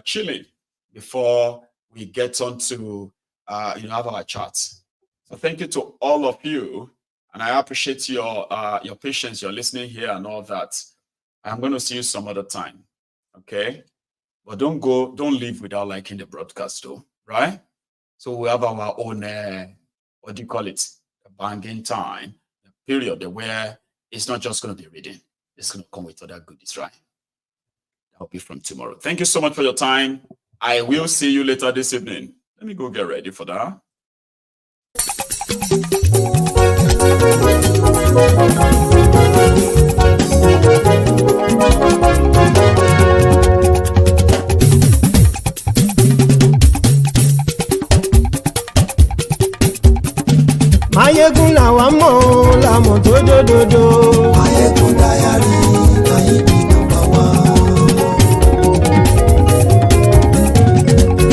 chilling before we get on to have our chats. So thank you to all of you, and I appreciate your patience, your listening here and all that. I'm going to see you some other time, okay? But don't leave without liking the broadcast, though, right? So we have our own, what do you call it? A banging time, a period where it's not just going to be reading. It's going to come with other goodies, right? I'll be from tomorrow. Thank you so much for your time. I will see you later this evening. Let me go get ready for that. Maiyegun làwa mọ̀ làmọ̀ tó dòdòdò. Maiyegun Diary Nayibi #1.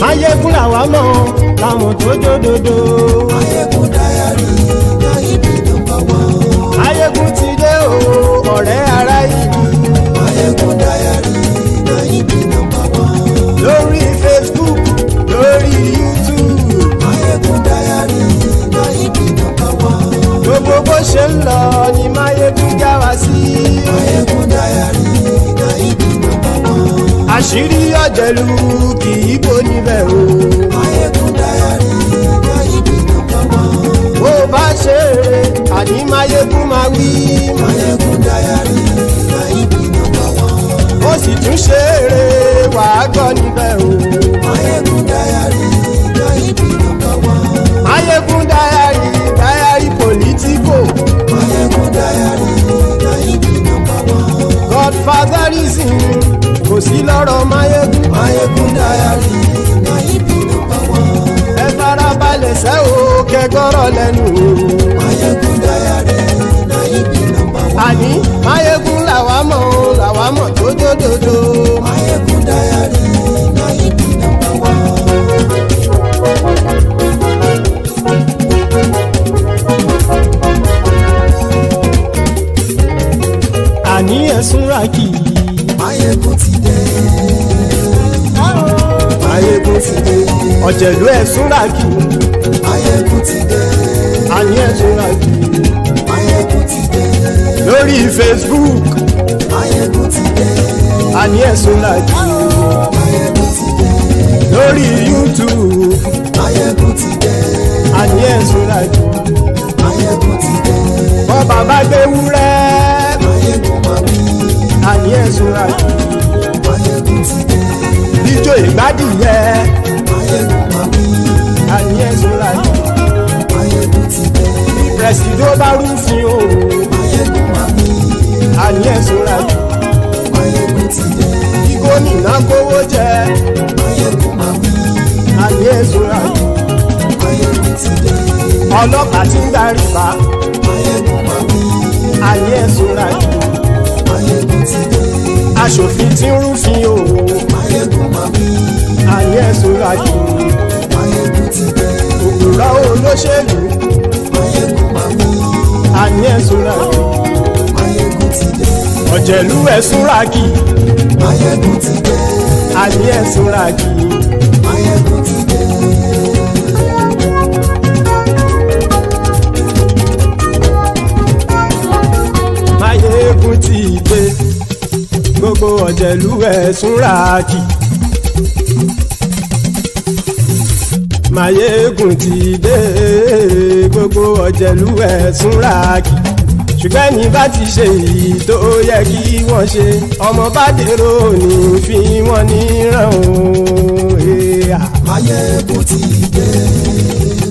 Maiyegun làwa mọ̀ làmọ̀ tó dòdòdò. Maiyegun Diary Nayibi #1. Maiyegun ti dé o ọ̀rẹ́ ara yìí. Maiyegun Diary Nayibi #1. Lórí Facebook, lórí YouTube. Maiyegun Diary Nayibi #1. Gbogbo bó ṣe ń lọ ni Maiyegun já wa sí. Maiyegun Diary Nayibi #1. Àṣírí ọ̀jẹ̀lú kì í bò níbẹ̀ o. Maiyegun Diary Nayibi #1. ṣeré àní Maiyegun máa wí. Maiyegun Diary na ibi number one. ó sì tún ṣeré wàá gbọ́ níbẹ̀ o. Maiyegun Diary na ibi number one. Maiyegun Diary diary politico. Maiyegun Diary na ibi number one. Godfatherism kò sí lọ́rọ̀ Maiyegun. Maiyegun Diary na ibi number one. ẹ farabalẹ̀ sẹ́ o kẹgọ́rọ̀ lẹ́nu o. Maiyegun Diary na ibi number one. àní Maiyegun làwa mọ̀ tó dòdòdò. Maiyegun Diary na ibi number one. àní ẹ̀sùn ràkì. Maiyegun ti dé. Maiyegun ti dé. ọ̀jẹ̀lú ẹ̀sùn ràkì. Maiyegun ti dé. àní ẹ̀sùn ràkì. Maiyegun ti dé. lórí Facebook. Maiyegun ti dé. àní ẹ̀sùn ràkì. Maiyegun ti dé. lórí YouTube. Maiyegun ti dé. àní ẹ̀sùn ràkì. Maiyegun ti dé. bọ́ bàbá gbé wúrẹ́. Maiyegun máa wí. àní ẹ̀sùn ràkì. Maiyegun ti dé. jíjó ìgbádìyẹ. Maiyegun máa wí. àní ẹ̀sùn ràkì. Maiyegun ti dé. pẹ̀sìdó bá rúfin o. Maiyegun máa wí. àní ẹ̀sùn ràkì. Maiyegun ti dé. kí gómìnà kówó jẹ. Maiyegun máa wí. àní ẹ̀sùn ràkì. Maiyegun ti dé. ọlọ́pàá tí ń darí bá. Maiyegun máa wí. àní ẹ̀sùn ràkì. Maiyegun ti dé. aṣòfin tí ń rúfin o. Maiyegun máa wí. àní ẹ̀sùn ràkì. Maiyegun ti dé. òkúra olóṣèlú. Maiyegun máa wí. àní ẹ̀sùn ràkì. Maiyegun ti dé. ọ̀jẹ̀lú ẹ̀sùn ràkì. Maiyegun ti dé. àní ẹ̀sùn ràkì. Maiyegun ti dé. Maiyegun ti dé. gbogbo ọ̀jẹ̀lú ẹ̀sùn ràkì. Maiyegun ti dé. gbogbo ọ̀jẹ̀lú ẹ̀sùn ràkì. ṣùgbọ́n ní bá ti ṣe èyí tó yẹ kí wọ́n ṣe ọmọ bá dèrò ní fi wọ́n níran o. Maiyegun ti dé.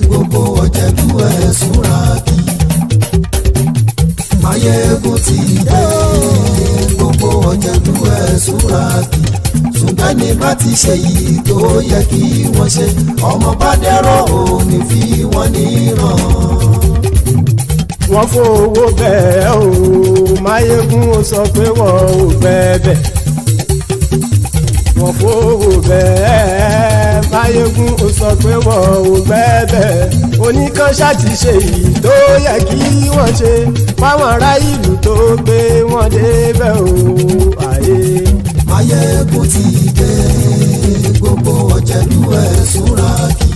Gbogbo ọ̀jẹ̀lú ẹ̀sùn ràkì. Maiyegun ti dé. Gbogbo ọ̀jẹ̀lú ẹ̀sùn ràkì. ṣùgbọ́n ní bá ti ṣe yìí tó yẹ kí wọ́n ṣe ọmọ bá dẹ́rọ̀ ò ní fi wọ́n níran. wọ́n fowó bẹ́ẹ̀ o Maiyegun ó sọ pé wọ́n ò bẹ́ẹ̀ wọ́n fowó bẹ́ẹ̀ Maiyegun ó sọ pé wọ́n ò bẹ́ẹ̀ oníkanṣá ti ṣe èyí tó yẹ kí wọ́n ṣe fáwọn ará ìlú tó gbé wọn débẹ̀ o àyè. Maiyegun ti dé gbogbo ọ̀jẹ̀lú ẹ̀sùn ràkì.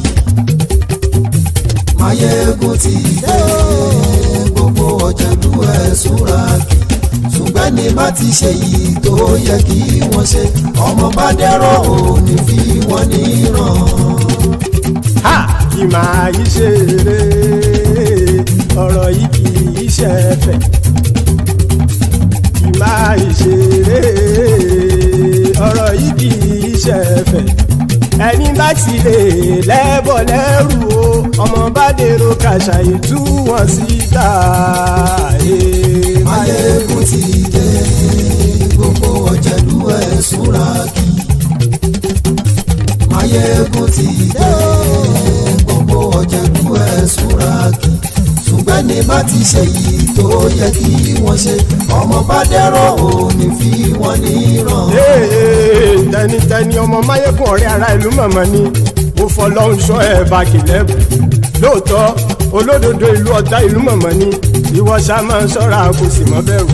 Maiyegun ti dé gbogbo ọ̀jẹ̀lú ẹ̀sùn ràkì. ṣùgbọ́n ní bá ti ṣe yìí tó yẹ kí wọ́n ṣe ọmọ bá dẹ́rọ̀ ò ní fi wọ́n níran. ha kì máa yí ṣeré ọ̀rọ̀ yìí kì í ṣẹ̀fẹ̀ kì máa yí ṣeré ọ̀rọ̀ yìí kì í ṣẹ̀fẹ̀ ẹni bá ti lè lẹ́bọ̀ lẹ́rù o ọmọ bá dèrò kàṣàyè tú wọn síta. Maiyegun ti dé gbogbo ọ̀jẹ̀lú ẹ̀sùn ràkì. Maiyegun ti dé gbogbo ọ̀jẹ̀lú ẹ̀sùn ràkì. ṣùgbọ́n ní bá ti ṣe yìí tó yẹ kí wọ́n ṣe ọmọ bá dẹ́rọ̀ ò ní fi wọ́n níran. tẹnitẹni ọmọ Maiyegun ọ̀rẹ́ ara ìlú mọ̀mọ́ ni ó fọlọ́hún ṣọ́ ẹ̀ bá kìlẹ́bù lóòótọ́ olódodo ìlú ọ̀tá ìlú mọ̀mọ́ ni ìwọ ṣá máa ń ṣọ́ra kò sì mọ́ bẹ̀rù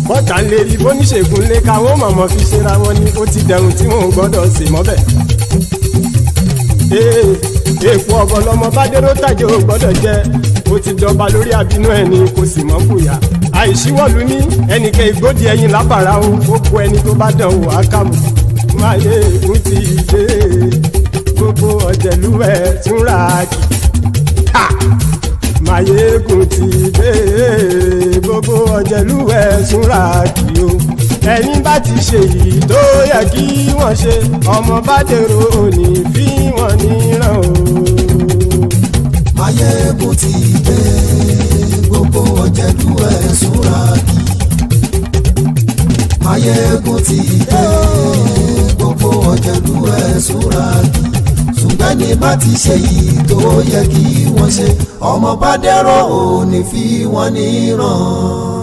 bọ́tà ń lè rí bóníṣègùn lé káwọn mọ̀mọ́ fi ṣera wọn ni ó ti dẹrùn tí wọn ò gbọ́dọ̀ sì mọ́ bẹ̀. èèpo ọ̀bọ̀lọmọ bá dérò tàjẹ́ ò gbọ́dọ̀ jẹ́ ó ti dọba lórí àbínú ẹni kò sì mọ́ fòyà àìsíwọ́lu ní ẹnìkẹ́ ìgbódì ẹyin lábàrá o ó kó ẹni tó bá dán o àkàmù. Maiyegun ti dé gbogbo ọ̀jẹ̀lú ẹ̀sùn ràkì. Maiyegun ti dé gbogbo ọ̀jẹ̀lú ẹ̀ súnra kí o ẹni bá ti ṣe yìí tó yẹ kí wọ́n ṣe ọmọ bá dèrò òní fi wọ́n níran o. Maiyegun ti dé gbogbo ọ̀jẹ̀lú ẹ̀ súnra kí. Maiyegun ti dé gbogbo ọ̀jẹ̀lú ẹ̀ súnra kí. ṣùgbọ́n ní bá ti ṣe yìí tó yẹ kí wọ́n ṣe ọmọ bá dẹ́rọ̀ òní fi wọ́n níran.